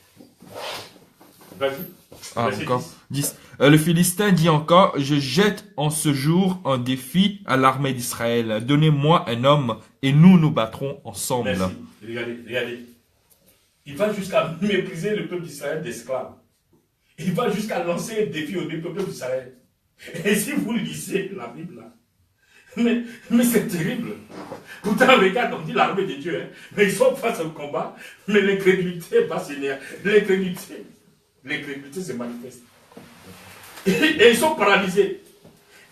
Vas-y. Ah, encore 10. Le Philistin dit encore, je jette en ce jour un défi à l'armée d'Israël. Donnez-moi un homme et nous nous battrons ensemble. Merci. Regardez. Il va jusqu'à mépriser le peuple d'Israël d'esclaves. Il va jusqu'à lancer un défi au peuple d'Israël. Et si vous lisez la Bible là, mais c'est terrible. Pourtant, regarde, on dit l'armée de Dieu, hein, mais ils sont face au combat, mais l'incrédulité va s'énerver. L'incrédulité se manifeste. Et ils sont paralysés.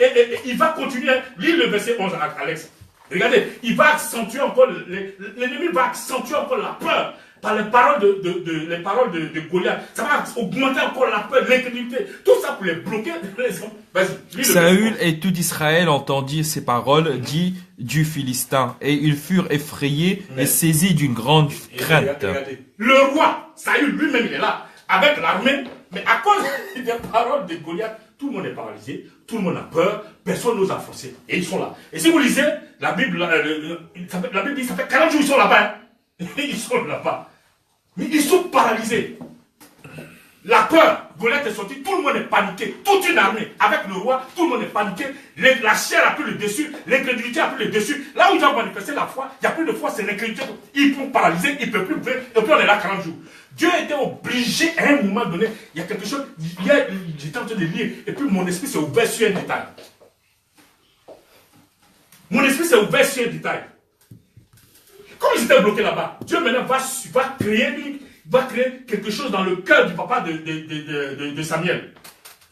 Et il va continuer. Lis le verset 11, Alex. Regardez, il va accentuer encore, l'ennemi va accentuer encore la peur. par les paroles de Goliath. Ça va augmenter encore la peur, l'incrédulité. Tout ça pour les bloquer. Vas-y, lis le Saül verset. et tout Israël entendirent ces paroles dites du Philistin, et ils furent effrayés et saisis d'une grande Et crainte. regardez. Le roi, Saül lui-même, il est là, avec l'armée, mais à cause des paroles de Goliath, tout le monde est paralysé, tout le monde a peur, personne n'ose enfoncer. Et ils sont là. Et si vous lisez, la Bible dit, ça fait 40 jours qu'ils sont là-bas. Hein. Ils sont là-bas. Mais ils sont paralysés. La peur, Goliath est sorti, tout le monde est paniqué, toute une armée, avec le roi, tout le monde est paniqué, la chair a pris le dessus, l'incrédulité a pris le dessus. Là où ils doivent manifester la foi, il n'y a plus de foi, c'est l'incrédulité. Ils sont paralysés, ils ne peuvent plus bouger, et puis on est là 40 jours. Dieu était obligé à un moment donné, il y a quelque chose, j'étais en train de lire, et puis mon esprit s'est ouvert sur un détail. Mon esprit s'est ouvert sur un détail. Comme ils étaient bloqués là-bas, Dieu maintenant va créer quelque chose dans le cœur du papa de Samuel,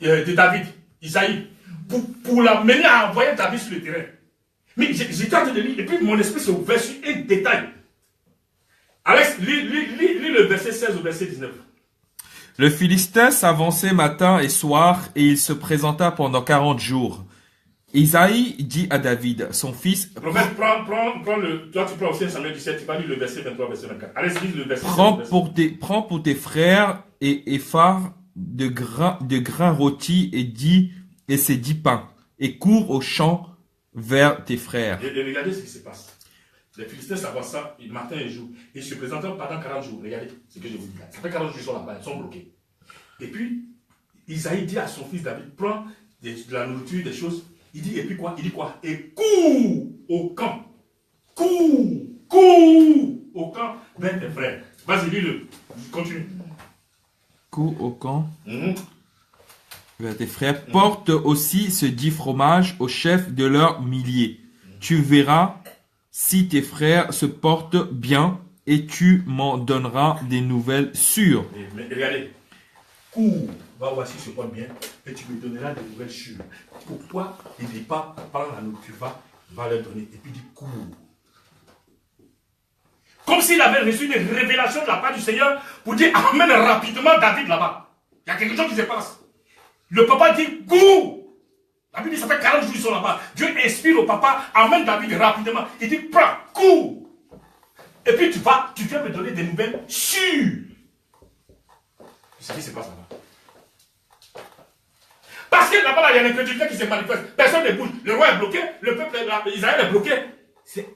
de David, Isaïe, pour l'amener à envoyer David sur le terrain. Mais j'étais en train de lire, et puis mon esprit s'est ouvert sur un détail. Alex, lis le verset 16 au verset 19. Le Philistin s'avançait matin et soir, et il se présenta pendant 40 jours. Isaïe dit à David, son fils, Prophète, prends le. Toi, tu prends aussi Samuel 17, tu vas lire le verset 23, verset 24. Allez, lis le verset 16. prends pour tes frères et phare de grains rôtis et ces 10 pains, et cours au champ vers tes frères. Et regardez ce qui se passe. Les Philistins s'avancent matin et jour. Ils se présentent pendant 40 jours. Regardez ce que je vous dis là. Ça fait 40 jours qu'ils sont là-bas, ils sont bloqués. Et puis, Isaïe dit à son fils David, prends de la nourriture, des choses. Il dit, et puis quoi? Il dit quoi? Et cours au camp. Cours au camp vers tes frères. Vas-y, lis-le. Continue. Cours au camp vers tes frères. Porte aussi ce 10 fromages au chef de leurs milliers. Tu verras si tes frères se portent bien et tu m'en donneras des nouvelles sûres. Mais regardez. Cours. Va voir s'ils se portent bien et tu me donneras des nouvelles sûres. Pourquoi il ne dit pas, prends la nourriture, va leur donner. Et puis il dit, cours. Comme s'il avait reçu une révélation de la part du Seigneur pour dire, amène rapidement David là-bas. Il y a quelque chose qui se passe. Le papa dit, cours. La Bible dit, ça fait 40 jours qu'ils sont là-bas. Dieu inspire au papa, amène David rapidement. Il dit, prends, cours. Et puis tu viens me donner des nouvelles sûres. C'est ce qui se passe là-bas. Parce que là-bas, il y a l'incrédulité qui se manifeste. Personne ne bouge. Le roi est bloqué, le peuple Israël est bloqué.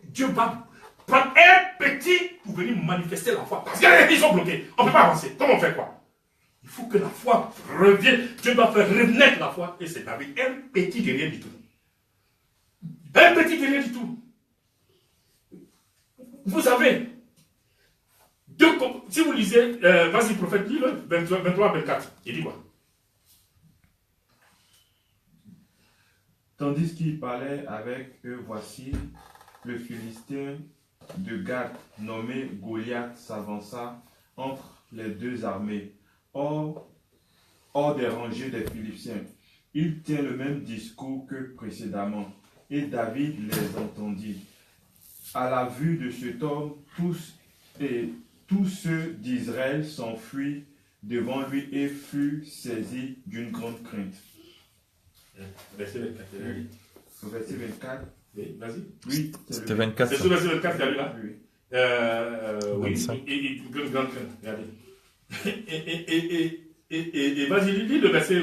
Dieu va prendre un petit pour venir manifester la foi. Parce qu'ils sont bloqués. On ne peut pas avancer. Comment on fait quoi? Il faut que la foi revienne. Dieu doit faire renaître la foi. Et c'est David. Un petit de rien du tout. Un petit de rien du tout. Vous savez, si vous lisez, vas-y prophète, lis-le, 23-24. Il dit quoi? Tandis qu'il parlait avec eux, voici, le Philistin de Gath, nommé Goliath, s'avança entre les deux armées, hors des rangées des Philistins. Il tient le même discours que précédemment, et David les entendit. À la vue de cet homme, tous ceux d'Israël s'enfuient devant lui et furent saisis d'une grande crainte. Verset 24. Verset 24. Oui, vas-y. Oui, C'était le 24. C'est sur verset 24 qu'il y a lu là. Oui. Oui, 25. et grande crainte, regardez. Et vas-y, lis le verset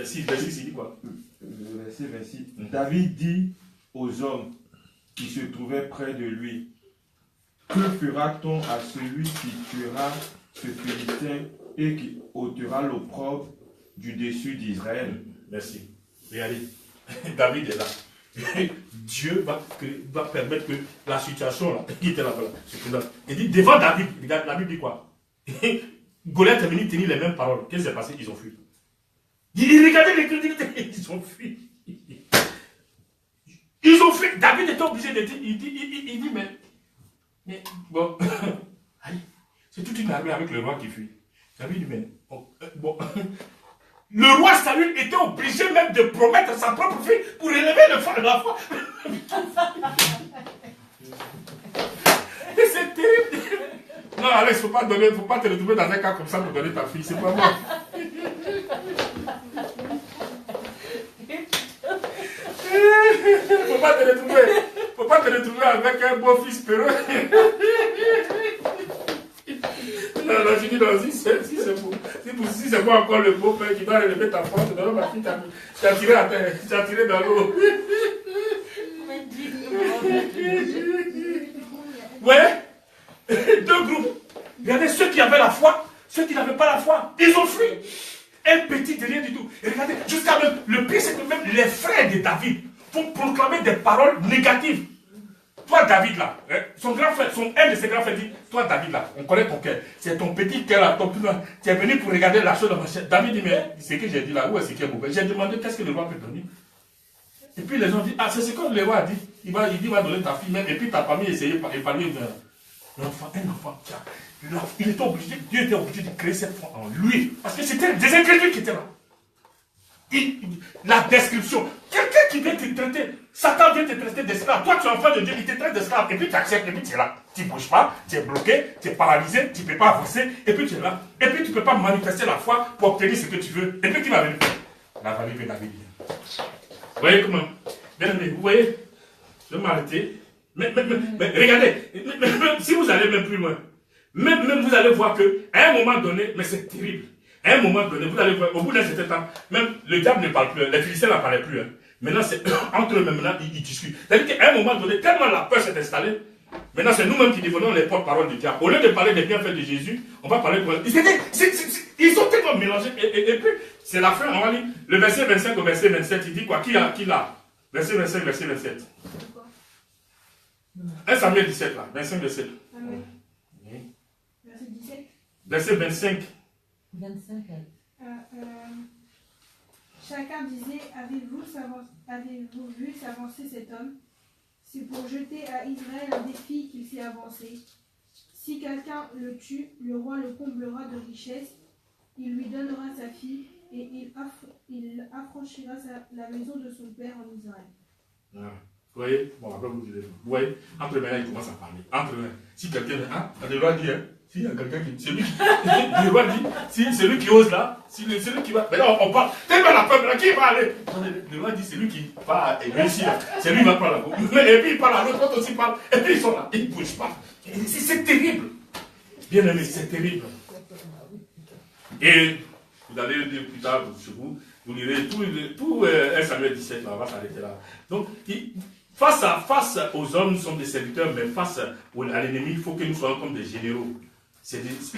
6, verset 6, il dit quoi? Le verset 26. David dit aux hommes qui se trouvaient près de lui, que fera-t-on à celui qui tuera ce Philistin et qui ôtera l'opprobre du dessus d'Israël? Merci. Regardez, David est là. Dieu va permettre que la situation là, qui était là-bas, il dit devant David, regarde, la Bible dit quoi? Goliath est venu tenir les mêmes paroles. Qu'est-ce qui s'est passé? Ils ont fui. Regardez les crédibilités, ils ont fui. Ils ont fui. David était obligé de dire, il dit, mais bon, c'est toute une armée avec le roi qui fuit. David dit, mais bon. Le roi Saül était obligé même de promettre sa propre fille pour élever le feu de la foi. Et c'est terrible. Non, Alex, faut pas te retrouver dans un cas comme ça pour donner ta fille. C'est pas bon. Faut pas te retrouver avec un beau fils peureux. Non, je dis non, si c'est moi encore le beau père qui doit relever ta force, non, ma fille, t'as tiré à terre, t'as tiré dans l'eau. Ouais, deux groupes. Regardez ceux qui avaient la foi, ceux qui n'avaient pas la foi, ils ont fui. Un petit de rien du tout. Et regardez, jusqu'à même, le pire c'est que même les frères de David vont proclamer des paroles négatives. Toi David là, hein, un de ses grands frères dit, toi David là, on connaît ton cœur, c'est ton petit cœur là, ton plus loin, tu es venu pour regarder la chose dans ma chair. David dit, mais ce que j'ai dit là, où est-ce qu'il est mauvais? J'ai demandé qu'est-ce que le roi peut donner. Et puis les gens disent, ah c'est ce que le roi a dit, il va donner ta fille même, et puis ta famille essayé d'épargner un enfant, tiens, il était obligé, Dieu était obligé de créer cette foi en lui, parce que c'était des incrédules qui étaient là. La description, quelqu'un qui vient te traiter, Satan vient te traiter d'esclave, toi tu es enfant de Dieu, il te traite d'esclave, et puis tu acceptes, et puis tu es là, tu ne bouges pas, tu es bloqué, tu es paralysé, tu ne peux pas avancer, et puis tu es là, et puis tu ne peux pas manifester la foi pour obtenir ce que tu veux, et puis qui va venir faire? La famille de David. Vous voyez comment? Bien aimé, vous voyez? Je vais m'arrêter. Mais regardez, si vous allez même plus loin, même vous allez voir qu'à un moment donné, mais c'est terrible. À un moment donné, vous allez voir, au bout d'un certain temps, même le diable ne parle plus, les Philistins n'en parlaient plus. Hein. Maintenant, c'est entre eux maintenant, ils discutent. C'est-à-dire qu'à un moment donné, tellement la peur s'est installée, maintenant c'est nous-mêmes qui devenons les porte-paroles du diable. Au lieu de parler des bienfaits de Jésus, on va parler de... Ils sont tellement mélangés. Et puis, c'est la fin, on va lire le verset 25 au verset 27, il dit quoi? Qui l'a? Verset 25, verset 27. 1 Samuel 17 là, 25, 27. Amen. Verset 17. Verset 25. 25. Chacun disait, avez-vous vu s'avancer cet homme? C'est pour jeter à Israël un défi qu'il s'est avancé. Si quelqu'un le tue, le roi le comblera de richesses, il lui donnera sa fille et il affranchira la maison de son père en Israël. Ah. Vous voyez? Bon, après vous direz. Vous voyez? Entre maintenant, il commence à parler. Entre maintenant. Si quelqu'un. Hein? Le roi dit, hein? S'il y a quelqu'un qui. Celui qui. Le roi dit, si celui qui ose là, celui qui va. Mais là, on parle. Tellement la peur, là, qui va aller? Le roi dit, c'est lui qui va réussir. C'est lui qui va prendre la bouche. Et puis il parle à l'autre, l'autre aussi parle. Et puis ils sont là. Ils ne bougent pas. C'est terrible. Bien aimé, c'est terrible. Et vous allez le dire plus tard sur vous. Vous lirez tout 1 Samuel 17, là, on va s'arrêter là. Donc, face aux hommes, nous sommes des serviteurs, mais face à l'ennemi, il faut que nous soyons comme des généraux.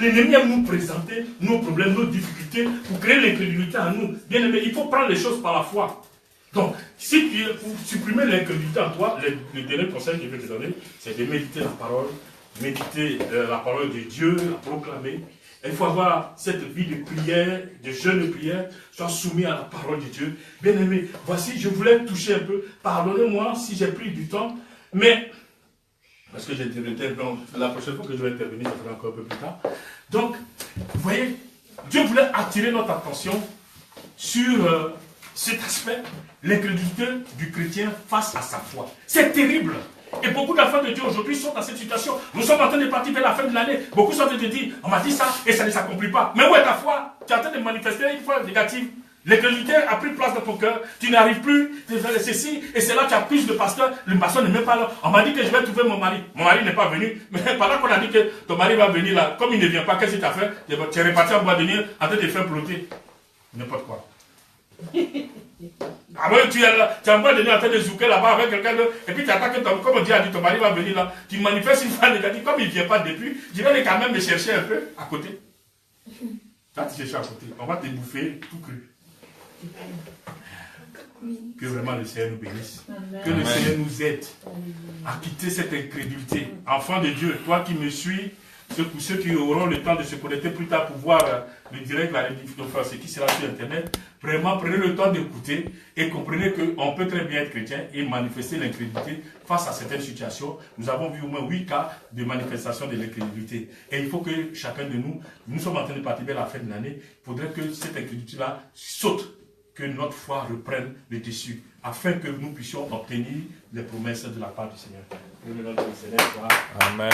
L'ennemi aime nous présenter nos problèmes, nos difficultés, pour créer l'incrédulité en nous. Bien aimé, il faut prendre les choses par la foi. Donc, si tu pour supprimer l'incrédulité en toi, le dernier conseil que je vais te donner, c'est de méditer la parole, méditer la parole de Dieu, la proclamer. Il faut avoir cette vie de prière, de jeûne de prière, soit soumis à la parole de Dieu. Bien aimé, voici, je voulais toucher un peu. Pardonnez-moi si j'ai pris du temps, mais, parce que j'ai intervenu, la prochaine fois que je vais intervenir, ça sera encore un peu plus tard. Donc, vous voyez, Dieu voulait attirer notre attention sur cet aspect, l'incrédulité du chrétien face à sa foi. C'est terrible. Et beaucoup d'enfants de Dieu aujourd'hui sont dans cette situation. Nous sommes en train de partir vers la fin de l'année. Beaucoup sont en train de dire, on m'a dit ça et ça ne s'accomplit pas. Mais où est ta foi? Tu es en train de manifester une foi négative. L'incrédulité a pris place dans ton cœur. Tu n'arrives plus, tu fais ceci et c'est là que tu accuses le pasteur. Le pasteur n'est même pas là. On m'a dit que je vais trouver mon mari. Mon mari n'est pas venu. Mais pendant qu'on a dit que ton mari va venir là, comme il ne vient pas, qu'est-ce que tu as fait? Tu es reparti en bois de nuit en train de faire ploter. N'importe quoi. Ah ouais, tu es là, tu es en train de venir en train de zouker là-bas avec quelqu'un d'autre, et puis tu attends que comme Dieu a dit, ton mari va venir là, tu manifestes une fois négative, comme il ne vient pas depuis, je vais quand même me chercher un peu à côté. Quand tu cherches à côté, on va te bouffer tout cru. Que vraiment le Seigneur nous bénisse. Amen. Que le Seigneur nous aide à quitter cette incrédulité. Enfant de Dieu, toi qui me suis, ceux qui auront le temps de se connecter plus tard pour voir le direct, la rediffusion, enfin, ce qui sera sur Internet, vraiment prenez le temps d'écouter et comprenez qu'on peut très bien être chrétien et manifester l'incrédulité face à certaines situations. Nous avons vu au moins 8 cas de manifestation de l'incrédulité. Et il faut que chacun de nous sommes en train de partir vers la fin de l'année, il faudrait que cette incrédulité-là saute, que notre foi reprenne le dessus, afin que nous puissions obtenir les promesses de la part du Seigneur. Que le nom du Seigneur soit. Amen.